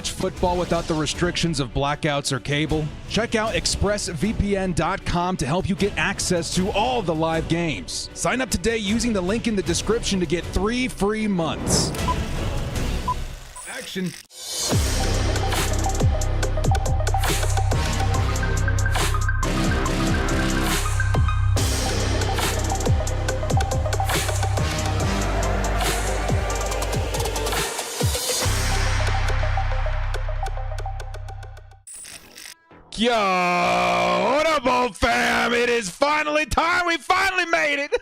watch football without the restrictions of blackouts or cable? Check out expressvpn.com to help you get access to all the live games. Sign up today using the link in the description to get 3 free months. Action. Yo, what up, old fam? It is finally time. We finally made it.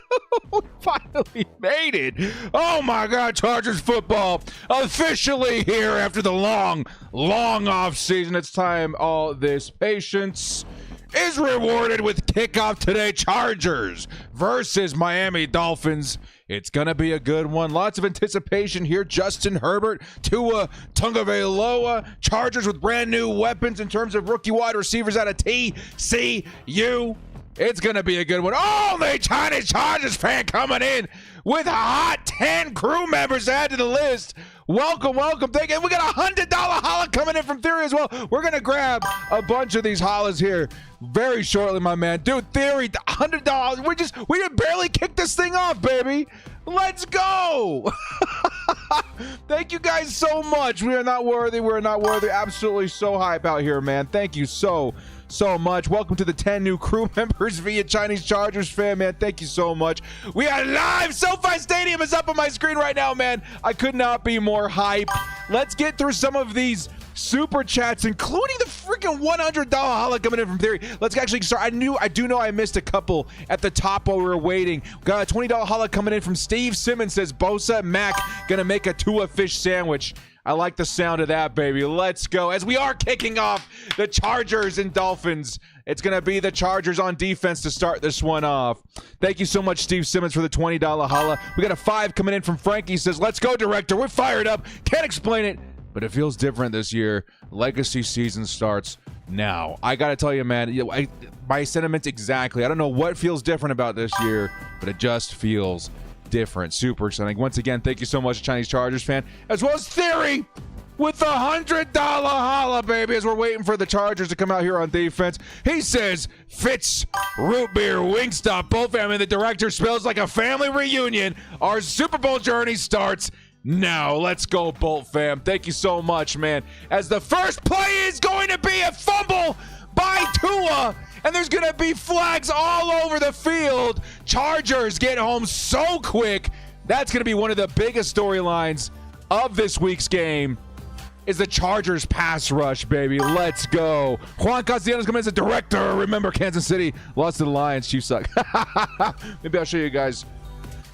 We finally made it. Oh my God, Chargers football officially here after the long off season. It's time. All this patience is rewarded with kickoff today. Chargers versus Miami Dolphins. It's going to be a good one. Lots of anticipation here. Justin Herbert, Tua Tagovailoa. Chargers with brand new weapons in terms of rookie wide receivers out of TCU. It's going to be a good one. Only Chinese Chargers fan coming in with a hot 10 crew members to add to the list. Welcome, welcome. Thank you. We got a $100 holla coming in from Theory as well. We're going to grab a bunch of these hollas here very shortly, my man. Dude, Theory, $100. We did barely kick this thing off, baby. Let's go. Thank you guys so much. We are not worthy. We're not worthy. Absolutely so hype out here, man. Thank you so much. Welcome to the 10 new crew members via Chinese Chargers fan, man. Thank you so much. We are live. SoFi Stadium is up on my screen right now, man. I could not be more hype. Let's get through some of these super chats, including the freaking $100 holla coming in from Theory. Let's actually start. I do know I missed a couple at the top while we were waiting. Got a $20 holla coming in from Steve Simmons. Says Bosa Mac gonna make a Tua fish sandwich. I like the sound of that, baby. Let's go. As we are kicking off the Chargers and Dolphins, it's going to be the Chargers on defense to start this one off. Thank you so much, Steve Simmons, for the $20 holla. We got a 5 coming in from Frankie. Says, let's go, director. We're fired up. Can't explain it, but it feels different this year. Legacy season starts now. I got to tell you, man, my sentiments exactly. I don't know what feels different about this year, but it just feels different. Super exciting. Once again, thank you so much, Chinese Chargers fan, as well as Theory with the $100 holla, baby, as we're waiting for the Chargers to come out here on defense. He says, Fitz, root beer, Wingstop, Bolt Fam, and the director spells like a family reunion. Our Super Bowl journey starts now. Let's go, Bolt Fam. Thank you so much, man. As the first play is going to be a fumble by Tua, and there's going to be flags all over the field. Chargers get home so quick. That's going to be one of the biggest storylines of this week's game is the Chargers pass rush, baby. Let's go. Juan Castellanos coming in as a director. Remember, Kansas City lost to the Lions. Chiefs suck. Maybe I'll show you guys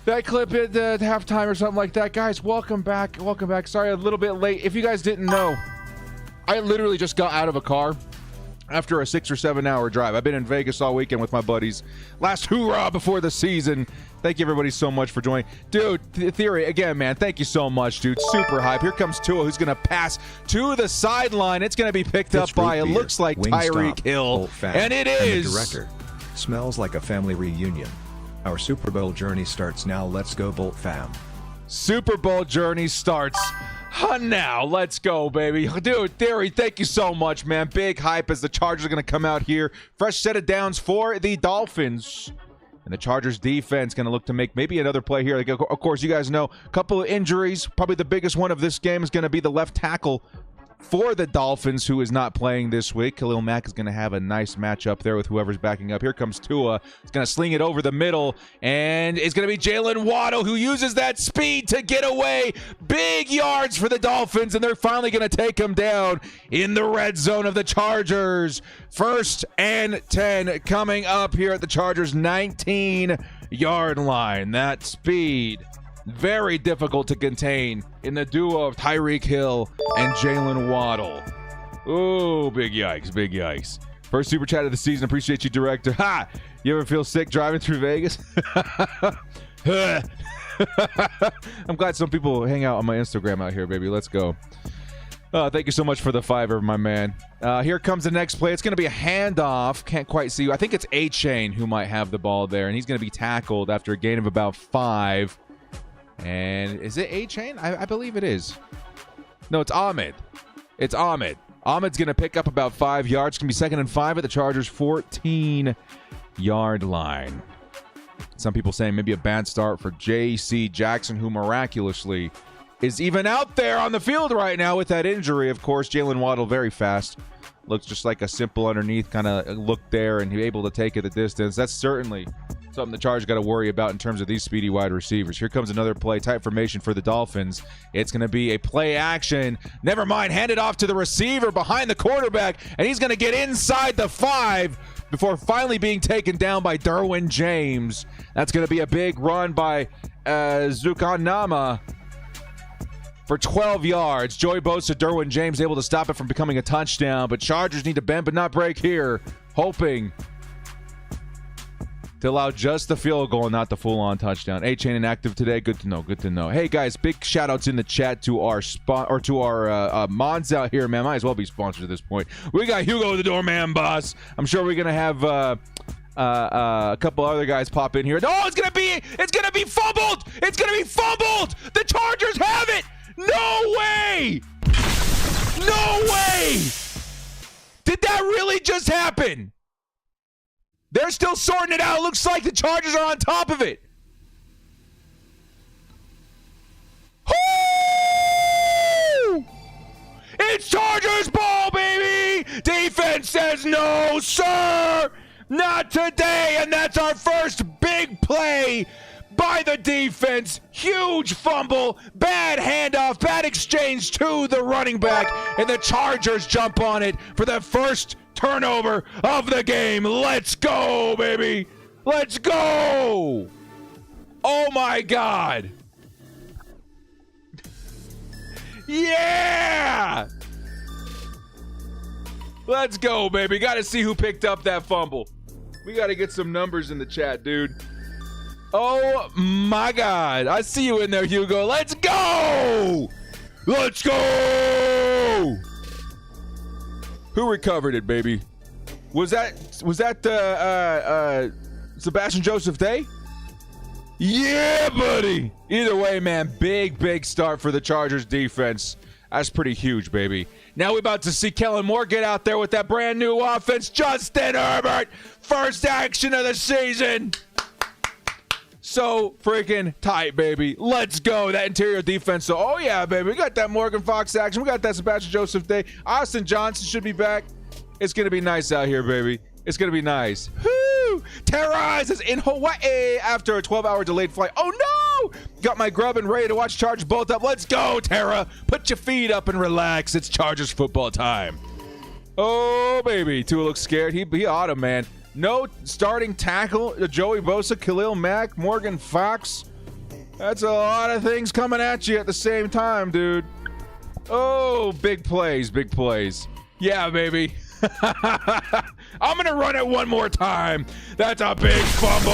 that clip at the halftime or something like that. Guys, welcome back. Welcome back. Sorry, a little bit late. If you guys didn't know, I literally just got out of a car after a 6 or 7 hour drive. I've been in Vegas all weekend with my buddies. Last hoorah before the season. Thank you, everybody, so much for joining. Dude, Theory, again, man, thank you so much, dude. Super hype. Here comes Tua, who's going to pass to the sideline. It's going to be picked up by, it looks like, Tyreek Hill. And it is. And the director. Smells like a family reunion. Our Super Bowl journey starts now. Let's go, Bolt Fam. Super Bowl journey starts now. Let's go, baby. Dude, Theory, thank you so much, man. Big hype as the Chargers are going to come out here. Fresh set of downs for the Dolphins. And the Chargers defense going to look to make maybe another play here. Like, of course, you guys know a couple of injuries. Probably the biggest one of this game is going to be the left tackle for the Dolphins, who is not playing this week. Khalil Mack is going to have a nice matchup there with whoever's backing up. Here comes Tua. He's going to sling it over the middle, and it's going to be Jalen Waddle who uses that speed to get away. Big yards for the Dolphins, and they're finally going to take him down in the red zone of the Chargers. 1st and 10 coming up here at the Chargers 19-yard line. That speed, very difficult to contain in the duo of Tyreek Hill and Jalen Waddle. Ooh, big yikes, big yikes. First super chat of the season. Appreciate you, director. Ha! You ever feel sick driving through Vegas? I'm glad some people hang out on my Instagram out here, baby. Let's go. Thank you so much for the $5, my man. Here comes the next play. It's going to be a handoff. Can't quite see. I think it's A-Chain who might have the ball there, and he's going to be tackled after a gain of about 5. And is it A-Chain? I believe it is. No, it's Ahmed. It's Ahmed. Ahmed's going to pick up about 5 yards. It's going to be 2nd and 5 at the Chargers' 14-yard line. Some people saying maybe a bad start for J.C. Jackson, who miraculously is even out there on the field right now with that injury. Of course, Jalen Waddle very fast. Looks just like a simple underneath kind of look there, and he's able to take it the distance. That's certainly something the Chargers got to worry about in terms of these speedy wide receivers. Here comes another play, tight formation for the Dolphins. It's going to be a play action. Never mind, hand it off to the receiver behind the quarterback, and he's going to get inside the 5 before finally being taken down by Derwin James. That's going to be a big run by Zukanama for 12 yards. Joey Bosa, Derwin James able to stop it from becoming a touchdown, but Chargers need to bend but not break here, hoping to allow just the field goal and not the full-on touchdown. A-Chain inactive today. Good to know. Good to know. Hey guys, big shout-outs in the chat to our Mons out here, man. Might as well be sponsored at this point. We got Hugo the Doorman Boss. I'm sure we're gonna have a couple other guys pop in here. Oh, it's gonna be fumbled. It's gonna be fumbled. The Chargers have it. No way! No way! Did that really just happen? They're still sorting it out. It looks like the Chargers are on top of it. Woo! It's Chargers ball, baby! Defense says no, sir! Not today, and that's our first big play by the defense. Huge fumble, bad handoff, bad exchange to the running back, and the Chargers jump on it for the first turnover of the game. Let's go, baby. Let's go. Oh my God. Yeah. Let's go, baby. Got to see who picked up that fumble. We got to get some numbers in the chat, dude. Oh my God. I see you in there, Hugo. Let's go. Let's go. Who recovered it, baby? Was that Sebastian Joseph Day? Yeah, buddy. Either way, man, big start for the Chargers defense. That's pretty huge, baby. Now we're about to see Kellen Moore get out there with that brand new offense. Justin Herbert, first action of the season. So freaking tight, baby. Let's go. That interior defense. So, oh, yeah, baby. We got that Morgan Fox action. We got that Sebastian Joseph Day. Austin Johnson should be back. It's going to be nice out here, baby. It's going to be nice. Woo! Terrorizes in Hawaii after a 12-hour delayed flight. Oh, no! Got my grub and ready to watch Chargers bolt up. Let's go, Terra. Put your feet up and relax. It's Chargers football time. Oh, baby. Tua looks scared. He ought to, man. No starting tackle, Joey Bosa, Khalil Mack, Morgan Fox. That's a lot of things coming at you at the same time, dude. Oh, big plays, big plays. Yeah, baby. I'm going to run it one more time. That's a big fumble.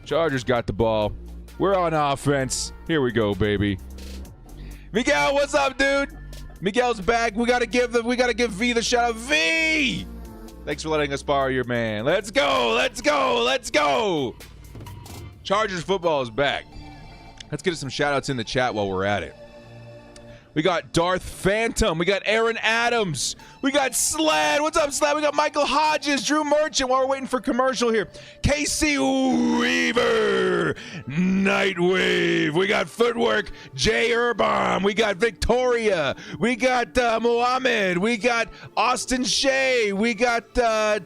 Chargers got the ball. We're on offense. Here we go, baby. Miguel, what's up, dude? Miguel's back. We gotta give V the shout out. V! Thanks for letting us borrow your man. Let's go, let's go, let's go! Chargers football is back. Let's get some shout outs in the chat while we're at it. We got Darth Phantom. We got Aaron Adams. We got Sled. What's up, Sled? We got Michael Hodges, Drew Merchant while we're waiting for commercial here. Casey Weaver. Nightwave. We got Footwork. Jay Urbom. We got Victoria. We got Mohammed. We got Austin Shea. We got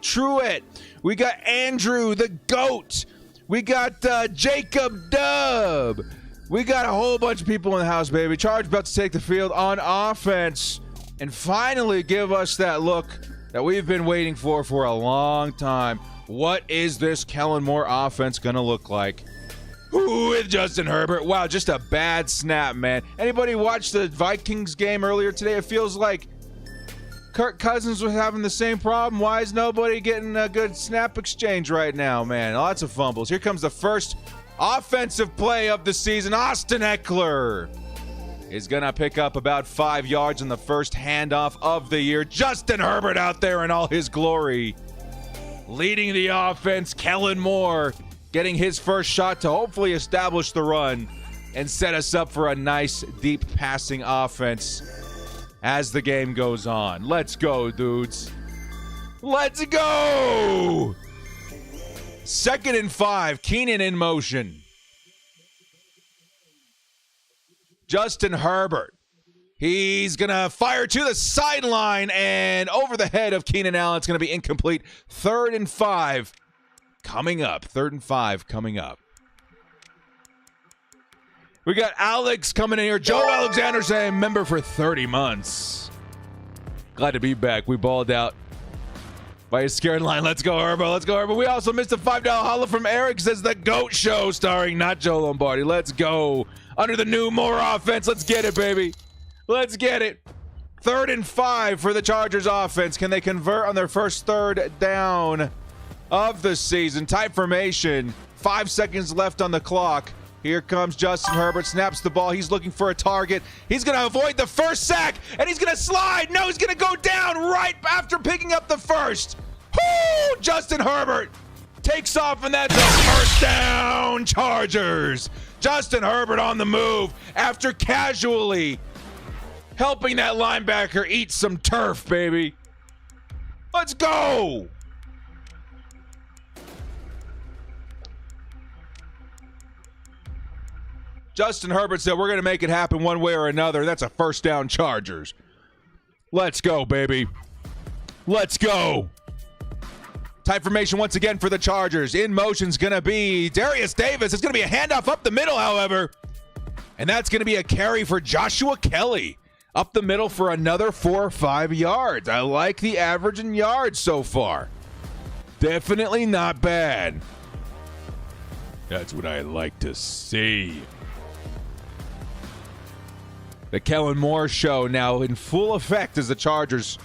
Truett. We got Andrew the GOAT. We got Jacob Dub. We got a whole bunch of people in the house, baby. Charge about to take the field on offense and finally give us that look that we've been waiting for a long time. What is this Kellen Moore offense going to look like? With Justin Herbert. Wow, just a bad snap, man. Anybody watch the Vikings game earlier today? It feels like Kirk Cousins was having the same problem. Why is nobody getting a good snap exchange right now, man? Lots of fumbles. Here comes the first offensive play of the season. Austin Eckler is going to pick up about 5 yards in the first handoff of the year. Justin Herbert out there in all his glory. Leading the offense, Kellen Moore getting his first shot to hopefully establish the run. and set us up for a nice, deep passing offense as the game goes on. Let's go, dudes. Let's go! 2nd and 5. Keenan in motion. Justin Herbert. He's going to fire to the sideline and over the head of Keenan Allen. It's going to be incomplete. 3rd and 5 coming up. 3rd and 5 coming up. We got Alex coming in here. Joe Alexander saying member for 30 months. Glad to be back. We balled out by a scared line. Let's go, Herbert. Let's go, Herbert. We also missed a $5 holla from Eric. Says the GOAT Show starring not Joe Lombardi. Let's go. Under the new more offense. Let's get it, baby. Let's get it. 3rd and 5 for the Chargers offense. Can they convert on their first 3rd down of the season? Tight formation. 5 seconds left on the clock. Here comes Justin Herbert. Snaps the ball. He's looking for a target. He's going to avoid the first sack, and he's going to slide. No, he's going to go down right after picking up the first. Woo! Justin Herbert takes off, and that's a first down, Chargers. Justin Herbert on the move after casually helping that linebacker eat some turf, baby. Let's go. Justin Herbert said we're going to make it happen one way or another. That's a first down, Chargers. Let's go, baby. Let's go. Tight formation once again for the Chargers. In motion's going to be Darius Davis. It's going to be a handoff up the middle, however. And that's going to be a carry for Joshua Kelly. Up the middle for another 4 or 5 yards. I like the average in yards so far. Definitely not bad. That's what I like to see. The Kellen Moore show now in full effect as the Chargers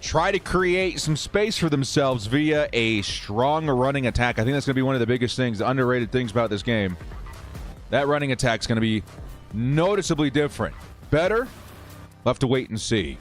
try to create some space for themselves via a strong running attack. I think that's going to be one of the biggest things, the underrated things about this game. That running attack is going to be noticeably different. Better? We'll have to wait and see.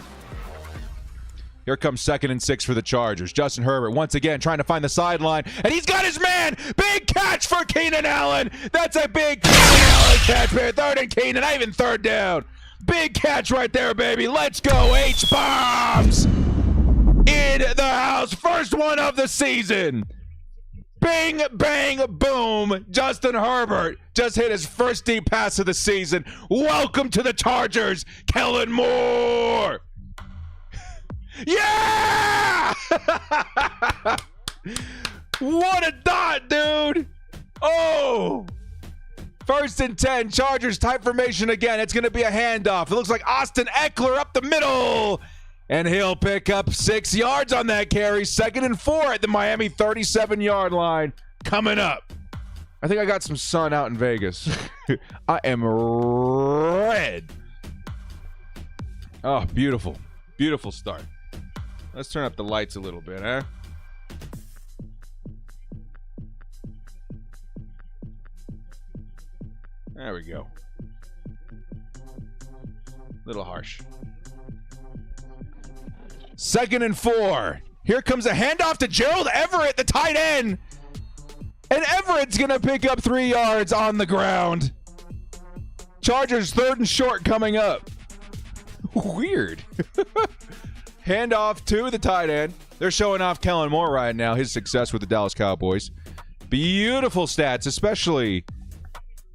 Here comes 2nd and 6 for the Chargers. Justin Herbert once again trying to find the sideline, and he's got his man. Big catch for Keenan Allen. That's a big Keenan Allen catch, man. 3rd and Keenan, not even 3rd down. Big catch right there, baby. Let's go. H-bombs in the house. First one of the season. Bing, bang, boom. Justin Herbert just hit his first deep pass of the season. Welcome to the Chargers, Kellen Moore. Yeah! What a dot, dude. Oh. 1st and 10. Chargers tight formation again. It's going to be a handoff. It looks like Austin Eckler up the middle. And he'll pick up 6 yards on that carry. 2nd and 4 at the Miami 37-yard line. Coming up. I think I got some sun out in Vegas. I am red. Oh, beautiful. Beautiful start. Let's turn up the lights a little bit, huh? There we go. Little harsh. 2nd and 4. Here comes a handoff to Gerald Everett, the tight end. And Everett's going to pick up 3 yards on the ground. Chargers 3rd and short coming up. Weird. Handoff to the tight end. They're showing off Kellen Moore right now, his success with the Dallas Cowboys. Beautiful stats, especially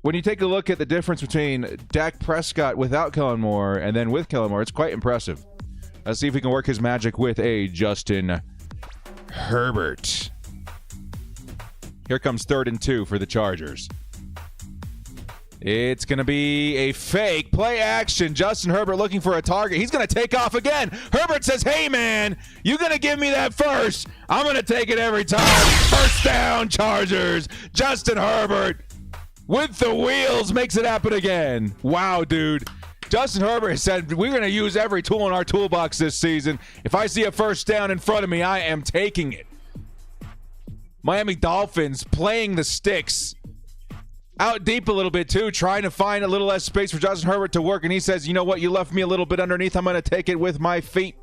when you take a look at the difference between Dak Prescott without Kellen Moore and then with Kellen Moore. It's quite impressive. Let's see if he can work his magic with a Justin Herbert. Here comes 3rd and 2 for the Chargers. It's going to be a fake play action. Justin Herbert looking for a target. He's going to take off again. Herbert says, hey, man, you going to give me that first? I'm going to take it every time. First down, Chargers. Justin Herbert with the wheels makes it happen again. Wow, dude. Justin Herbert said, we're going to use every tool in our toolbox this season. If I see a first down in front of me, I am taking it. Miami Dolphins playing the sticks. Out deep a little bit, too, trying to find a little less space for Justin Herbert to work. And he says, you know what? You left me a little bit underneath. I'm going to take it with my feet.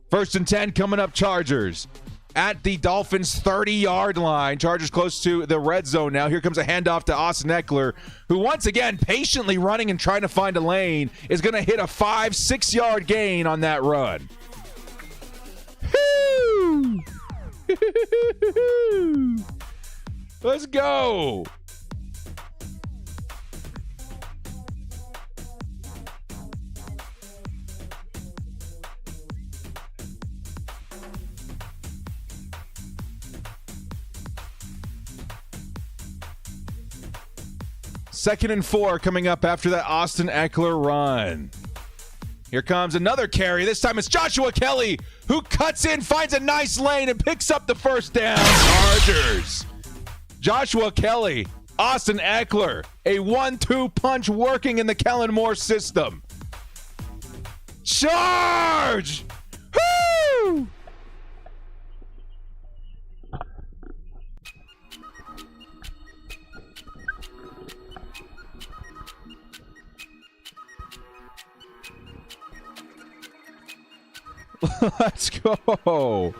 1st and 10 coming up, Chargers. at the Dolphins' 30-yard line. Chargers close to the red zone now. Here comes a handoff to Austin Eckler, who once again, patiently running and trying to find a lane, is going to hit a 5-6-yard gain on that run. Let's go. Second and 4 coming up after that Austin Eckler run. Here comes another carry. This time it's Joshua Kelly who cuts in, finds a nice lane, and picks up the first down. Chargers. Joshua Kelly, Austin Eckler, a 1-2 punch working in the Kellen Moore system. Charge! Woo! Let's go.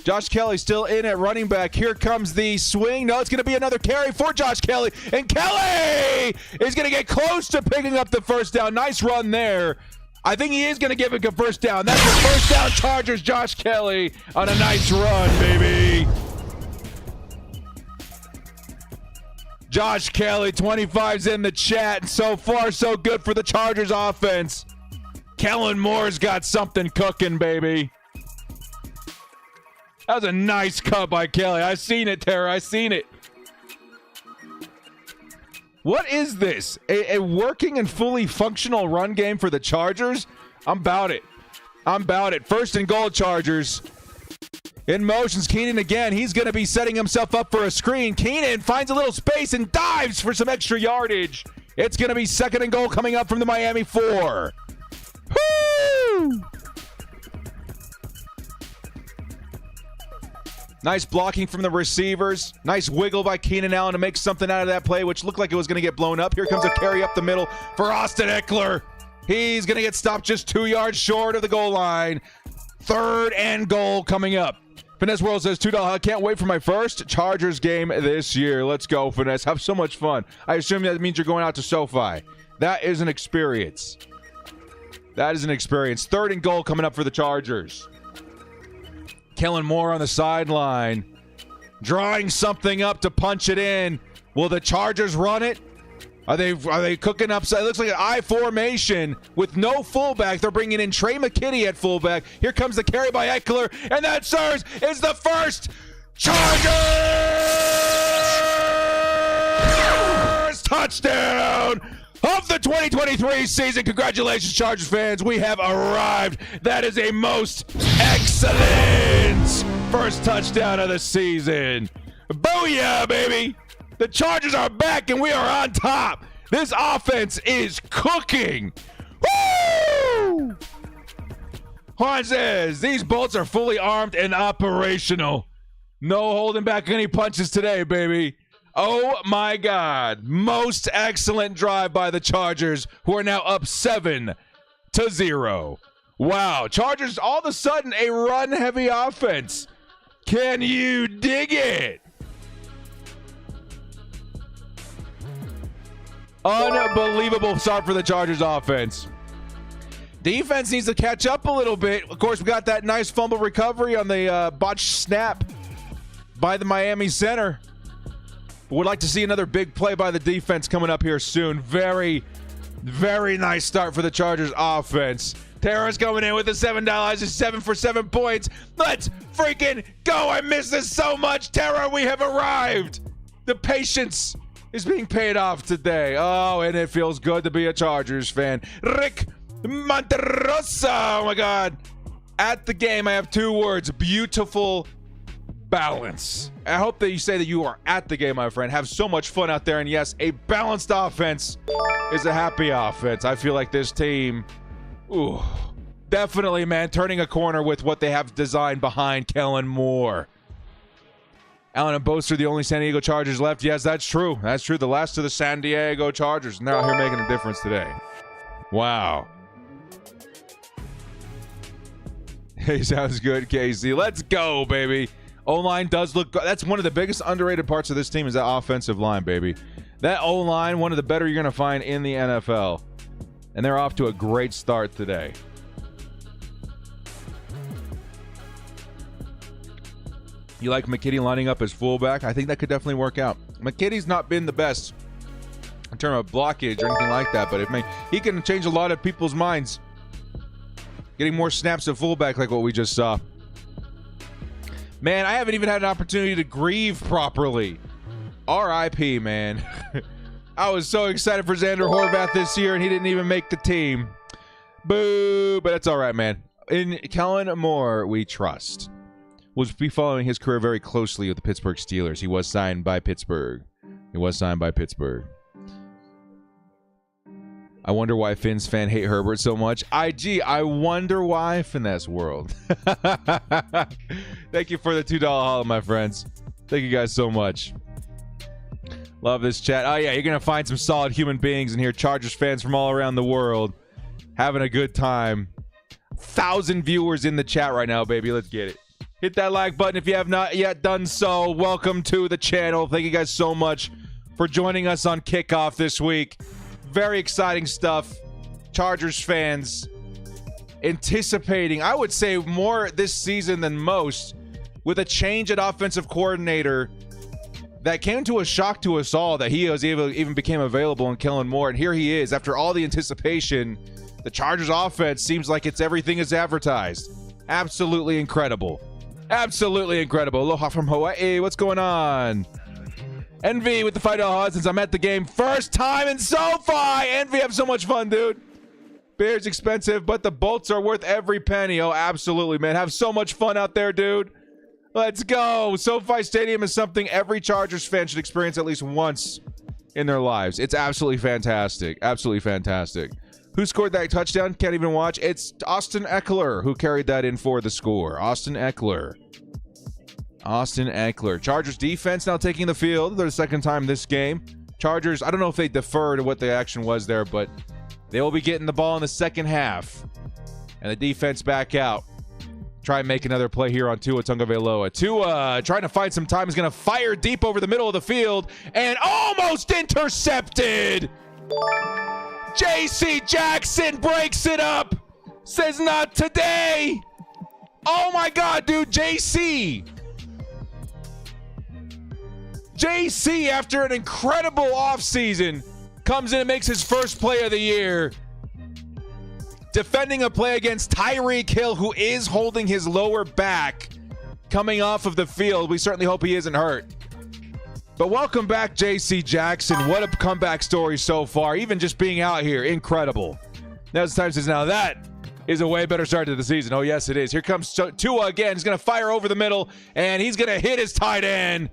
Josh Kelly still in at running back. Here comes the swing. No, it's going to be another carry for Josh Kelly. And Kelly is going to get close to picking up the first down. Nice run there. I think he is going to give it a first down. That's the first down, Chargers. Josh Kelly on a nice run, baby. Josh Kelly, 25's in the chat. And so far, so good for the Chargers offense. Kellen Moore's got something cooking, baby. That was a nice cut by Kelly. I seen it, Tara. I seen it. What is this? A working and fully functional run game for the Chargers? I'm about it. I'm about it. First and goal, Chargers. In motions, Keenan again. He's going to be setting himself up for a screen. Keenan finds a little space and dives for some extra yardage. It's going to be second and goal coming up from the Miami 4. Woo! Nice blocking from the receivers. Nice wiggle by Keenan Allen to make something out of that play, which looked like it was going to get blown up. Here comes a carry up the middle for Austin Eckler. He's going to get stopped just 2 yards short of the goal line. Third and goal coming up. Finesse World says $2. I can't wait for my first Chargers game this year. Let's go, Finesse. Have so much fun. I assume that means you're going out to SoFi. That is an experience. That is an experience. Third and goal coming up for the Chargers. Kellen Moore on the sideline. Drawing something up to punch it in. Will the Chargers run it? Are they cooking up? It looks like an I formation with no fullback. They're bringing in Trey McKinney at fullback. Here comes the carry by Eckler. And that, sirs, is the first Chargers touchdown of the 2023 season. Congratulations, Chargers fans. We have arrived. That is a most excellent first touchdown of the season. Booyah, baby. The Chargers are back and we are on top. This offense is cooking. Woo! Juan says, these bolts are fully armed and operational. No holding back any punches today, baby. Oh my God. Most excellent drive by the Chargers, who are now up 7-0. Wow. Chargers all of a sudden a run-heavy offense. Can you dig it? Unbelievable start for the Chargers offense. Defense needs to catch up a little bit. Of course, we got that nice fumble recovery on the botched snap by the Miami center. Would like to see another big play by the defense coming up here soon. Very, very nice start for the Chargers offense. Tara's coming in with the $7. It's 7 for 7 points. Let's freaking go. I miss this so much. Tara, we have arrived. The patience is being paid off today. Oh, and it feels good to be a Chargers fan. Rick Monterosa. Oh, my God. At the game, I have 2 words. Beautiful balance. I hope that you say that you are at the game, my friend. Have so much fun out there. And yes, a balanced offense is a happy offense. I feel like this team, ooh, definitely, man, turning a corner with what they have designed behind Kellen Moore. Allen and Boast are the only San Diego Chargers left. Yes, that's true. That's true. The last of the San Diego Chargers. And they're out here making a difference today. Wow. Hey, sounds good, Casey. Let's go, baby. O-line does look good. That's one of the biggest underrated parts of this team is that offensive line, baby. That O-line, one of the better you're going to find in the NFL. And they're off to a great start today. You like McKitty lining up as fullback? I think that could definitely work out. McKitty's not been the best in terms of blockage or anything like that, but he can change a lot of people's minds. Getting more snaps at fullback like what we just saw. Man, I haven't even had an opportunity to grieve properly. R.I.P., man. I was so excited for Xander Horvath this year, and he didn't even make the team. Boo! But that's all right, man. In Kellen Moore, we trust. We'll be following his career very closely with the Pittsburgh Steelers. He was signed by Pittsburgh. I wonder why Finns fan hate Herbert so much. I wonder why, Finesse World. Thank you for the $2 hollow, my friends. Thank you guys so much. Love this chat. Oh, yeah, you're going to find some solid human beings in here. Chargers fans from all around the world having a good time. 1,000 viewers in the chat right now, baby. Let's get it. Hit that like button if you have not yet done so. Welcome to the channel. Thank you guys so much for joining us on Kickoff this week. Very exciting stuff. Chargers fans anticipating, I would say, more this season than most, with a change at offensive coordinator that came to a shock to us all that he was even became available in Kellen Moore. And here he is. After all the anticipation, the Chargers offense seems like it's everything is advertised. Absolutely incredible. Absolutely incredible. Aloha from Hawaii. What's going on? Envy with the $5 since I'm at the game first time in SoFi. Envy, have so much fun, dude. Beer's expensive, but the bolts are worth every penny. Oh, absolutely, man. Have so much fun out there, dude. Let's go. SoFi Stadium is something every Chargers fan should experience at least once in their lives. It's absolutely fantastic. Absolutely fantastic. Who scored that touchdown? Can't even watch. It's Austin Eckler who carried that in for the score. Austin Eckler. Chargers defense now taking the field. They're the second time this game. Chargers, I don't know if they deferred what the action was there, but they will be getting the ball in the second half. And the defense back out. Try and make another play here on Tua Tagovailoa. Tua trying to find some time. Is going to fire deep over the middle of the field and almost intercepted. J.C. Jackson breaks it up. Says not today. Oh my God, dude. J.C., after an incredible offseason, comes in and makes his first play of the year. Defending a play against Tyreek Hill, who is holding his lower back coming off of the field. We certainly hope he isn't hurt. But welcome back, J.C. Jackson. What a comeback story so far. Even just being out here, incredible. Now it's time says, now that is a way better start to the season. Oh, yes, it is. Here comes Tua again. He's going to fire over the middle, and he's going to hit his tight end.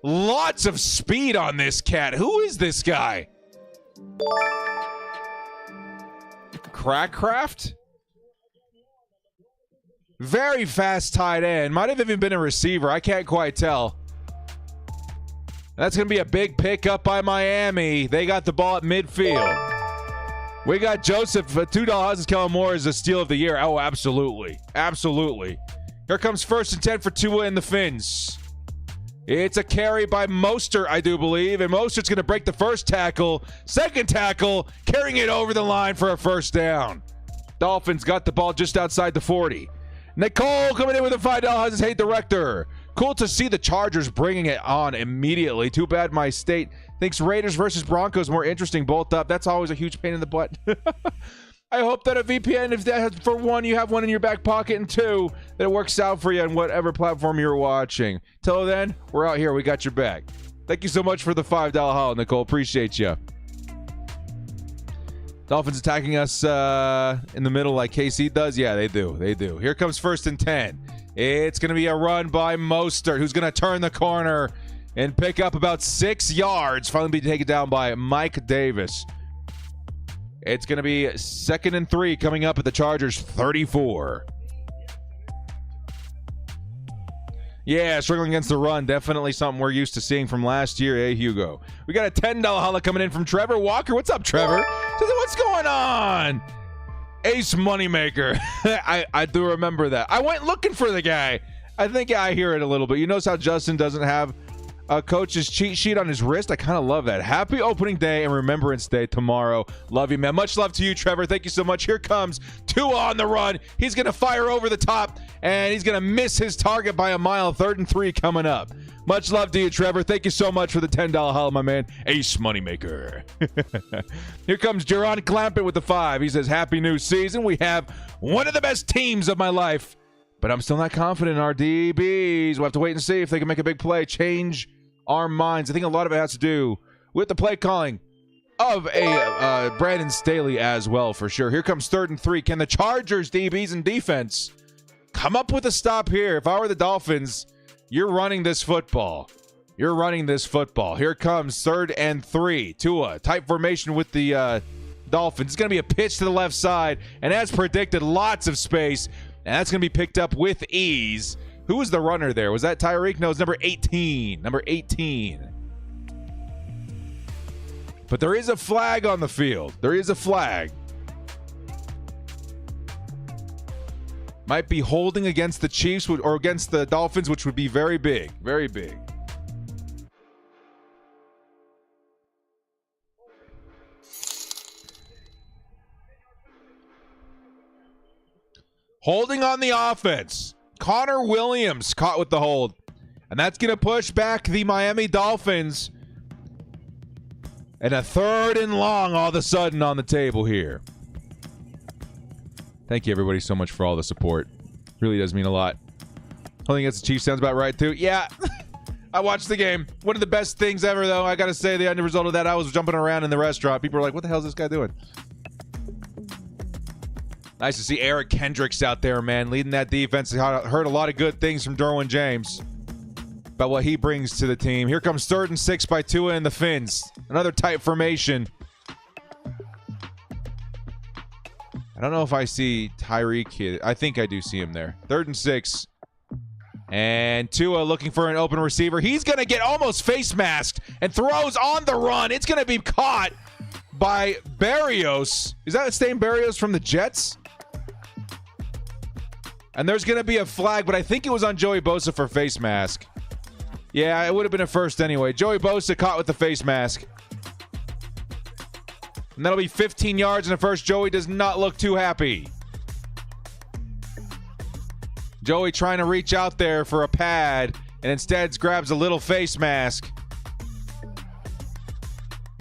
Lots of speed on this cat. Who is this guy? Crackcraft? Very fast tight end. Might have even been a receiver. I can't quite tell. That's going to be a big pickup by Miami. They got the ball at midfield. We got Joseph. $2 Kellen Moore is a steal of the year. Oh, absolutely. Absolutely. Here comes 1st and 10 for Tua and the Phins. It's a carry by Mostert, I do believe. And Mostert's going to break the first tackle. Second tackle, carrying it over the line for a first down. Dolphins got the ball just outside the 40. Nicole coming in with a $5 Hey Director. Cool to see the Chargers bringing it on immediately. Too bad my state thinks Raiders versus Broncos more interesting bolt up. That's always a huge pain in the butt. I hope that a VPN, if that for one, you have one in your back pocket, and two, that it works out for you on whatever platform you're watching. Till then, we're out here. We got your back. Thank you so much for the $5 haul, Nicole. Appreciate you. Dolphins attacking us in the middle like KC does? Yeah, they do. They do. Here comes 1st and 10. It's going to be a run by Mostert, who's going to turn the corner and pick up about 6 yards. Finally be taken down by Mike Davis. It's going to be 2nd and 3 coming up at the Chargers 34. Yeah, struggling against the run. Definitely something we're used to seeing from last year, eh, Hugo? We got a $10 holla coming in from Trevor Walker. What's up, Trevor? What's going on? Ace Moneymaker. I do remember that. I went looking for the guy. I think I hear it a little bit. You notice how Justin doesn't have a coach's cheat sheet on his wrist? I kind of love that. Happy opening day and Remembrance Day tomorrow. Love you, man. Much love to you, Trevor. Thank you so much. Here comes Tua on the run. He's going to fire over the top, and he's going to miss his target by a mile. 3rd and 3 coming up. Much love to you, Trevor. Thank you so much for the $10 holla, my man. Ace Moneymaker. Here comes Jerron Clampett with the 5. He says, happy new season. We have one of the best teams of my life, but I'm still not confident in our DBs. We'll have to wait and see if they can make a big play, change our minds. I think a lot of it has to do with the play calling of a Brandon Staley as well, for sure. Here comes 3rd and 3. Can the Chargers DBs and defense come up with a stop here? If I were the Dolphins, you're running this football. You're running this football. Here comes 3rd and 3. Tua, tight formation with the Dolphins. It's going to be a pitch to the left side, and as predicted, lots of space, and that's going to be picked up with ease. Who was the runner there? Was that Tyreek? No, it's number 18. Number 18. But there is a flag on the field. There is a flag. Might be holding against the Chiefs or against the Dolphins, which would be very big. Very big. Holding on the offense. Connor Williams caught with the hold. And that's going to push back the Miami Dolphins. And a 3rd and long all of a sudden on the table here. Thank you, everybody, so much for all the support. Really does mean a lot. I think that's the Chiefs. Sounds about right, too. Yeah, I watched the game. One of the best things ever, though. I got to say, the end result of that, I was jumping around in the restaurant. People were like, what the hell is this guy doing? Nice to see Eric Kendricks out there, man, leading that defense. I heard a lot of good things from Derwin James about what he brings to the team. Here comes 3rd and 6 by Tua and the Phins. Another tight formation. I don't know if I see Tyreek here. I think I do see him there. 3rd and 6. And Tua looking for an open receiver. He's going to get almost face masked and throws on the run. It's going to be caught by Berrios. Is that the name Berrios from the Jets? And there's going to be a flag, but I think it was on Joey Bosa for face mask. Yeah, it would have been a first anyway. Joey Bosa caught with the face mask. And that'll be 15 yards in the first. Joey does not look too happy. Joey trying to reach out there for a pad, and instead grabs a little face mask.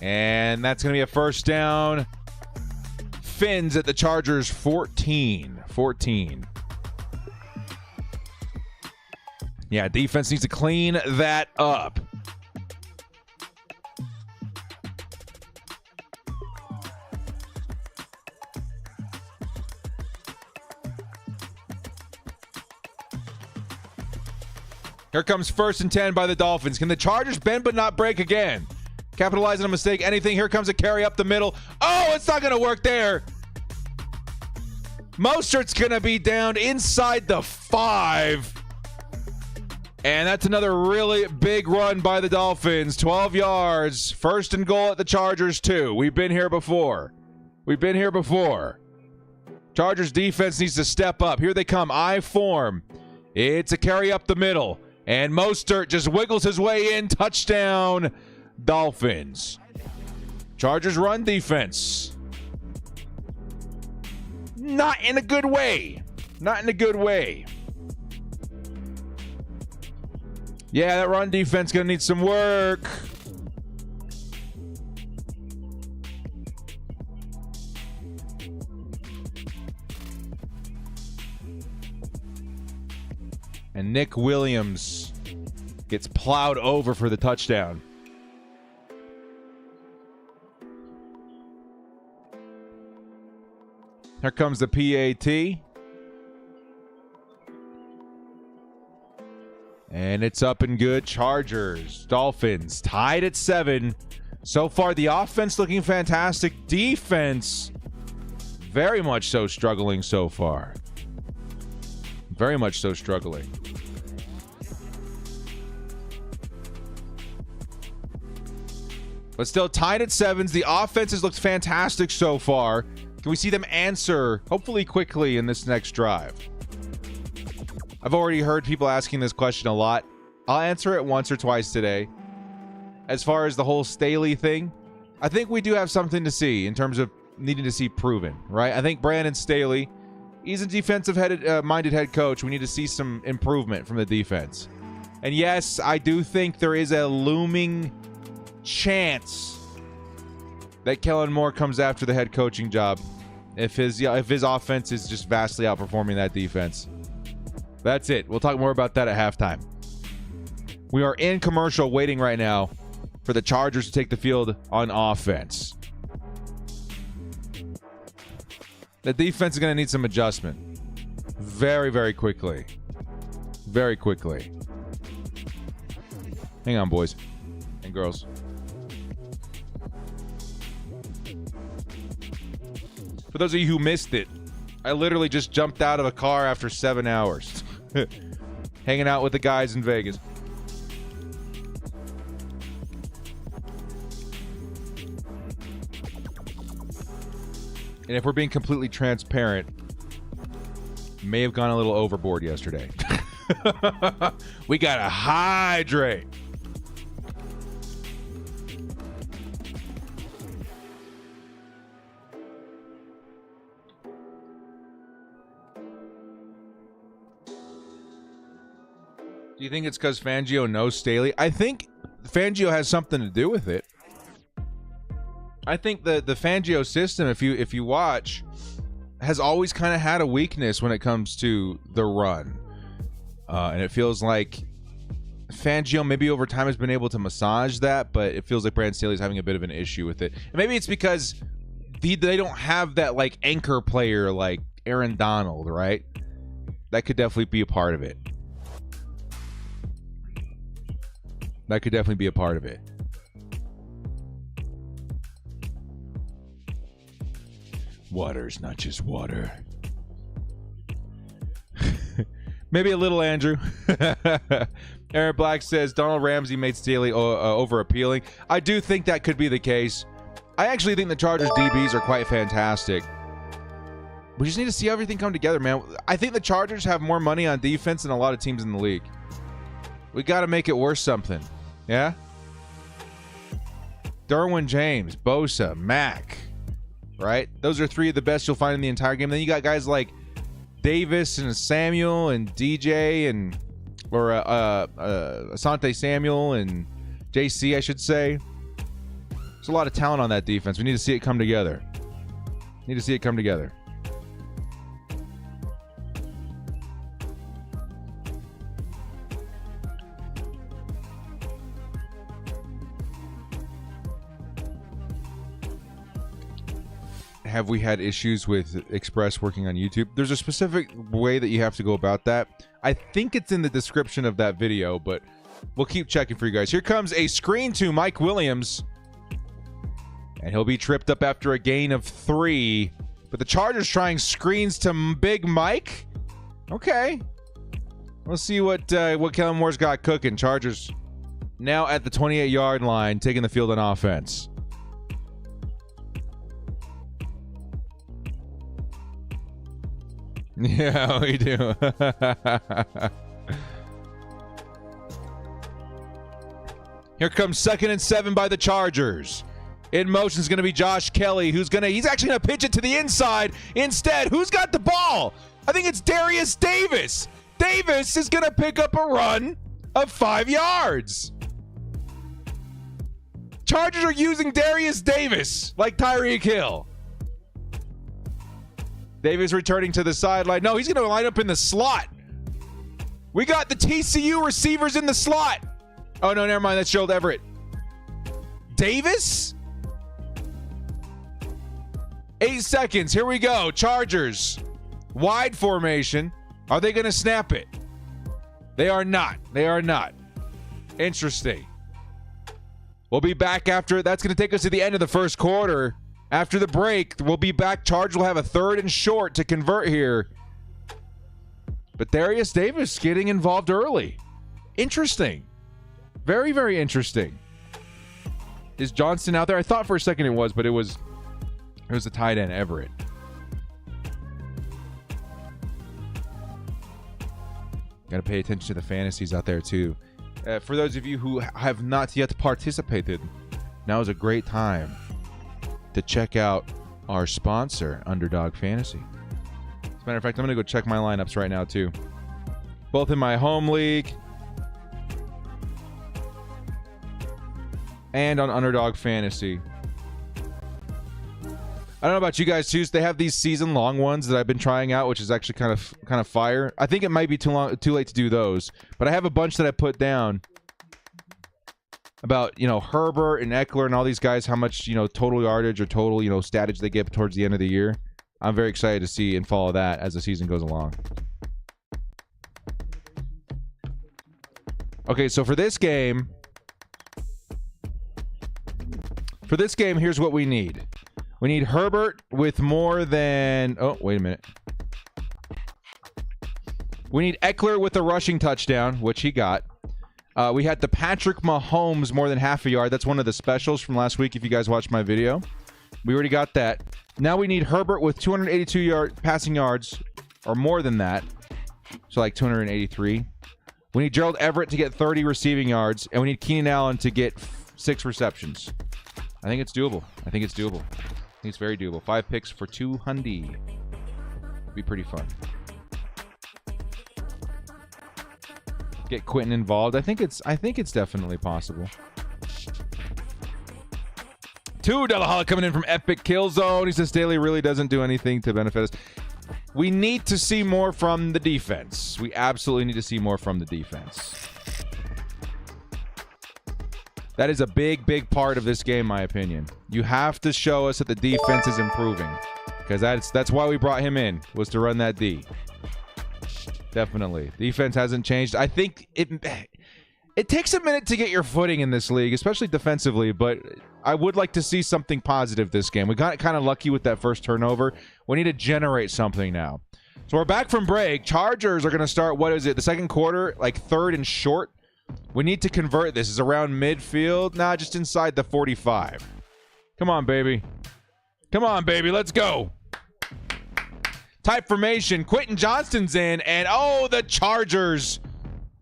And that's going to be a first down. Phins at the Chargers 14. Yeah, defense needs to clean that up. Here comes 1st and 10 by the Dolphins. Can the Chargers bend but not break again? Capitalize on a mistake. Anything. Here comes a carry up the middle. Oh, it's not going to work there. Mostert's going to be down inside the 5. And that's another really big run by the Dolphins. 12 yards. 1st and goal at the Chargers 2. We've been here before. Chargers defense needs to step up. Here they come. I form. It's a carry up the middle. And Mostert just wiggles his way in. Touchdown, Dolphins. Chargers run defense. Not in a good way. Yeah, that run defense going to need some work. And Nick Williams gets plowed over for the touchdown. Here comes the PAT. And it's up and good. Chargers, Dolphins, tied at 7. So far, the offense looking fantastic. Defense, very much so struggling so far. Very much so struggling. But still tied at 7s. The offense has looked fantastic so far. Can Can we see them answer, hopefully quickly, in this next drive? I've already heard people asking this question a lot. I'll answer it once or twice today. As far as the whole Staley thing, I think we do have something to see in terms of needing to see proven, right? I think Brandon Staley, he's a defensive-minded head coach. We need to see some improvement from the defense. And yes, I do think there is a looming chance that Kellen Moore comes after the head coaching job if his offense is just vastly outperforming that defense. That's it. We'll talk more about that at halftime. We are in commercial waiting right now for the Chargers to take the field on offense. The defense is going to need some adjustment very, very quickly. Very quickly. Hang on, boys and girls. For those of you who missed it, I literally just jumped out of a car after 7 hours. Hanging out with the guys in Vegas. And if we're being completely transparent, may have gone a little overboard yesterday. We gotta hydrate. Do you think it's because Fangio knows Staley? I think Fangio has something to do with it. I think the Fangio system, if you watch, has always kind of had a weakness when it comes to the run. And it feels like Fangio maybe over time has been able to massage that, but it feels like Brandon Staley's having a bit of an issue with it. And maybe it's because they don't have that like anchor player like Aaron Donald, right? That could definitely be a part of it. That could definitely be a part of it. Water's not just water. Maybe a little, Andrew. Aaron Black says Donald Ramsey made Staley over appealing. I do think that could be the case. I actually think the Chargers DBs are quite fantastic. We just need to see everything come together, man. I think the Chargers have more money on defense than a lot of teams in the league. We got to make it worth something. Yeah? Derwin James, Bosa, Mack. Right? Those are three of the best you'll find in the entire game. Then you got guys like Davis and Samuel and DJ and Asante Samuel and JC, I should say. There's a lot of talent on that defense. We need to see it come together. Need to see it come together. Have we had issues with Express working on YouTube? There's a specific way that you have to go about that. I think it's in the description of that video, but we'll keep checking for you guys. Here comes a screen to Mike Williams. And he'll be tripped up after a gain of 3. But the Chargers trying screens to Big Mike. Okay. We'll see what Kellen Moore's got cooking. Chargers now at the 28-yard line, taking the field on offense. Yeah, we do. Here comes 2nd and 7 by the Chargers. In motion is going to be Josh Kelly, he's actually going to pitch it to the inside. Instead, who's got the ball? I think it's Darius Davis. Davis is going to pick up a run of 5 yards. Chargers are using Darius Davis like Tyreek Hill. Davis returning to the sideline. No, he's going to line up in the slot. We got the TCU receivers in the slot. Oh, no, never mind. That's Gerald Everett. Davis? 8 seconds. Here we go. Chargers. Wide formation. Are they going to snap it? They are not. They are not. Interesting. We'll be back after. That's going to take us to the end of the first quarter. After the break, we'll be back. Chargers will have a 3rd and short to convert here. But Darius Davis getting involved early. Interesting. Very, very interesting. Is Johnston out there? I thought for a second it was, but it was a tight end, Everett. Got to pay attention to the fantasies out there too. For those of you who have not yet participated, now is a great time to check out our sponsor, Underdog Fantasy. As a matter of fact, I'm going to go check my lineups right now too. Both in my home league and on Underdog Fantasy. I don't know about you guys too. They have these season-long ones that I've been trying out, which is actually kind of fire. I think it might be too late to do those, but I have a bunch that I put down about, Herbert and Eckler and all these guys, how much, total yardage or total, statage they get towards the end of the year. I'm very excited to see and follow that as the season goes along. Okay, so for this game, here's what we need. We need Herbert with more than... Oh, wait a minute. We need Eckler with a rushing touchdown, which he got. We had the Patrick Mahomes more than half a yard. That's one of the specials from last week if you guys watched my video. We already got that. Now we need Herbert with 282 passing yards or more than that. So like 283. We need Gerald Everett to get 30 receiving yards. And we need Keenan Allen to get 6 receptions. I think it's doable. I think it's very doable. 5 picks for 200. It'd be pretty fun. Get Quentin involved. I think it's definitely possible. $2 holla coming in from Epic Killzone. He says Staley really doesn't do anything to benefit us. We need to see more from the defense. We absolutely need to see more from the defense. That is a big, big part of this game, in my opinion. You have to show us that the defense is improving. Because that's why we brought him in, was to run that D. Definitely. Defense hasn't changed. I think it takes a minute to get your footing in this league, especially defensively, but I would like to see something positive this game. We got kind of lucky with that first turnover. We need to generate something now. So we're back from break. Chargers are going to start, what is it, the second quarter, like 3rd and short. We need to convert this. It's around midfield. Nah, just inside the 45. Come on, baby. Come on, baby. Let's go. Type formation. Quentin Johnston's in. And, oh, the Chargers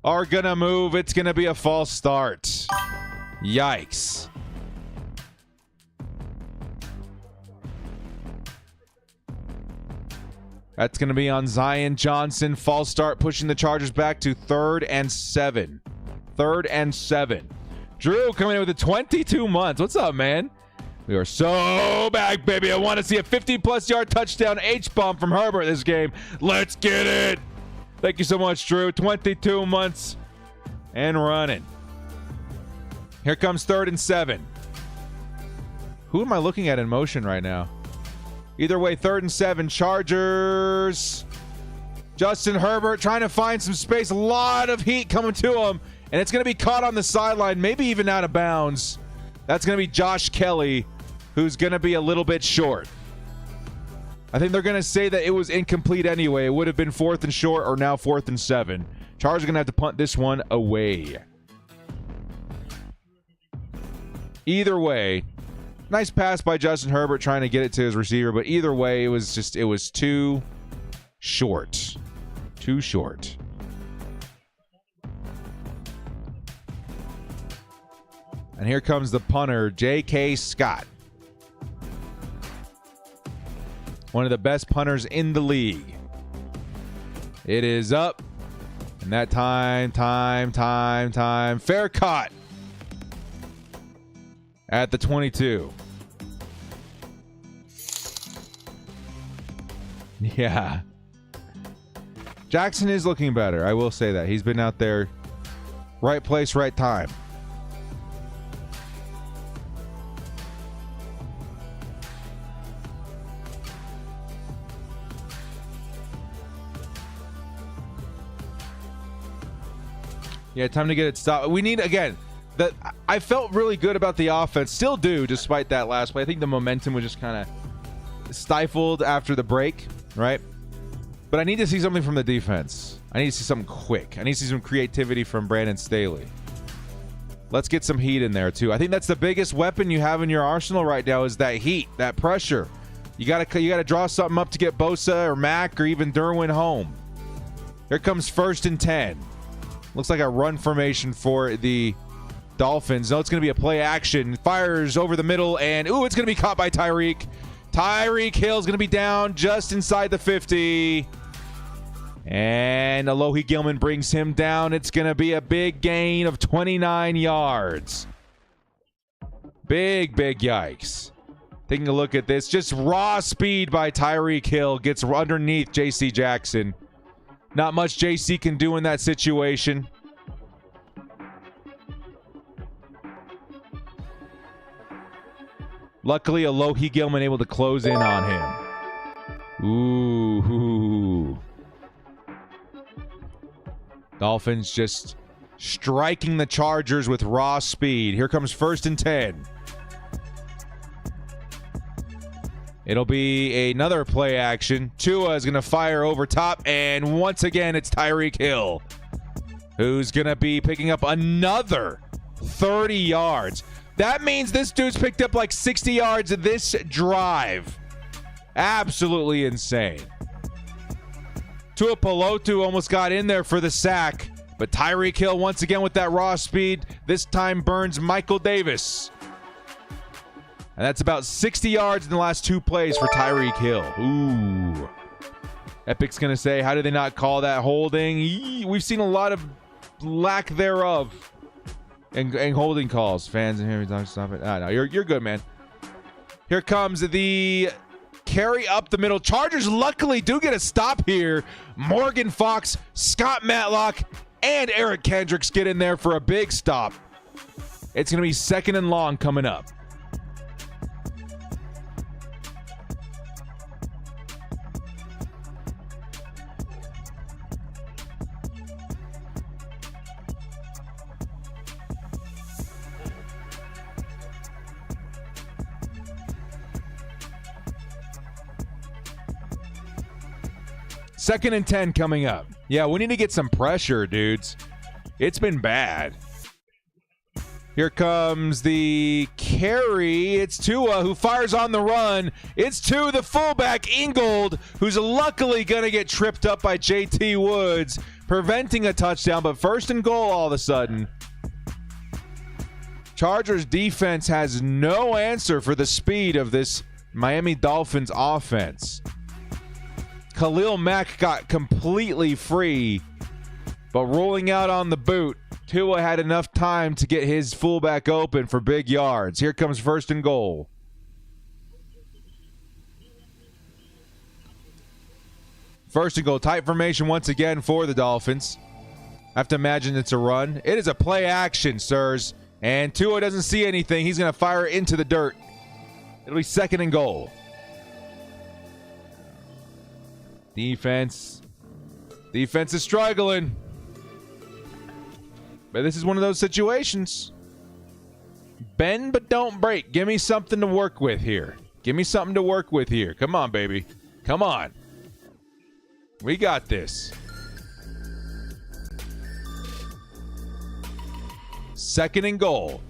are going to move. It's going to be a false start. Yikes. That's going to be on Zion Johnson. False start, pushing the Chargers back to 3rd and 7. 3rd and 7. Drew coming in with the 22 months. What's up, man? We are so back, baby. I want to see a 50-plus yard touchdown H-bomb from Herbert this game. Let's get it. Thank you so much, Drew. 22 months and running. Here comes 3rd and 7. Who am I looking at in motion right now? Either way, 3rd and 7. Chargers. Justin Herbert trying to find some space. A lot of heat coming to him. And it's going to be caught on the sideline, maybe even out of bounds. That's going to be Josh Kelly, who's going to be a little bit short. I think they're going to say that it was incomplete anyway. It would have been 4th and short or now 4th and 7. Chargers are going to have to punt this one away. Either way, nice pass by Justin Herbert trying to get it to his receiver, but either way, it was too short. Too short. And here comes the punter, J.K. Scott. One of the best punters in the league. It is up. And that time. Fair caught. At the 22. Yeah. Jackson is looking better. I will say that. He's been out there. Right place, right time. Yeah, time to get it stopped. We need, again, that I felt really good about the offense. Still do, despite that last play. I think the momentum was just kind of stifled after the break, right? But I need to see something from the defense. I need to see something quick. I need to see some creativity from Brandon Staley. Let's get some heat in there, too. I think that's the biggest weapon you have in your arsenal right now is that heat, that pressure. You gotta draw something up to get Bosa or Mack or even Derwin home. Here comes 1st and 10. Looks like a run formation for the Dolphins. No, it's going to be a play action. Fires over the middle, and ooh, it's going to be caught by Tyreek. Tyreek Hill's going to be down just inside the 50. And Alohi Gilman brings him down. It's going to be a big gain of 29 yards. Big yikes. Taking a look at this. Just raw speed by Tyreek Hill. Gets underneath J.C. Jackson. Not much J.C. can do in that situation. Luckily, Alohi Gilman able to close in on him. Ooh. Dolphins just striking the Chargers with raw speed. Here comes 1st and 10. It'll be another play action. Tua is going to fire over top, and once again, it's Tyreek Hill, who's going to be picking up another 30 yards. That means this dude's picked up like 60 yards this drive. Absolutely insane. Tua Pelotu almost got in there for the sack, but Tyreek Hill once again with that raw speed. This time burns Michael Davis. And that's about 60 yards in the last 2 plays for Tyreek Hill. Ooh. Epic's going to say, how did they not call that holding? We've seen a lot of lack thereof. And holding calls. Fans in here, don't stop it. No, you're good, man. Here comes the carry up the middle. Chargers luckily do get a stop here. Morgan Fox, Scott Matlock, and Eric Kendricks get in there for a big stop. It's going to be 2nd and long coming up. Second and 10 coming up. Yeah, we need to get some pressure, dudes. It's been bad. Here comes the carry. It's Tua who fires on the run. It's to the fullback, Ingold, who's luckily going to get tripped up by J.T. Woods, preventing a touchdown, but 1st and goal all of a sudden. Chargers defense has no answer for the speed of this Miami Dolphins offense. Khalil Mack got completely free, but rolling out on the boot, Tua had enough time to get his fullback open for big yards. Here comes 1st and goal. First and goal. Tight formation once again for the Dolphins. I have to imagine it's a run. It is a play action, sirs. And Tua doesn't see anything. He's going to fire it into the dirt. It'll be 2nd and goal. Defense is struggling. But this is one of those situations. Bend but don't break. Give me something to work with here. Come on, baby. Come on. We got this. 2nd and goal.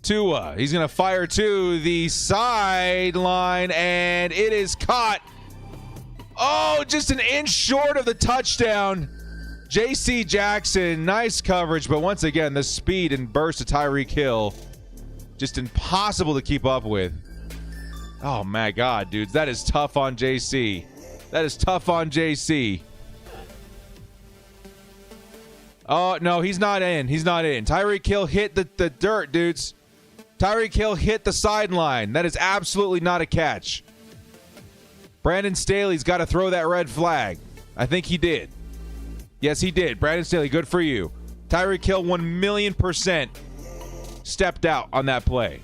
Tua. He's going to fire to the sideline, and it is caught. Oh, just an inch short of the touchdown. J.C. Jackson, nice coverage, but once again, the speed and burst of Tyreek Hill, just impossible to keep up with. Oh, my God, dudes. That is tough on J.C. Oh, no, he's not in. Tyreek Hill hit the dirt, dudes. Tyreek Hill hit the sideline. That is absolutely not a catch. Brandon Staley's got to throw that red flag. I think he did. Yes, he did. Brandon Staley, good for you. Tyreek Hill 1,000,000% stepped out on that play.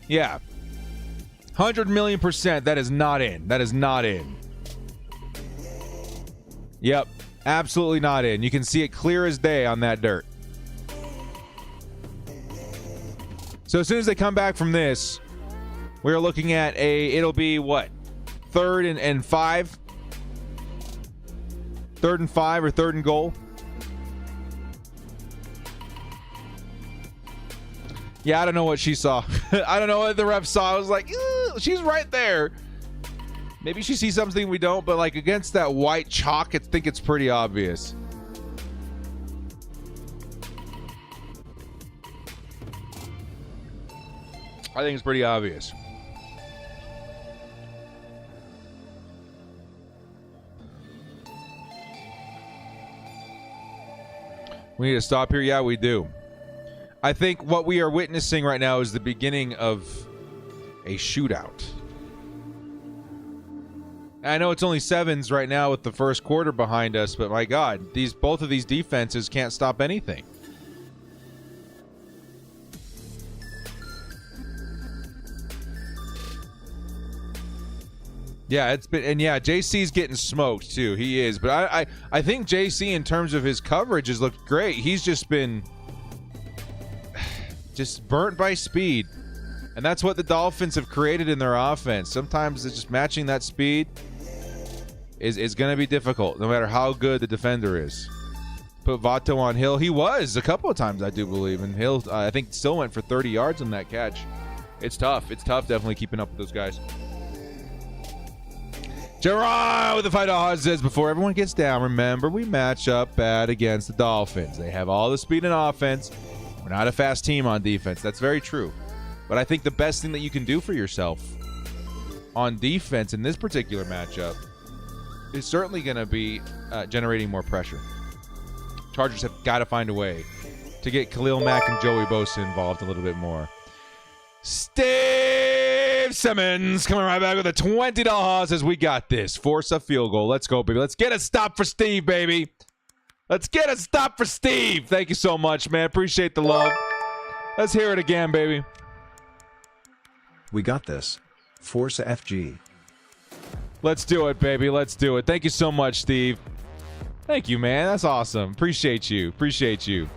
Yeah. 100,000,000%. That is not in. Yep. Absolutely not in. You can see it clear as day on that dirt. So as soon as they come back from this, we're looking at it'll be what? 3rd and 5? 3rd and 5 or 3rd and goal? Yeah, I don't know what she saw. I don't know what the ref saw. I was like, she's right there. Maybe she sees something we don't, but like against that white chalk, I think it's pretty obvious. I think it's pretty obvious. We need to stop here. Yeah, we do. I think what we are witnessing right now is the beginning of a shootout. I know it's only sevens right now with the first quarter behind us, but my God, both of these defenses can't stop anything. Yeah, it's been, and yeah, JC's getting smoked too. He is, but I think JC in terms of his coverage has looked great. He's just been burnt by speed, and that's what the Dolphins have created in their offense. Sometimes it's just matching that speed is going to be difficult, no matter how good the defender is. Put Vato on Hill. He was a couple of times, I do believe, and Hill I think still went for 30 yards on that catch. It's tough. It's tough, definitely keeping up with those guys. Gerard with the $5 says, before everyone gets down, remember we match up bad against the Dolphins. They have all the speed and offense. We're not a fast team on defense. That's very true. But I think the best thing that you can do for yourself on defense in this particular matchup is certainly going to be generating more pressure. Chargers have got to find a way to get Khalil Mack and Joey Bosa involved a little bit more. Steve Simmons coming right back with a $20 as we got this. Force a field goal. Let's go, baby. Let's get a stop for Steve, baby. Let's get a stop for Steve. Thank you so much, man. Appreciate the love. Let's hear it again, baby. We got this. Force FG. Let's do it, baby. Let's do it. Thank you so much, Steve. Thank you, man. That's awesome. Appreciate you. Appreciate you.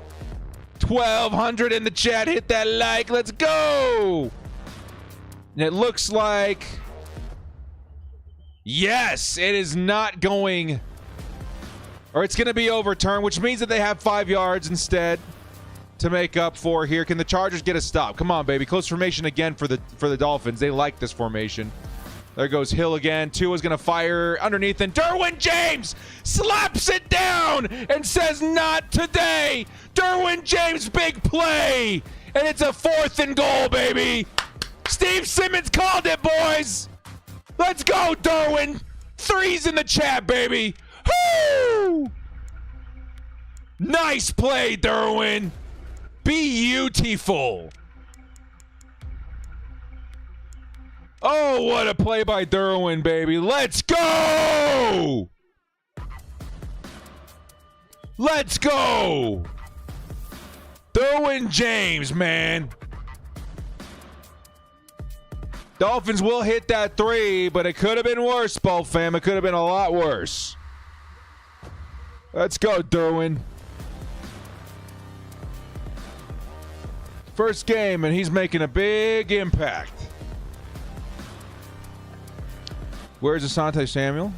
1,200 in the chat. Hit that like. Let's go. And it looks like, yes, it is not going, or it's going to be overturned, which means that they have 5 yards instead to make up for here. Can the Chargers get a stop? Come on, baby. Close formation again for the Dolphins. They like this formation. There goes Hill again. Tua's going to fire underneath, and Derwin James slaps it down and says, not today. Derwin James, big play. And it's a 4th and goal, baby. Steve Simmons called it, boys. Let's go, Derwin. 3's in the chat, baby. Woo! Nice play, Derwin. Beautiful. Oh, what a play by Derwin, baby. Let's go! Let's go! Derwin James, man. Dolphins will hit that 3, but it could have been worse, Bull fam. It could have been a lot worse. Let's go, Derwin. First game, and he's making a big impact. Where's Asante Samuel?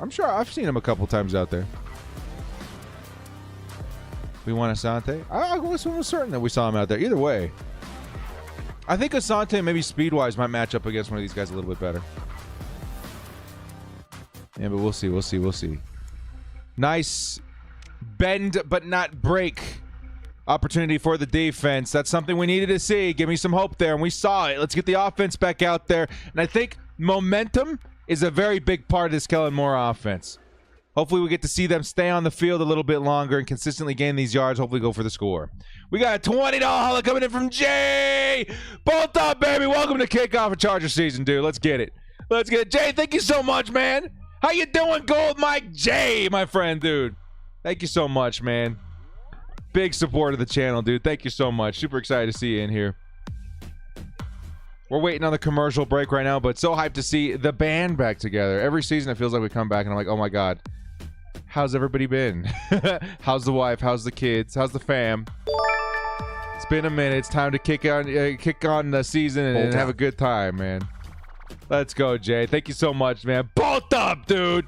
I'm sure I've seen him a couple times out there. We want Asante? I was almost certain that we saw him out there. Either way, I think Asante, maybe speed-wise, might match up against one of these guys a little bit better. Yeah, but we'll see. We'll see. We'll see. Nice bend but not break opportunity for the defense. That's something we needed to see. Give me some hope there, and we saw it. Let's get the offense back out there. And I think momentum is a very big part of this Kellen Moore offense. Hopefully we get to see them stay on the field a little bit longer and consistently gain these yards, hopefully go for the score. We got a $20 holla coming in from Jay. Bolt up, baby. Welcome to Kickoff of Charger season, dude. Let's get it. Let's get it. Jay, thank you so much, man. How you doing, Gold Mike Jay, my friend, dude? Thank you so much, man. Big support of the channel, dude. Thank you so much. Super excited to see you in here. We're waiting on the commercial break right now, but so hyped to see the band back together. Every season it feels like we come back and I'm like, oh my God, how's everybody been? How's the wife? How's the kids? How's the fam? It's been a minute. It's time to kick on the season and have a good time, man. Let's go, Jay. Thank you so much, man. Bolt up, dude.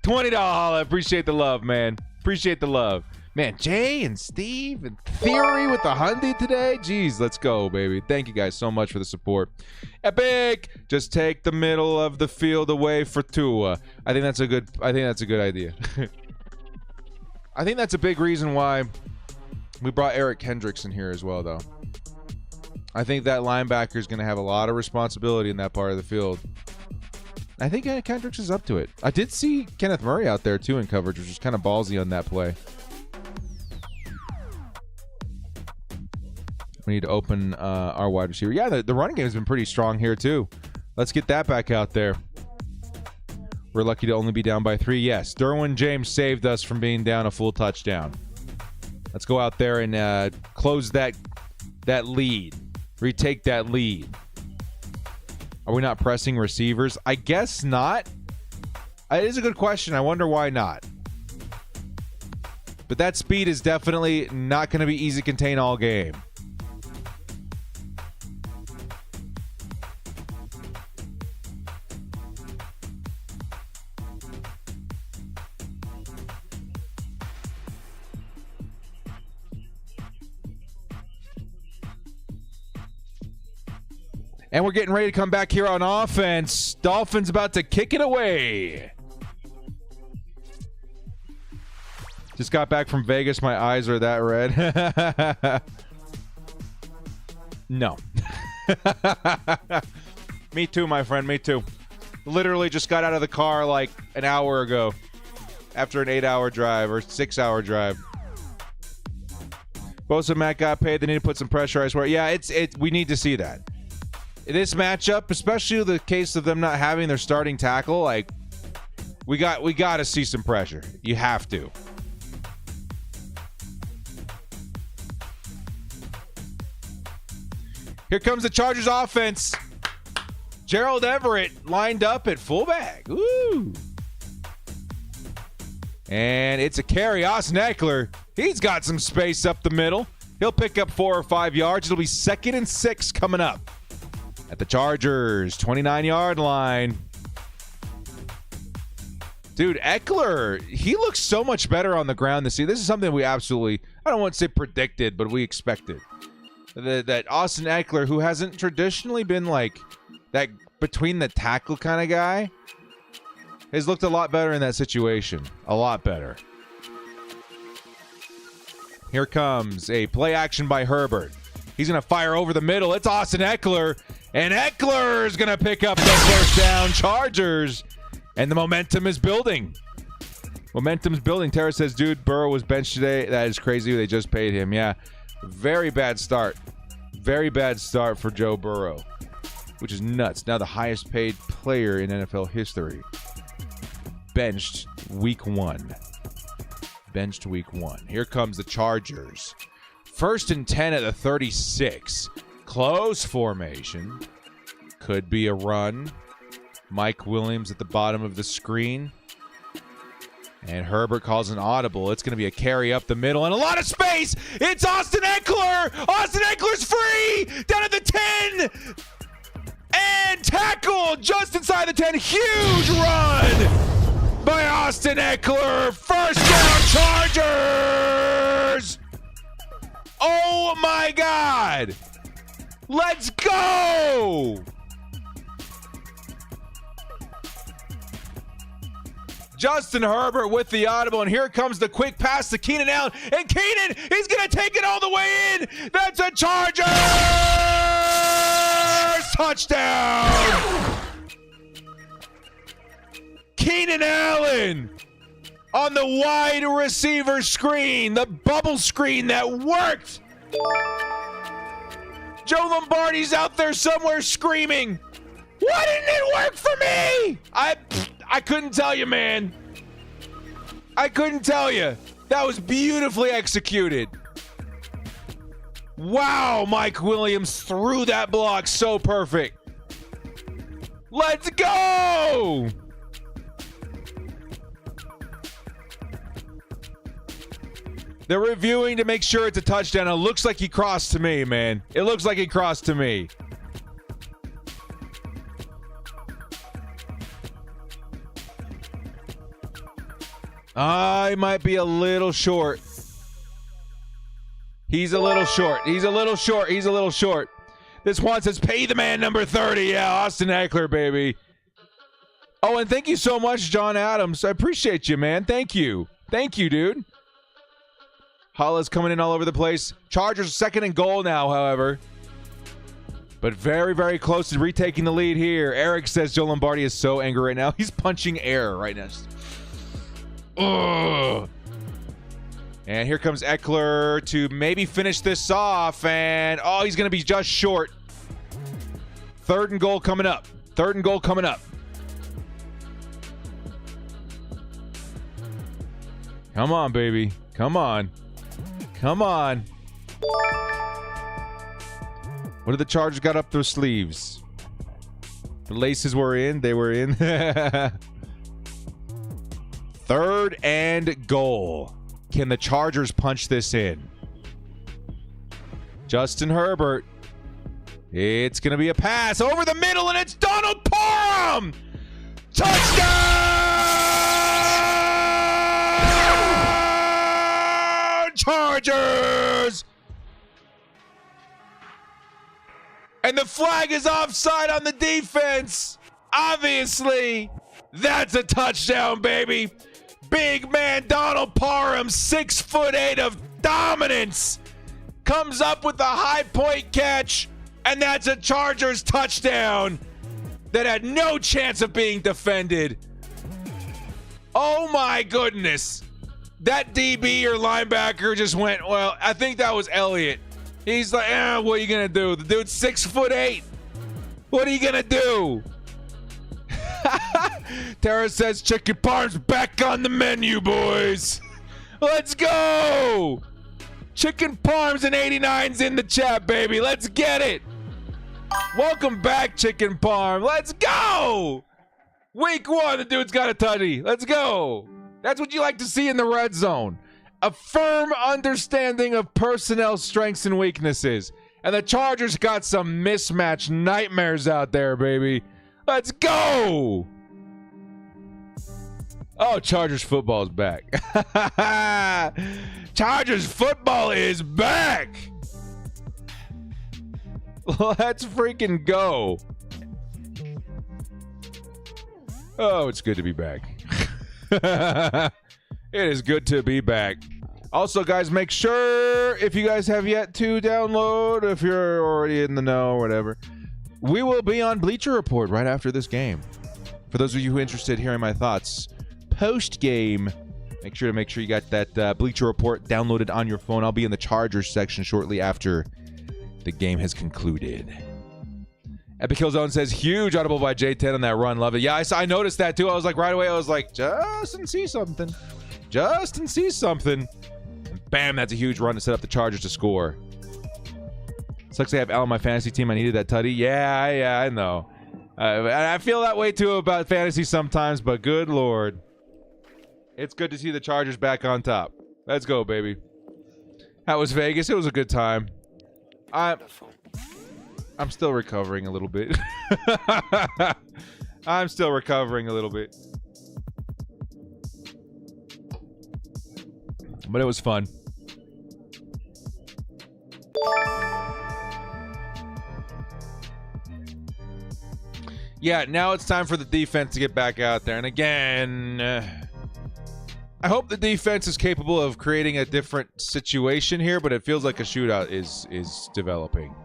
$20 holla. Appreciate the love, man. Appreciate the love. Man, Jay and Steve and Theory with the Hyundai today. Jeez, let's go, baby. Thank you guys so much for the support. Epic! Just take the middle of the field away for Tua. I think that's a good idea. I think that's a big reason why we brought Eric Kendricks in here as well, though. I think that linebacker is going to have a lot of responsibility in that part of the field. I think Kendricks is up to it. I did see Kenneth Murray out there, too, in coverage, which was kind of ballsy on that play. We need to open our wide receiver. Yeah, the running game has been pretty strong here, too. Let's get that back out there. We're lucky to only be down by 3. Yes, Derwin James saved us from being down a full touchdown. Let's go out there and close that lead. Retake that lead. Are we not pressing receivers? I guess not. It is a good question. I wonder why not. But that speed is definitely not going to be easy to contain all game. And we're getting ready to come back here on offense. Dolphins about to kick it away. Just got back from Vegas. My eyes are that red. No. Me too, my friend. Me too. Literally just got out of the car like an hour ago after an 8-hour drive or 6-hour drive. Bosa and Matt got paid. They need to put some pressure, I swear. Yeah, we need to see that. This matchup, especially the case of them not having their starting tackle, like we got to see some pressure. You have to. Here comes the Chargers offense. Gerald Everett lined up at fullback. Woo! And it's a carry. Austin Eckler, he's got some space up the middle. He'll pick up 4 or 5 yards. It'll be 2nd and 6 coming up at the Chargers 29-yard line. Dude, Eckler, he looks so much better on the ground this year. This is something we absolutely, I don't want to say predicted, but we expected. That Austin Eckler, who hasn't traditionally been like that between the tackle kind of guy, has looked a lot better in that situation. A lot better. Here comes a play action by Herbert. He's going to fire over the middle. It's Austin Eckler. And Eckler is going to pick up the first down. Chargers. And the momentum is building. Momentum's building. Tara says, dude, Burrow was benched today. That is crazy. They just paid him. Yeah. Very bad start. Very bad start for Joe Burrow, which is nuts. Now the highest paid player in NFL history. Benched week 1. Benched week 1. Here comes the Chargers. 1st and 10 at the 36. Close formation. Could be a run. Mike Williams at the bottom of the screen. And Herbert calls an audible. It's going to be a carry up the middle and a lot of space. It's Austin Eckler. Austin Eckler's free. Down at the 10. And tackled just inside the 10. Huge run by Austin Eckler. First down, Chargers. Oh, my God. Let's go. Justin Herbert with the audible, and here comes the quick pass to Keenan Allen. And Keenan, he's going to take it all the way in. That's a Chargers touchdown. Keenan Allen on the wide receiver screen, the bubble screen that worked. Joe Lombardi's out there somewhere screaming, why didn't it work for me? I couldn't tell you, man. I couldn't tell you. That was beautifully executed. Wow, Mike Williams threw that block so perfect. Let's go! They're reviewing to make sure it's a touchdown. It looks like he crossed to me, man. It looks like he crossed to me. I might be a little short. He's a little short. He's a little short. He's a little short. This one says, pay the man number 30. Yeah, Austin Eckler, baby. Oh, and thank you so much, John Adams. I appreciate you, man. Thank you. Thank you, dude. Holla's coming in all over the place. Chargers second and goal now, however. But very, very close to retaking the lead here. Eric says Joe Lombardi is so angry right now. He's punching air right now. Ugh. And here comes Eckler to maybe finish this off. And, oh, he's going to be just short. Third and goal coming up. Third and goal coming up. Come on, baby. Come on. Come on. What did the Chargers got up their sleeves? The laces were in. They were in. Third and goal. Can the Chargers punch this in? Justin Herbert. It's going to be a pass over the middle, and it's Donald Parham! Touchdown! Chargers! And the flag is offside on the defense. Obviously, that's a touchdown, baby. Big man Donald Parham, 6'8" of dominance, comes up with a high point catch, and that's a Chargers touchdown that had no chance of being defended. Oh my goodness. That DB or linebacker just went, well, I think that was Elliott. He's like, what are you going to do? The dude's 6'8". What are you going to do? Tara says chicken parm's back on the menu, boys. Let's go. Chicken parms and 89's in the chat, baby. Let's get it. Welcome back, chicken parm. Let's go. Week 1, the dude's got a tutty. Let's go. That's what you like to see in the red zone. A firm understanding of personnel strengths and weaknesses. And the Chargers got some mismatch nightmares out there, baby. Let's go! Oh, Chargers football is back. Chargers football is back! Let's freaking go. Oh, it's good to be back. It is good to be back. Also, guys, make sure, if you guys have yet to download, if you're already in the know or whatever, we will be on Bleacher Report right after this game. For those of you who are interested in hearing my thoughts post-game, make sure you got that Bleacher Report downloaded on your phone. I'll be in the Chargers section shortly after the game has concluded. Epic Killzone says, huge audible by J10 on that run. Love it. Yeah, I noticed that too. I was like, right away, Justin sees something. Justin sees something. And bam, that's a huge run to set up the Chargers to score. Sucks I have Al on my fantasy team. I needed that tutty. Yeah, I know. I feel that way too about fantasy sometimes, but good Lord. It's good to see the Chargers back on top. Let's go, baby. That was Vegas. It was a good time. I'm still recovering a little bit. I'm still recovering a little bit. But it was fun. Yeah, now it's time for the defense to get back out there. And again, I hope the defense is capable of creating a different situation here, but it feels like a shootout is developing.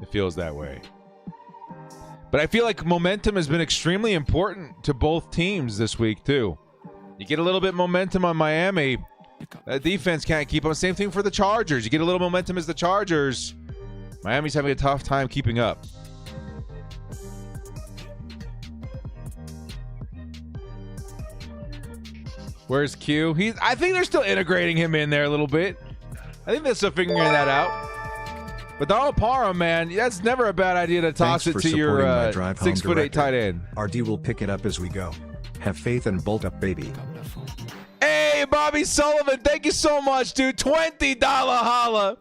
It feels that way. But I feel like momentum has been extremely important to both teams this week, too. You get a little bit momentum on Miami. That defense can't keep on. Same thing for the Chargers. You get a little momentum as the Chargers. Miami's having a tough time keeping up. Where's Q? I think they're still integrating him in there a little bit. I think they're still figuring that out. But Donald Parham, man, that's never a bad idea to toss it to your 6'8" tight end. RD will pick it up as we go. Have faith and bolt up, baby. Hey, Bobby Sullivan, thank you so much, dude. $20 holla.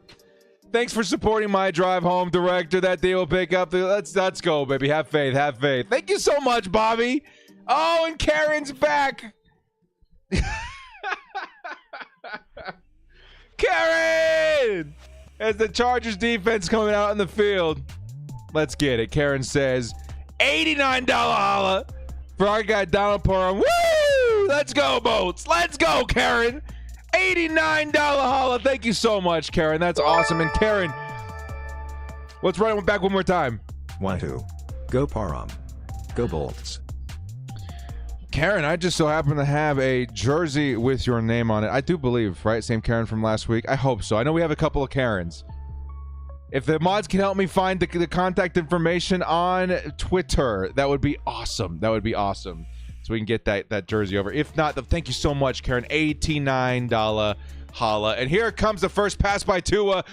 Thanks for supporting my drive home, director. That deal will pick up. Let's go, baby. Have faith. Have faith. Thank you so much, Bobby. Oh, and Karen's back. Karen! As the Chargers defense coming out in the field. Let's get it. Karen says, $89 holla for our guy Donald Parham. Woo! Let's go, Boats. Let's go, Karen. $89 holla. Thank you so much, Karen. That's awesome. And Karen, let's run it back one more time. Wahoo. Go Parham. Go Bolts. Karen, I just so happen to have a jersey with your name on it. I do believe, right? Same Karen from last week. I hope so. I know we have a couple of Karens. If the mods can help me find the contact information on Twitter, that would be awesome. That would be awesome. So we can get that jersey over. If not, thank you so much, Karen. $89 holla. And here comes the first pass by Tua.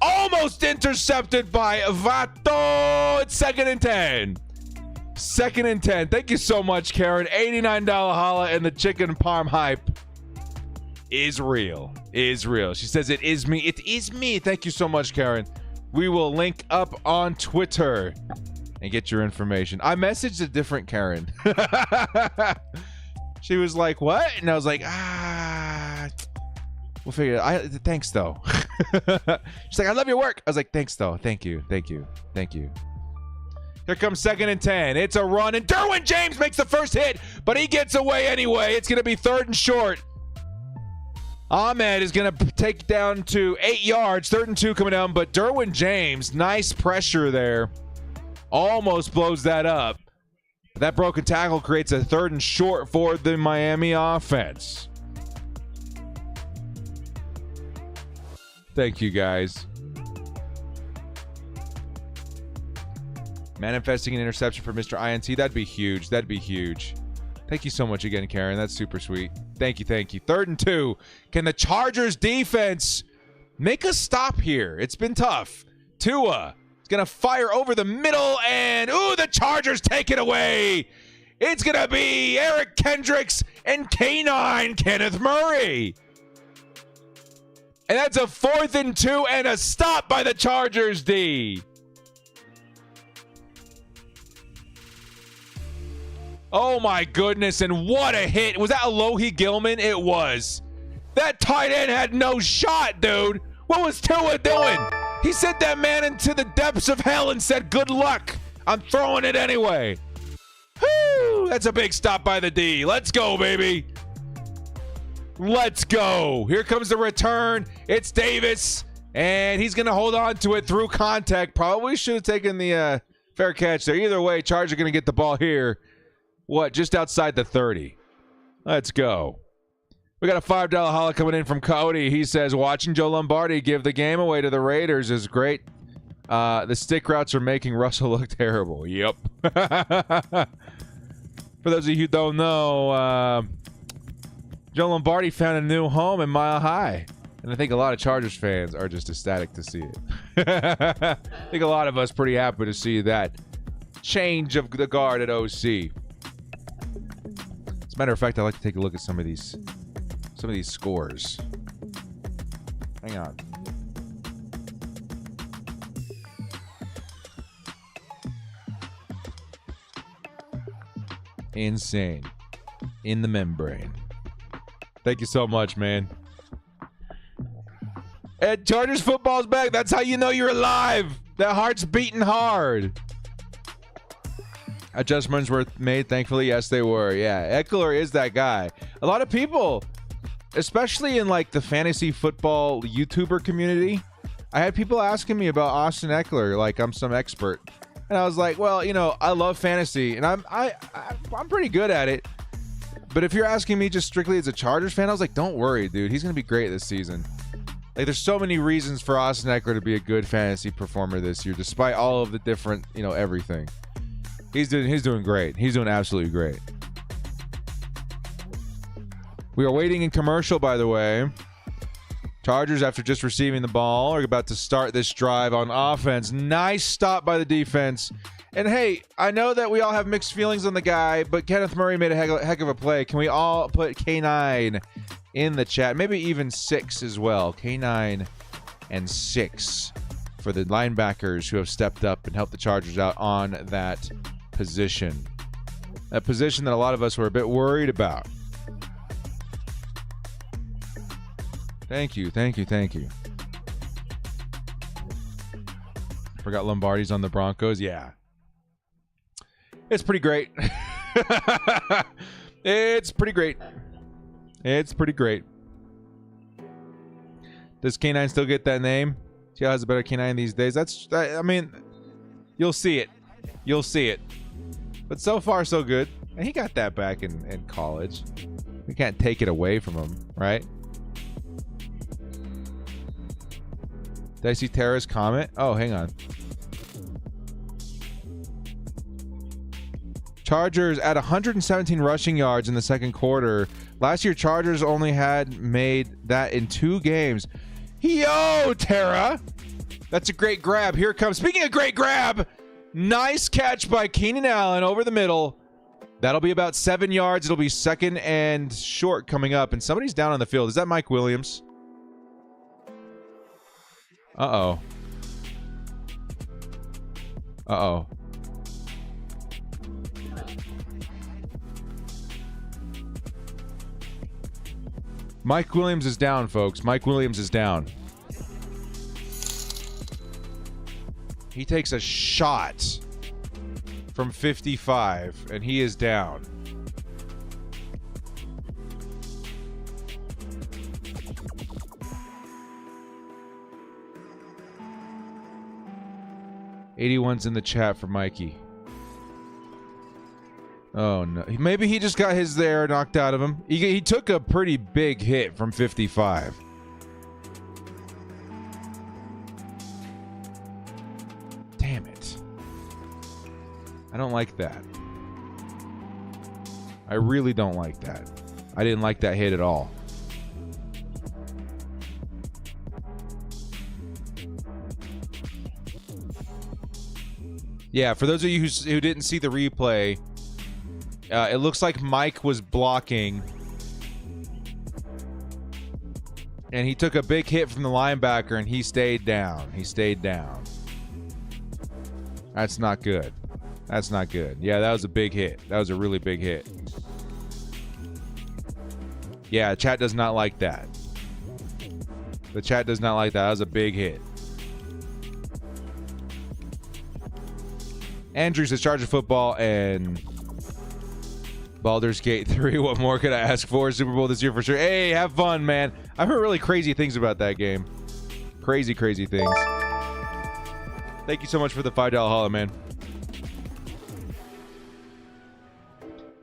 Almost intercepted by Vato. It's 2nd and 10. 2nd and 10. Thank you so much, Karen. $89 holla, and the chicken parm hype is real. Is real. She says it is me. It is me. Thank you so much, Karen. We will link up on Twitter and get your information. I messaged a different Karen. She was like, what? And I was like, we'll figure it out. Thanks, though. She's like, I love your work. I was like, thanks, though. Thank you. Thank you. Thank you. Here comes 2nd and 10. It's a run, and Derwin James makes the first hit, but he gets away anyway. It's going to be 3rd and short. Ahmed is going to take down to 8 yards. 3rd and 2 coming down, but Derwin James, nice pressure there. Almost blows that up. That broken tackle creates a 3rd and short for the Miami offense. Thank you, guys. Manifesting an interception for Mr. INT. That'd be huge. That'd be huge. Thank you so much again, Karen. That's super sweet. Thank you, thank you. 3rd and 2. Can the Chargers defense make a stop here? It's been tough. Tua is going to fire over the middle, and ooh, the Chargers take it away. It's going to be Eric Kendricks and K9 Kenneth Murray. And that's a 4th and 2 and a stop by the Chargers D. Oh my goodness, and what a hit. Was that Alohi Gilman? It was. That tight end had no shot, dude. What was Tua doing? He sent that man into the depths of hell and said, good luck. I'm throwing it anyway. Whew, that's a big stop by the D. Let's go, baby. Let's go. Here comes the return. It's Davis, and he's going to hold on to it through contact. Probably should have taken the fair catch there. Either way, Chargers are going to get the ball here. What? Just outside the 30. Let's go. We got a $5 holla coming in from Cody. He says, watching Joe Lombardi give the game away to the Raiders is great. The stick routes are making Russell look terrible. Yep. For those of you who don't know, Joe Lombardi found a new home in Mile High. And I think a lot of Chargers fans are just ecstatic to see it. I think a lot of us pretty happy to see that change of the guard at OC. As a matter of fact, I'd like to take a look at some of these scores. Hang on. Insane. In the membrane. Thank you so much, man. And Chargers football's back. That's how you know you're alive. That heart's beating hard. Adjustments were made, thankfully. Yes, they were. Yeah, Eckler is that guy. A lot of people, especially in like the fantasy football YouTuber community, I had people asking me about Austin Eckler like I'm some expert. And I was like, well, you know, I love fantasy, and I'm pretty good at it. But if you're asking me just strictly as a Chargers fan, I was like, don't worry, dude. He's going to be great this season. Like, there's so many reasons for Austin Eckler to be a good fantasy performer this year, despite all of the different, you know, everything. He's doing great. He's doing absolutely great. We are waiting in commercial, by the way. Chargers, after just receiving the ball, are about to start this drive on offense. Nice stop by the defense. And hey, I know that we all have mixed feelings on the guy, but Kenneth Murray made a heck of a play. Can we all put K9 in the chat? Maybe even 6 as well. K9 and 6 for the linebackers who have stepped up and helped the Chargers out on that position. That position that a lot of us were a bit worried about. Thank you. Forgot Lombardi's on the Broncos. Yeah. It's pretty great. It's pretty great. Does K9 still get that name? TL has a better K9 these days. I mean, you'll see it. But so far, so good. And he got that back in college. We can't take it away from him, right? Did I see Tara's comment? Oh, hang on. Chargers at 117 rushing yards in the second quarter. Last year, Chargers only had made that in 2 games. Yo, Tara! That's a great grab. Here it comes. Speaking of great grab, nice catch by Keenan Allen over the middle. That'll be about 7 yards. It'll be second and short coming up. And somebody's down on the field. Is that Mike Williams? Uh-oh. Mike Williams is down, folks. Mike Williams is down. He takes a shot from 55, and he is down. '81's in the chat for Mikey. Oh, no. Maybe he just got his there knocked out of him. He took a pretty big hit from 55. Damn it. I don't like that. I really don't like that. I didn't like that hit at all. Yeah, for those of you who didn't see the replay, it looks like Mike was blocking, and he took a big hit from the linebacker, and he stayed down. That's not good. Yeah, that was a big hit. That was a really big hit. Yeah, chat does not like that. The chat does not like that. That was a big hit. Andrew says Charger football and Baldur's Gate 3. What more could I ask for? Super Bowl this year for sure. Hey, have fun, man. I've heard really crazy things about that game. Crazy things. Thank you so much for the $5 holla, man.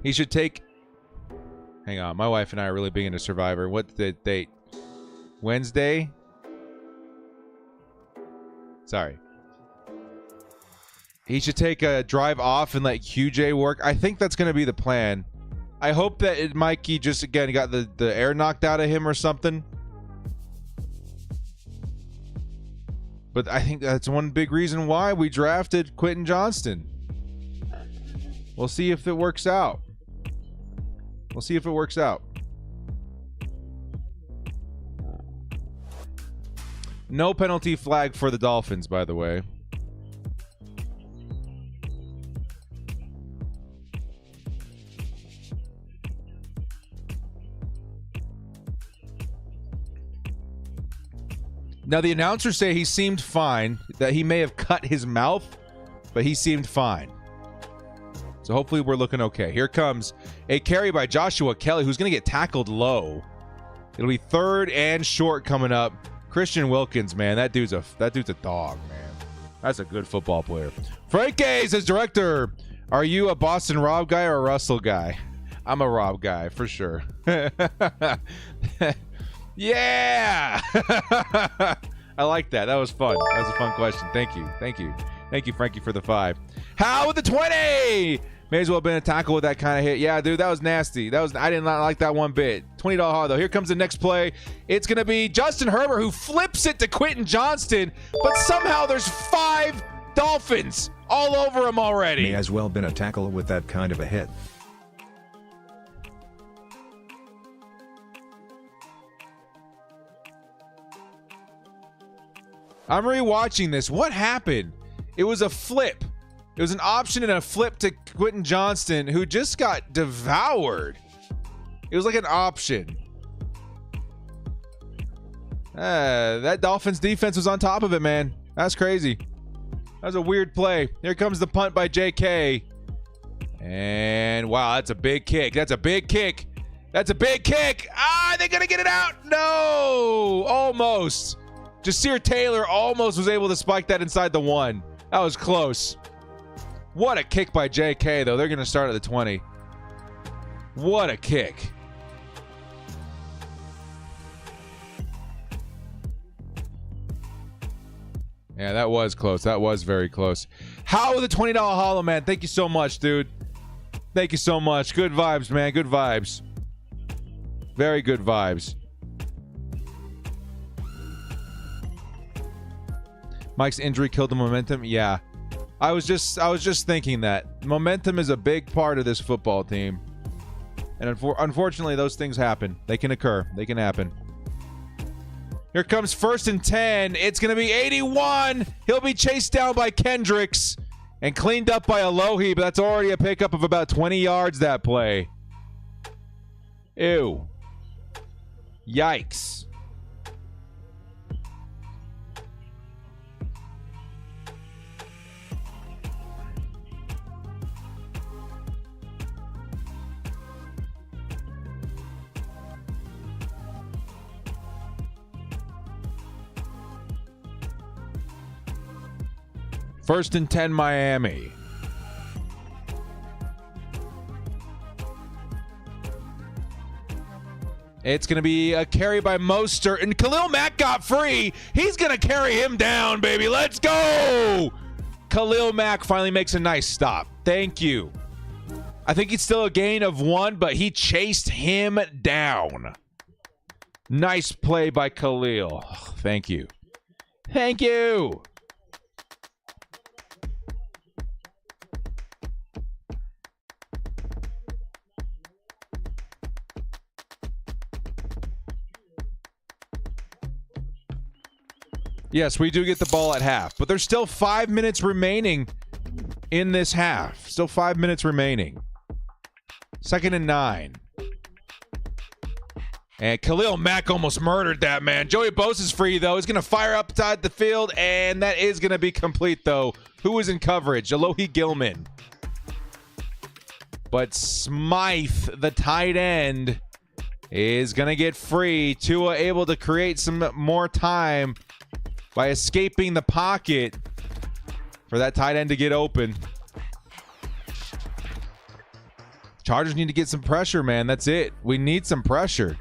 He should take... Hang on. My wife and I are really big into Survivor. What's the date? Wednesday? Sorry. He should take a drive off and let QJ work. I think that's going to be the plan. I hope that Mikey just, again, got the air knocked out of him or something. But I think that's one big reason why we drafted Quentin Johnston. We'll see if it works out. No penalty flag for the Dolphins, by the way. Now, the announcers say he seemed fine, that he may have cut his mouth, but he seemed fine. So hopefully we're looking okay. Here comes a carry by Joshua Kelly, who's going to get tackled low. It'll be third and short coming up. Christian Wilkins, man, that dude's a dog, man. That's a good football player. Frank Gay says, Director, are you a Boston Rob guy or a Russell guy? I'm a Rob guy, for sure. Yeah! I like that. That was fun. That was a fun question. Thank you, Frankie, for the 5. How with the 20? May as well have been a tackle with that kind of hit. Yeah, dude, that was nasty. I did not like that one bit. $20 hard, though. Here comes the next play. It's going to be Justin Herbert, who flips it to Quentin Johnston, but somehow there's 5 Dolphins all over him already. May as well been a tackle with that kind of a hit. I'm rewatching this. What happened? It was a flip. It was an option and a flip to Quentin Johnston, who just got devoured. It was like an option. That Dolphins defense was on top of it, man. That's crazy. That was a weird play. Here comes the punt by JK. And wow, that's a big kick. That's a big kick. That's a big kick. Ah, they're going to get it out. No, almost. Jasir Taylor almost was able to spike that inside the 1. That was close. What a kick by JK, though. They're going to start at the 20. What a kick. Yeah, that was close. That was very close. How the $20 hollow, man. Thank you so much, dude. Thank you so much. Good vibes, man. Good vibes. Very good vibes. Mike's injury killed the momentum. Yeah. I was just thinking that. Momentum is a big part of this football team. And unfortunately, those things happen. They can occur. They can happen. Here comes 1st and 10. It's going to be 81. He'll be chased down by Kendricks and cleaned up by Alohi, but that's already a pickup of about 20 yards, that play. Ew. Yikes. First and 10, Miami. It's going to be a carry by Mostert, and Khalil Mack got free. He's going to carry him down, baby. Let's go. Khalil Mack finally makes a nice stop. Thank you. I think it's still a gain of 1, but he chased him down. Nice play by Khalil. Thank you. Thank you. Yes, we do get the ball at half, but there's still 5 minutes remaining in this half. Still 5 minutes remaining. 2nd and 9. And Khalil Mack almost murdered that, man. Joey Bosa's free, though. He's going to fire upside the field, and that is going to be complete, though. Who is in coverage? Alohi Gilman. But Smythe, the tight end, is going to get free. Tua able to create some more time by escaping the pocket for that tight end to get open. Chargers need to get some pressure, man. That's it. We need some pressure.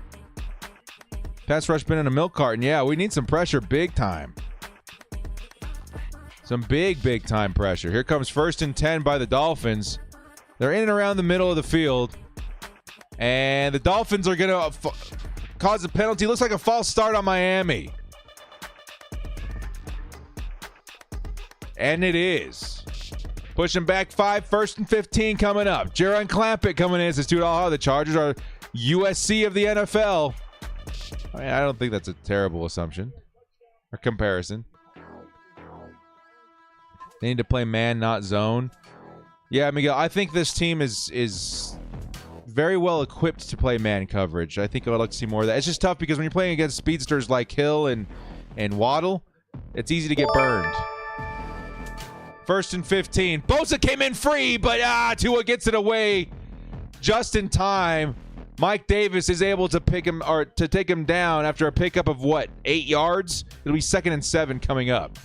Pass rush been in a milk carton. Yeah, we need some pressure big time. Some big time pressure. Here comes 1st and 10 by the Dolphins. They're in and around the middle of the field. And the Dolphins are going to cause a penalty. Looks like a false start on Miami. And it is. Pushing back 5, 1st and 15 coming up. Jaron Clampett coming in. Says $2. The Chargers are USC of the NFL. I mean, I don't think that's a terrible assumption or comparison. They need to play man, not zone. Yeah, Miguel, I think this team is very well equipped to play man coverage. I think I would like to see more of that. It's just tough because when you're playing against speedsters like Hill and Waddle, it's easy to get burned. 1st and 15. Bosa came in free, but Tua gets it away just in time. Mike Davis is able to pick him or to take him down after a pickup of what, 8 yards? It'll be 2nd and 7 coming up.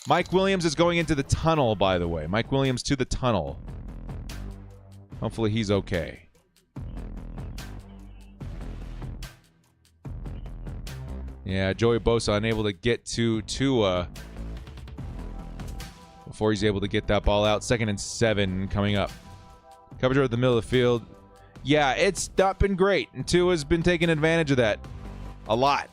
Mike Williams is going into the tunnel, by the way. Mike Williams to the tunnel. Hopefully he's okay. Yeah, Joey Bosa unable to get to Tua before he's able to get that ball out. 2nd and 7 coming up. Coverage over the middle of the field. Yeah, it's not been great, and Tua's been taking advantage of that a lot.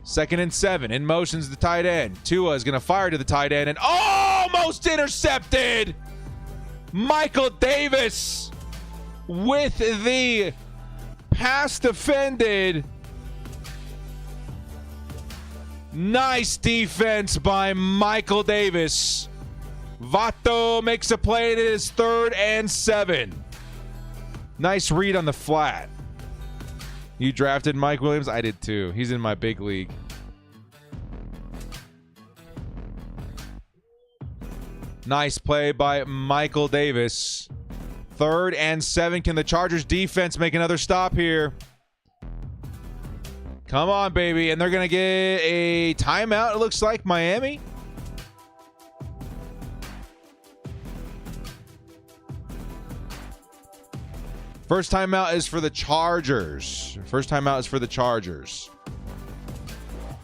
2nd and 7. In motion's the tight end. Tua is going to fire to the tight end and almost intercepted. Michael Davis with the pass defended. Nice defense by Michael Davis. Vato makes a play. It is 3rd and 7. Nice read on the flat. You drafted Mike Williams? I did too. He's in my big league. Nice play by Michael Davis. 3rd and 7. Can the Chargers defense make another stop here? Come on, baby. And they're going to get a timeout, it looks like, Miami. First timeout is for the Chargers.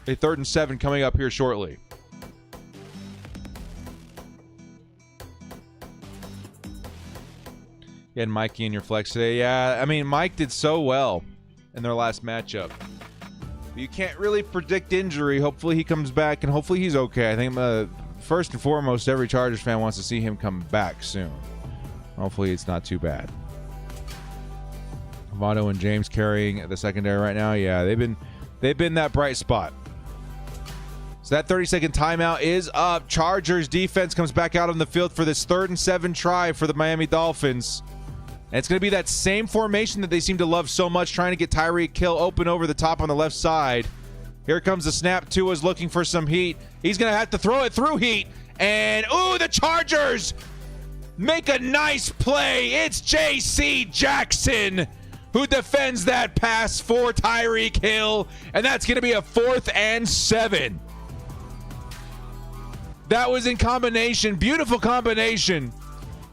A 3rd and 7 coming up here shortly. You had Mikey in your flex today. Yeah, I mean, Mike did so well in their last matchup. But you can't really predict injury. Hopefully he comes back, and hopefully he's okay. I think first and foremost, every Chargers fan wants to see him come back soon. Hopefully it's not too bad. Votto and James carrying the secondary right now. Yeah, they've been that bright spot. So that 30-second timeout is up. Chargers defense comes back out on the field for this 3rd and 7 try for the Miami Dolphins. And it's going to be that same formation that they seem to love so much, trying to get Tyreek Hill open over the top on the left side. Here comes the snap. Tua's looking for some heat. He's going to have to throw it through heat. And, ooh, the Chargers make a nice play. It's J.C. Jackson who defends that pass for Tyreek Hill. And that's going to be a 4th and 7. That was in combination, beautiful combination,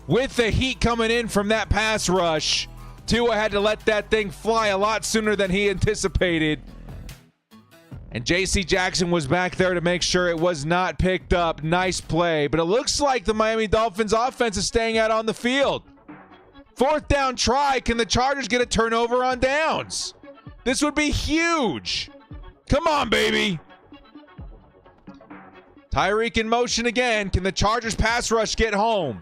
with the heat coming in from that pass rush. Tua had to let that thing fly a lot sooner than he anticipated. And J.C. Jackson was back there to make sure it was not picked up. Nice play. But it looks like the Miami Dolphins offense is staying out on the field. 4th down try. Can the Chargers get a turnover on downs? This would be huge. Come on, baby. Tyreek in motion again. Can the Chargers pass rush get home?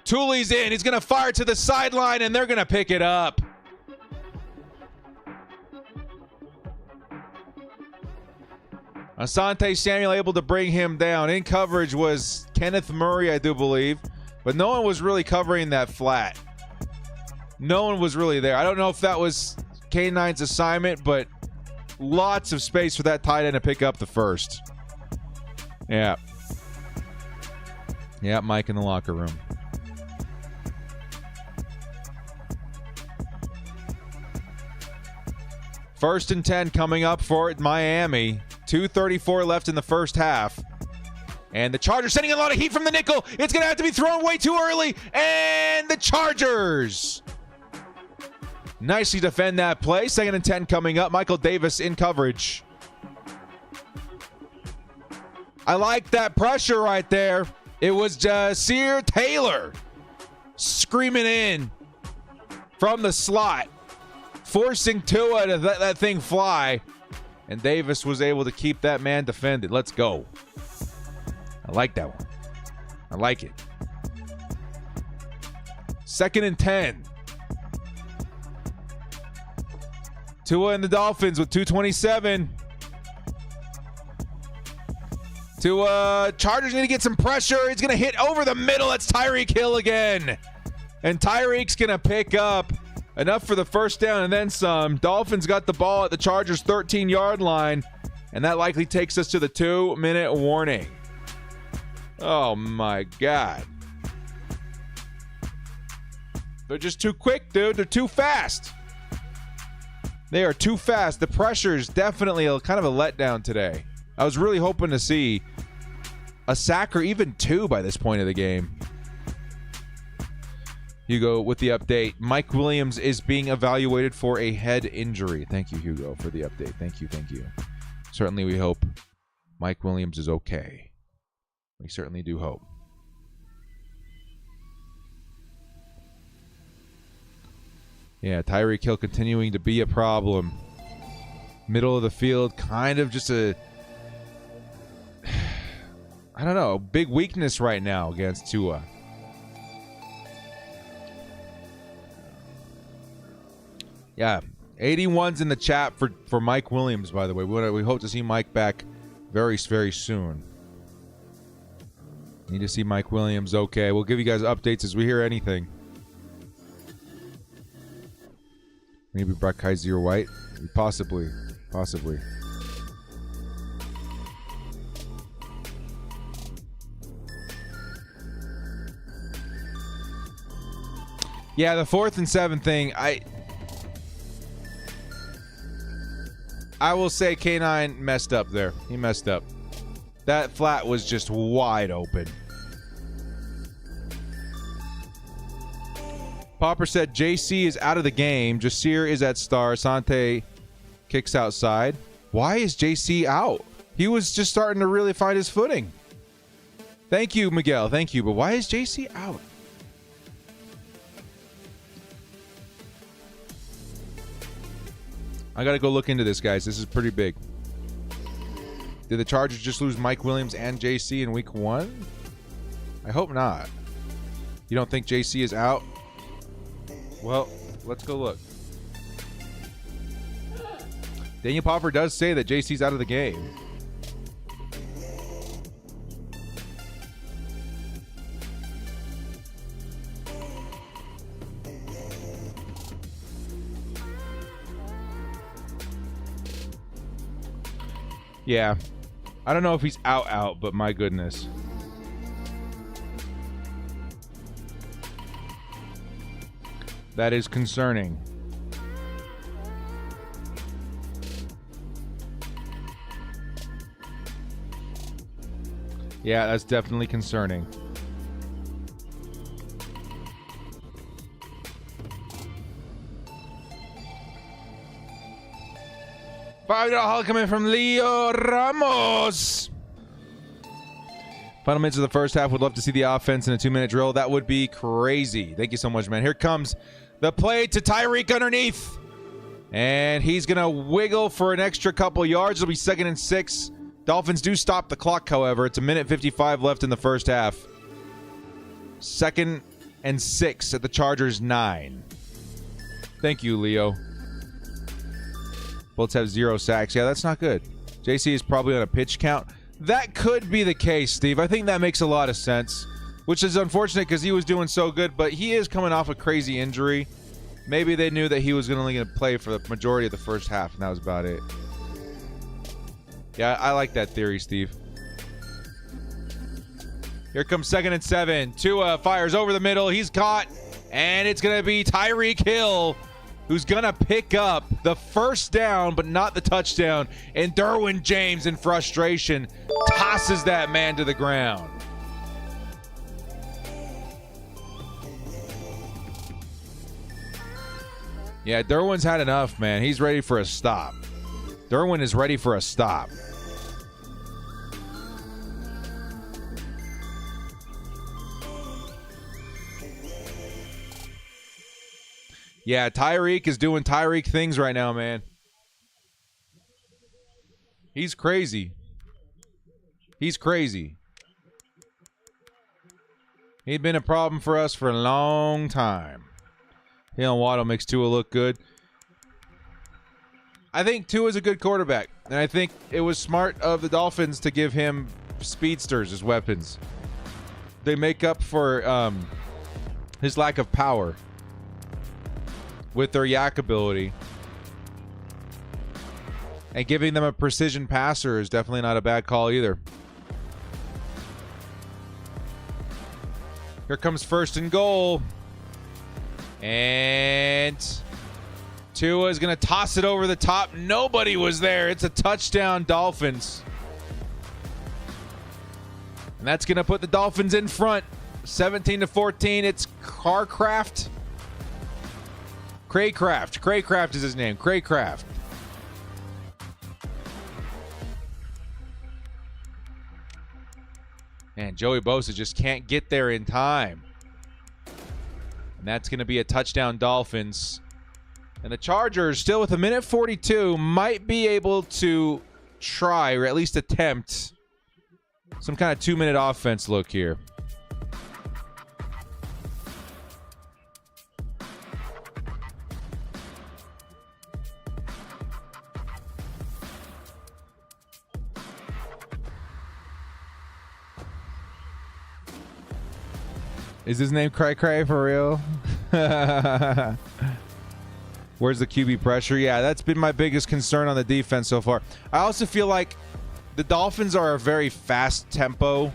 Tooley's in. He's going to fire to the sideline, and they're going to pick it up. Asante Samuel able to bring him down. In coverage was Kenneth Murray, I do believe. But no one was really covering that flat. No one was really there. I don't know if that was K9's assignment, but lots of space for that tight end to pick up the first. Yeah. Yeah, Mike in the locker room. First and 10 coming up for Miami. 2:34 left in the first half. And the Chargers sending a lot of heat from the nickel. It's going to have to be thrown way too early. And the Chargers nicely defend that play. 2nd and 10 coming up. Michael Davis in coverage. I like that pressure right there. It was Jasir Taylor screaming in from the slot, forcing Tua to let that thing fly. And Davis was able to keep that man defended. Let's go. I like that one. I like it. 2nd and 10. Tua and the Dolphins with 2:27. Chargers need to get some pressure. He's going to hit over the middle. That's Tyreek Hill again. And Tyreek's going to pick up enough for the first down and then some. Dolphins got the ball at the Chargers' 13-yard line. And that likely takes us to the 2-minute warning. Oh, my God. They're just too quick, dude. They're too fast. They are too fast. The pressure is definitely kind of a letdown today. I was really hoping to see a sack or even 2 by this point of the game. Hugo with the update. Mike Williams is being evaluated for a head injury. Thank you, Hugo, for the update. Thank you. Certainly we hope Mike Williams is okay. We certainly do hope. Yeah, Tyreek Hill continuing to be a problem. Middle of the field, kind of just a, I don't know, big weakness right now against Tua. Yeah, 81's in the chat for Mike Williams, by the way. We hope to see Mike back very, very soon. Need to see Mike Williams okay. We'll give you guys updates as we hear anything. Maybe Brock Kaiser White? Possibly. Yeah, the 4th and 7 thing, I will say K9 messed up there. He messed up. That flat was just wide open. Popper said JC is out of the game. Jasir is at star. Sante kicks outside. Why is JC out? He was just starting to really find his footing. Thank you, Miguel. Thank you. But why is JC out? I got to go look into this, guys. This is pretty big. Did the Chargers just lose Mike Williams and JC in week 1? I hope not. You don't think JC is out? Well, let's go look. Daniel Popper does say that JC's out of the game. Yeah. I don't know if he's out, but my goodness. That is concerning. Yeah, that's definitely concerning. $5 coming from Leo Ramos. Final minutes of the first half. Would love to see the offense in a 2-minute drill. That would be crazy. Thank you so much, man. Here comes the play to Tyreek underneath. And he's going to wiggle for an extra couple yards. It'll be 2nd and 6. Dolphins do stop the clock, however. It's 1:55 left in the first half. 2nd and 6 at the Chargers 9. Thank you, Leo. Bullets have 0 sacks. Yeah, that's not good. JC is probably on a pitch count. That could be the case, Steve. I think that makes a lot of sense, which is unfortunate because he was doing so good, but he is coming off a crazy injury. Maybe they knew that he was only going to play for the majority of the first half, and that was about it. Yeah, I like that theory, Steve. Here comes 2nd and 7. Tua fires over the middle. He's caught, and it's going to be Tyreek Hill who's going to pick up the first down, but not the touchdown. And Derwin James, in frustration, tosses that man to the ground. Yeah, Derwin's had enough, man. He's ready for a stop. Derwin is ready for a stop. Yeah, Tyreek is doing Tyreek things right now, man. He's crazy. He's crazy. He'd been a problem for us for a long time. Jalen Waddle makes Tua look good. I think Tua's a good quarterback, and I think it was smart of the Dolphins to give him speedsters as weapons. They make up for his lack of power with their yak ability. And giving them a precision passer is definitely not a bad call either. Here comes 1st and goal. And Tua is going to toss it over the top. Nobody was there. It's a touchdown, Dolphins. And that's going to put the Dolphins in front. 17-14. It's Craycraft. Craycraft is his name. Craycraft. Man, Joey Bosa just can't get there in time. And that's going to be a touchdown, Dolphins. And the Chargers, still with 1:42, might be able to try, or at least attempt, some kind of 2-minute offense look here. Is his name Cray Cray for real? Where's the QB pressure? Yeah, that's been my biggest concern on the defense so far. I also feel like the Dolphins are a very fast tempo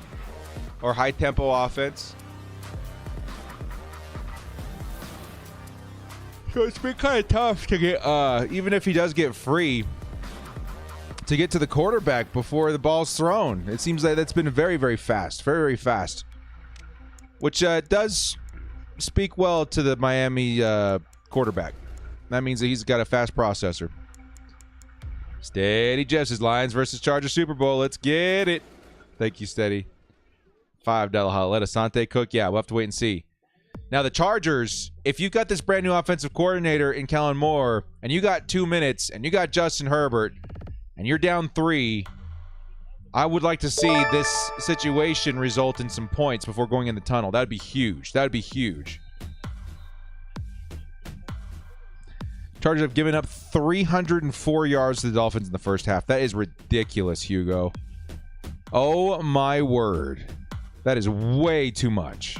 or high tempo offense. So it's been kind of tough to get, even if he does get free, to get to the quarterback before the ball's thrown. It seems like that's been very, very fast. Very, very fast. Which does speak well to the Miami quarterback. That means that he's got a fast processor. Steady Jeff's Lions versus Chargers Super Bowl. Let's get it. Thank you, Steady. $5 holla. Asante Cook. Yeah, we'll have to wait and see. Now, the Chargers, if you've got this brand new offensive coordinator in Kellen Moore, and you got 2 minutes, and you got Justin Herbert, and you're down 3, I would like to see this situation result in some points before going in the tunnel. That would be huge. That would be huge. Chargers have given up 304 yards to the Dolphins in the first half. That is ridiculous, Hugo. Oh, my word. That is way too much.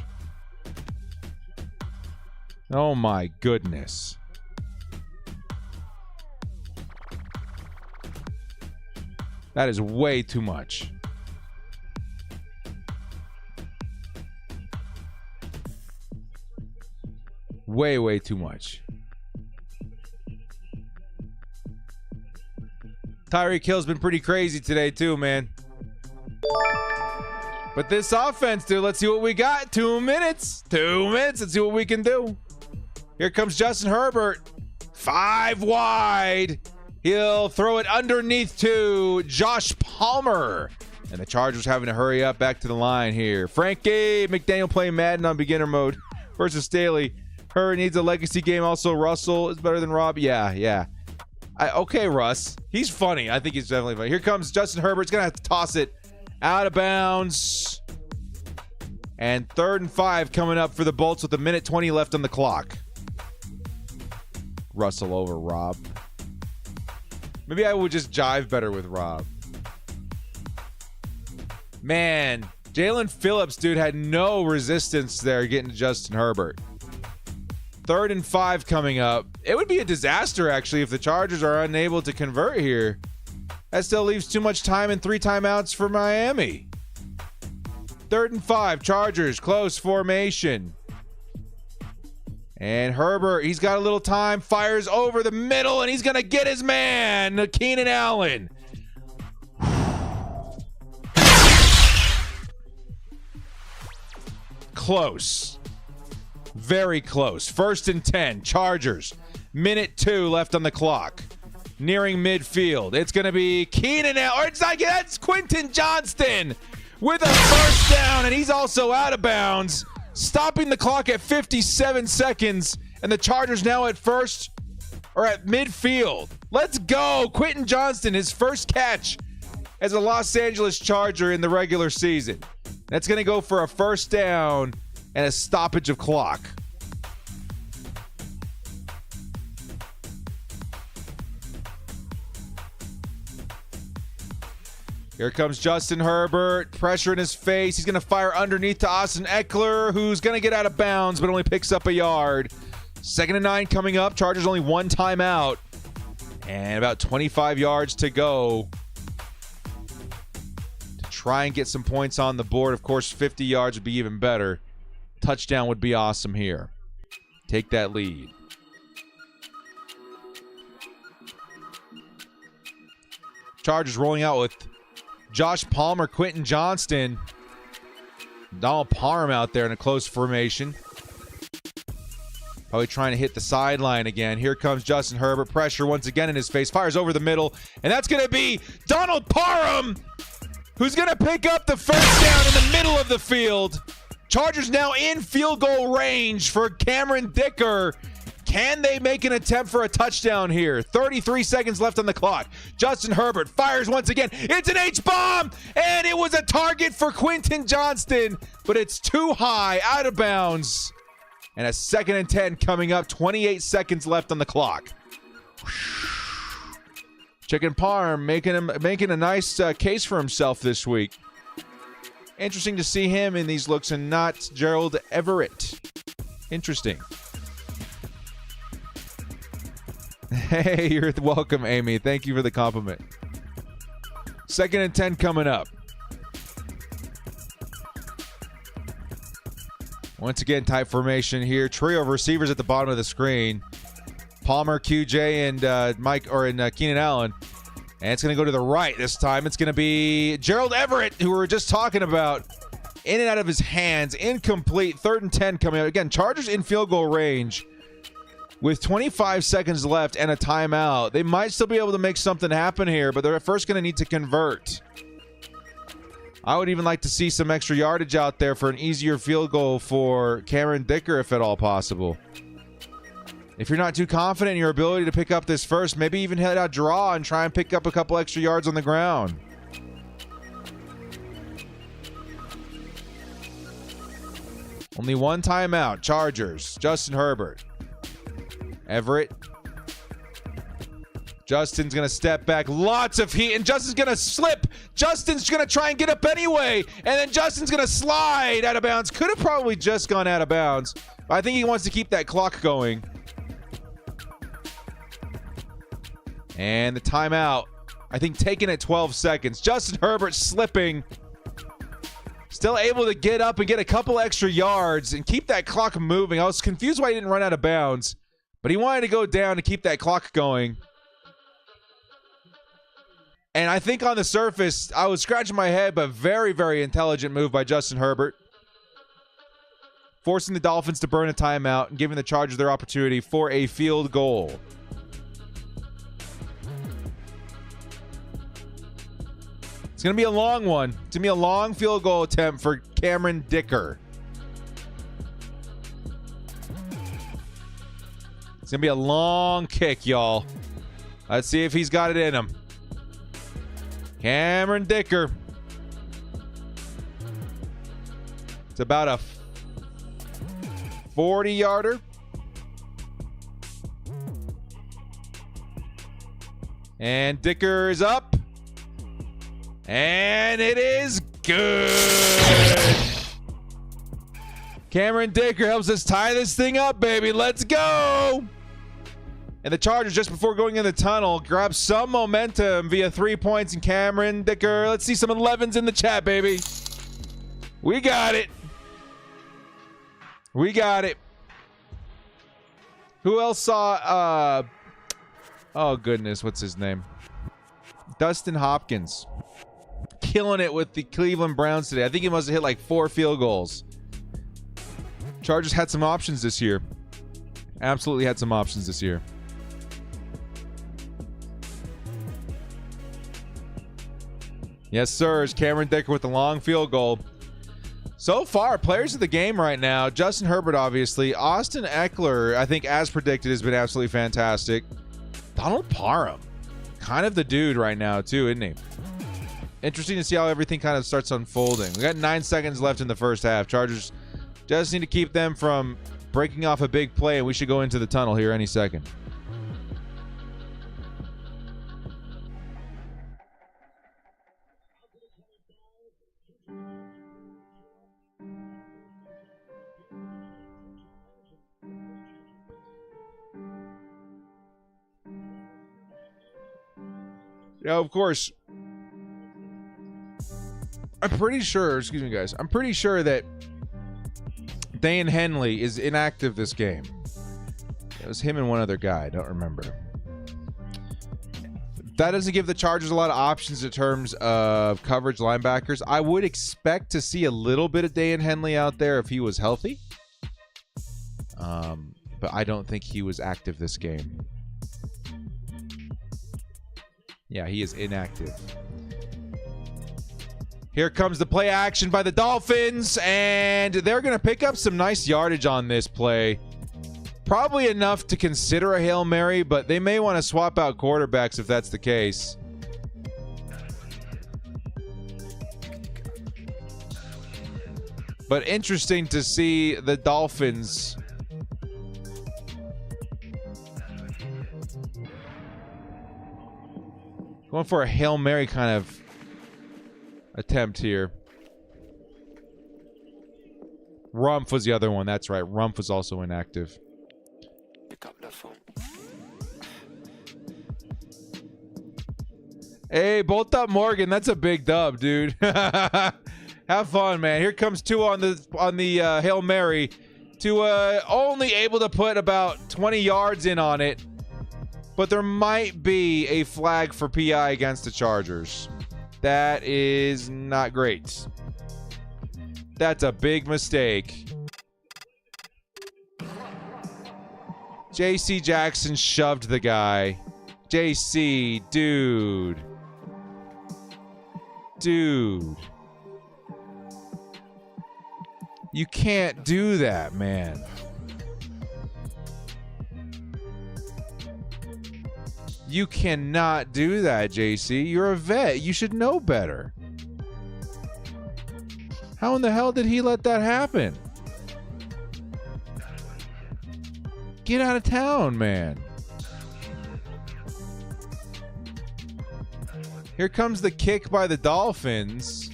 Oh, my goodness. That is way too much. Way, way too much. Tyreek Hill's been pretty crazy today too, man. But this offense, dude, let's see what we got. 2 minutes. 2 minutes. Let's see what we can do. Here comes Justin Herbert. 5 wide. He'll throw it underneath to Josh Palmer. And the Chargers having to hurry up back to the line here. Frankie McDaniel playing Madden on beginner mode versus Staley. Herbert needs a legacy game. Also, Russell is better than Rob. Yeah. Okay, Russ. He's funny. I think he's definitely funny. Here comes Justin Herbert. He's going to have to toss it out of bounds. And 3rd and 5 coming up for the Bolts with 1:20 left on the clock. Russell over Rob. Maybe I would just jive better with Rob. Man, Jalen Phillips, dude, had no resistance there getting to Justin Herbert. 3rd and 5 coming up. It would be a disaster, actually, if the Chargers are unable to convert here. That still leaves too much time and 3 timeouts for Miami. 3rd and 5, Chargers, close formation. And Herbert, he's got a little time, fires over the middle, and he's going to get his man, Keenan Allen. Close. Very close. 1st and 10, Chargers. 1:02 left on the clock. Nearing midfield. It's going to be Keenan Allen. Or it's like, that's Quentin Johnston with a first down, and he's also out of bounds. Stopping the clock at 57 seconds, and the Chargers now at first or at midfield. Let's go. Quentin Johnston, his first catch as a Los Angeles Charger in the regular season. That's going to go for a first down and a stoppage of clock. Here comes Justin Herbert. Pressure in his face. He's going to fire underneath to Austin Eckler, who's going to get out of bounds, but only picks up a yard. 2nd and 9 coming up. Chargers only 1 timeout. And about 25 yards to go to try and get some points on the board. Of course, 50 yards would be even better. Touchdown would be awesome here. Take that lead. Chargers rolling out with Josh Palmer, Quentin Johnston, Donald Parham out there in a close formation. Probably trying to hit the sideline again. Here comes Justin Herbert. Pressure once again in his face. Fires over the middle. And that's going to be Donald Parham, who's going to pick up the first down in the middle of the field. Chargers now in field goal range for Cameron Dicker. Can they make an attempt for a touchdown here? 33 seconds left on the clock. Justin Herbert fires once again. It's an H-bomb, and it was a target for Quentin Johnston, but it's too high, out of bounds. And a 2nd and 10 coming up, 28 seconds left on the clock. Chicken Parm making a nice case for himself this week. Interesting to see him in these looks and not Gerald Everett. Interesting. Hey, you're welcome, Amy. Thank you for the compliment. 2nd and 10 coming up. Once again, tight formation here. Trio of receivers at the bottom of the screen. Palmer, QJ, and Keenan Allen. And it's going to go to the right this time. It's going to be Gerald Everett, who we were just talking about. In and out of his hands. Incomplete. 3rd and 10 coming out. Again, Chargers in field goal range with 25 seconds left and a timeout. They might still be able to make something happen here, but they're first going to need to convert. I would even like to see some extra yardage out there for an easier field goal for Cameron Dicker, if at all possible. If you're not too confident in your ability to pick up this first, maybe even head out draw and try and pick up a couple extra yards on the ground. Only one timeout. Chargers. Justin Herbert. Everett. Justin's going to step back. Lots of heat. And Justin's going to slip. Justin's going to try and get up anyway. And then Justin's going to slide out of bounds. Could have probably just gone out of bounds. But I think he wants to keep that clock going. And the timeout, I think, taken at 12 seconds. Justin Herbert slipping. Still able to get up and get a couple extra yards and keep that clock moving. I was confused why he didn't run out of bounds, but he wanted to go down to keep that clock going. And I think on the surface, I was scratching my head, but very, very intelligent move by Justin Herbert. Forcing the Dolphins to burn a timeout and giving the Chargers their opportunity for a field goal. It's going to be a long one. It's going to be a long field goal attempt for Cameron Dicker. It's going to be a long kick, y'all. Let's see if he's got it in him. Cameron Dicker. It's about a 40-yarder. And Dicker is up. And it is good. Cameron Dicker helps us tie this thing up, baby. Let's go. And the Chargers, just before going in the tunnel, grab some momentum via 3 points. And Cameron Dicker, let's see some 11s in the chat, baby. We got it. We got it. Who else saw, oh, goodness, what's his name? Dustin Hopkins. Killing it with the Cleveland Browns today. I think he must have hit like 4 field goals. Chargers had some options this year. Absolutely had some options this year. Yes, sir. It's Cameron Dicker with the long field goal. So far, players of the game right now. Justin Herbert, obviously. Austin Eckler, I think, as predicted, has been absolutely fantastic. Donald Parham. Kind of the dude right now, too, isn't he? Interesting to see how everything kind of starts unfolding. We got 9 seconds left in the first half. Chargers just need to keep them from breaking off a big play, and we should go into the tunnel here any second. Yeah, of course. I'm pretty sure, excuse me, guys. I'm pretty sure that Dane Henley is inactive this game. It was him and one other guy. I don't remember. That doesn't give the Chargers a lot of options in terms of coverage linebackers. I would expect to see a little bit of Dane Henley out there if he was healthy. But I don't think he was active this game. Yeah, he is inactive. Here comes the play action by the Dolphins, and they're going to pick up some nice yardage on this play. Probably enough to consider a Hail Mary, but they may want to swap out quarterbacks if that's the case. But interesting to see the Dolphins going for a Hail Mary kind of attempt here. Rumpf was the other one. That's right. Rumpf was also inactive. Hey, bolt up Morgan. That's a big dub, dude. Have fun, man. Here comes two on the Hail Mary. To only able to put about 20 yards in on it. But there might be a flag for PI against the Chargers. That is not great. That's a big mistake. JC Jackson shoved the guy. JC, dude. Dude. You can't do that, man. You cannot do that, JC. You're a vet. You should know better. How in the hell did he let that happen? Get out of town, man. Here comes the kick by the Dolphins.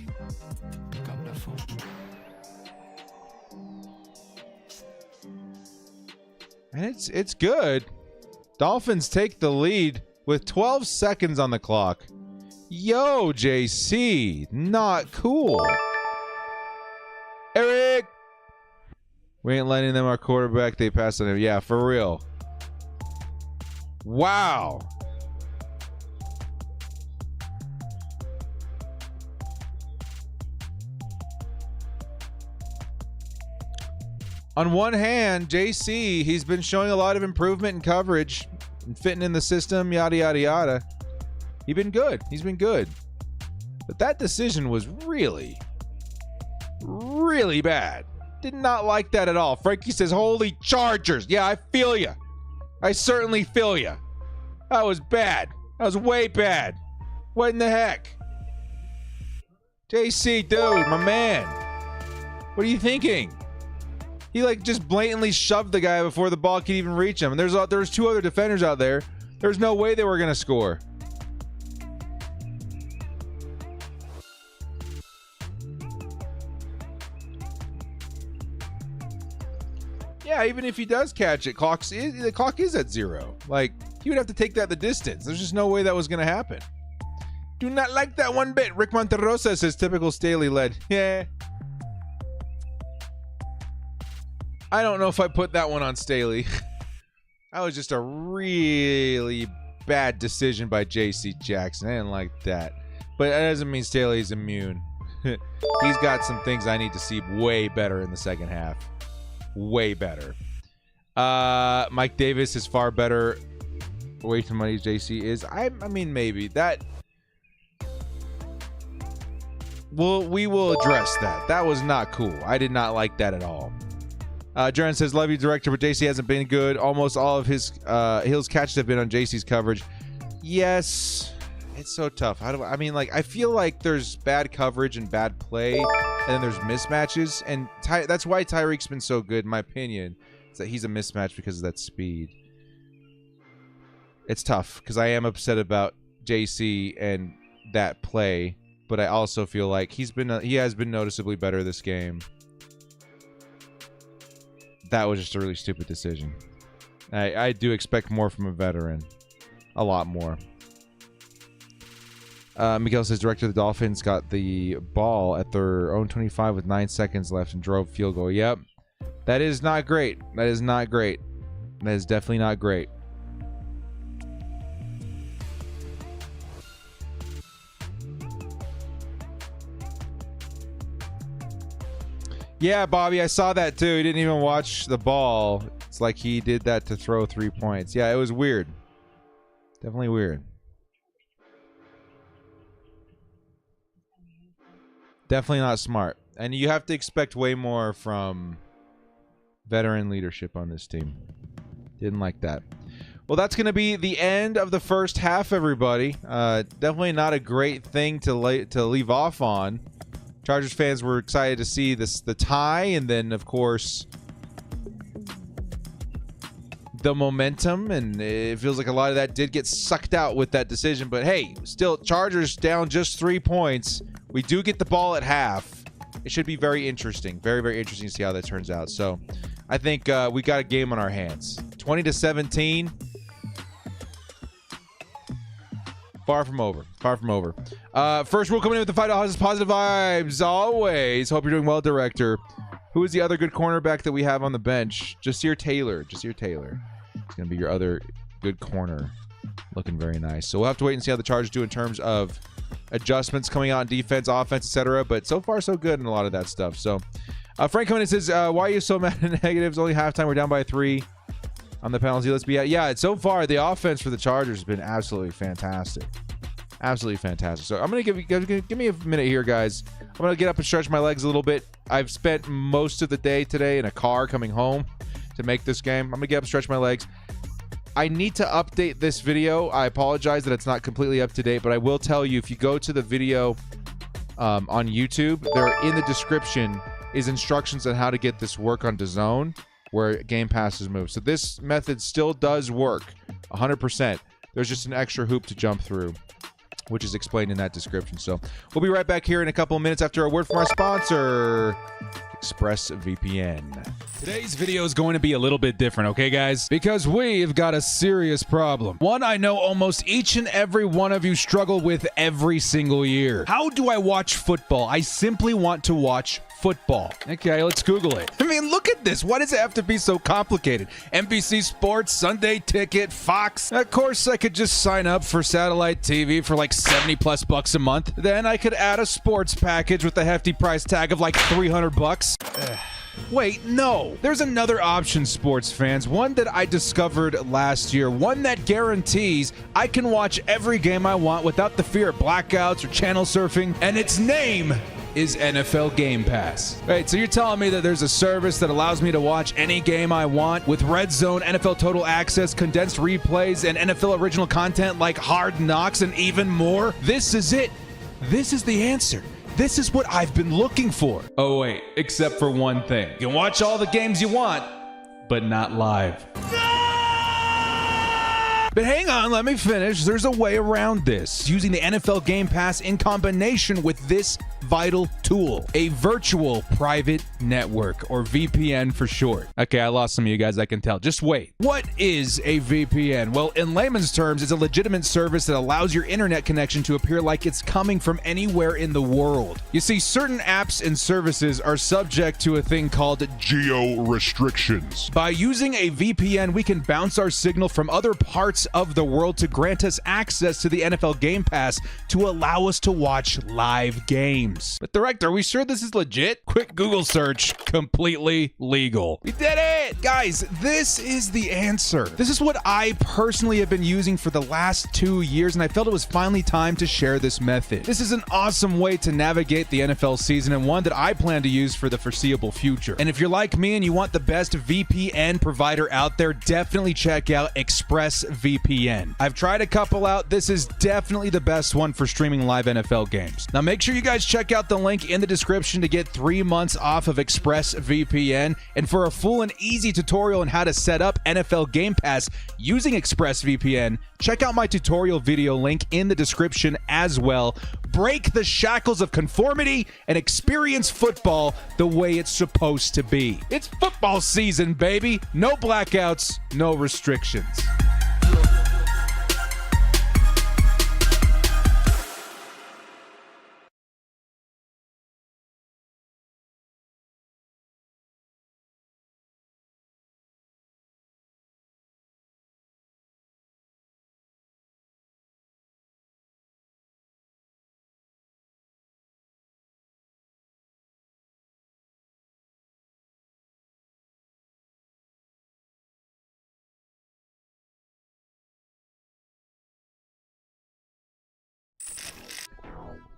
And it's good. Dolphins take the lead with 12 seconds on the clock. Yo, JC. Not cool. Eric. We ain't letting them our quarterback. They passed on him. Yeah, for real. Wow. On one hand, JC, he's been showing a lot of improvement in coverage and fitting in the system, yada, yada, yada. He's been good. He's been good. But that decision was really, really bad. Did not like that at all. Frankie says, holy Chargers. Yeah, I feel you. I certainly feel you. That was bad. That was way bad. What in the heck? JC, dude, my man. What are you thinking? He like just blatantly shoved the guy before the ball could even reach him. And there's two other defenders out there. There's no way they were going to score. Yeah, even if he does catch it, the clock is at 0. Like, he would have to take that the distance. There's just no way that was going to happen. Do not like that one bit. Rick Monterosa says typical Staley led. Yeah. I don't know if I put that one on Staley. That was just a really bad decision by JC Jackson. I didn't like that. But that doesn't mean Staley's immune. He's got some things I need to see way better in the second half. Way better. Mike Davis is far better. Way too money JC is. I mean, maybe. That... Well, we will address that. That was not cool. I did not like that at all. Jaron says, love you, director, but JC hasn't been good. Almost all of his catches have been on JC's coverage. Yes. It's so tough. I mean, like, I feel like there's bad coverage and bad play, and then there's mismatches, and that's why Tyreek's been so good, in my opinion, is that he's a mismatch because of that speed. It's tough, because I am upset about JC and that play, but I also feel like he has been noticeably better this game. That was just a really stupid decision. I do expect more from a veteran. A lot more. Miguel says, director of the Dolphins got the ball at their own 25 with 9 seconds left and drove field goal. Yep. That is not great. That is not great. That is definitely not great. Yeah, Bobby, I saw that too. He didn't even watch the ball. It's like he did that to throw 3 points. Yeah, it was weird. Definitely weird. Definitely not smart. And you have to expect way more from veteran leadership on this team. Didn't like that. Well, that's going to be the end of the first half, everybody. Definitely not a great thing to leave off on. Chargers fans were excited to see the tie, and then, of course, the momentum, and it feels like a lot of that did get sucked out with that decision. But hey, still, Chargers down just 3 points. We do get the ball at half. It should be very interesting. Very, very interesting to see how that turns out. So I think we got a game on our hands. 20-17. Far from over. Far from over. First rule coming in with the $5 positive vibes. Always. Hope you're doing well, director. Who is the other good cornerback that we have on the bench? Jasir Taylor. Jasir Taylor. It's going to be your other good corner. Looking very nice. So we'll have to wait and see how the Chargers do in terms of adjustments coming out in defense, offense, etc. But so far, so good in a lot of that stuff. So Frank coming in says, why are you so mad at negatives? Only halftime. We're down by 3 on the penalty. Let's be at. Yeah, so far, the offense for the Chargers has been absolutely fantastic. Absolutely fantastic. So I'm going to give me a minute here, guys. I'm going to get up and stretch my legs a little bit. I've spent most of the day today in a car coming home to make this game. I'm going to get up and stretch my legs. I need to update this video. I apologize that it's not completely up to date, but I will tell you, if you go to the video on YouTube, there in the description is instructions on how to get this work on DAZN, where Game Pass is moved. So this method still does work 100%. There's just an extra hoop to jump through, which is explained in that description. So we'll be right back here in a couple of minutes after a word from our sponsor, ExpressVPN. Today's video is going to be a little bit different, okay, guys? Because we've got a serious problem. One I know almost each and every one of you struggle with every single year. How do I watch football? I simply want to watch football. Okay, let's Google it. I mean, look at this. Why does it have to be so complicated? NBC Sports, Sunday Ticket, Fox. Of course, I could just sign up for satellite TV for like 70 plus bucks a month. Then I could add a sports package with a hefty price tag of like 300 bucks. Wait, no. There's another option, sports fans. One that I discovered last year. One that guarantees I can watch every game I want without the fear of blackouts or channel surfing. And its name is NFL Game Pass. Right, so you're telling me that there's a service that allows me to watch any game I want with Red Zone, NFL Total Access, condensed replays, and NFL original content like Hard Knocks and even more? This is it. This is the answer. This is what I've been looking for. Oh wait, except for one thing. You can watch all the games you want, but not live. But hang on, let me finish. There's a way around this. Using the NFL Game Pass in combination with this vital tool, a virtual private network, or VPN for short. Okay, I lost some of you guys, I can tell. Just wait. What is a VPN? Well, in layman's terms, it's a legitimate service that allows your internet connection to appear like it's coming from anywhere in the world. You see, certain apps and services are subject to a thing called geo restrictions. By using a VPN, we can bounce our signal from other parts of the world to grant us access to the NFL Game Pass to allow us to watch live games. But director, are we sure this is legit? Quick Google search, completely legal. We did it! Guys, this is the answer. This is what I personally have been using for the last 2 years, and I felt it was finally time to share this method. This is an awesome way to navigate the NFL season, and one that I plan to use for the foreseeable future. And if you're like me and you want the best VPN provider out there, definitely check out ExpressVPN. I've tried a couple out. This is definitely the best one for streaming live NFL games. Now make sure you guys check out the link in the description to get 3 months off of ExpressVPN, and for a full and easy tutorial on how to set up NFL Game Pass using ExpressVPN, check out my tutorial video link in the description as well. Break the shackles of conformity and experience football the way it's supposed to be. It's football season, baby. No blackouts, no restrictions.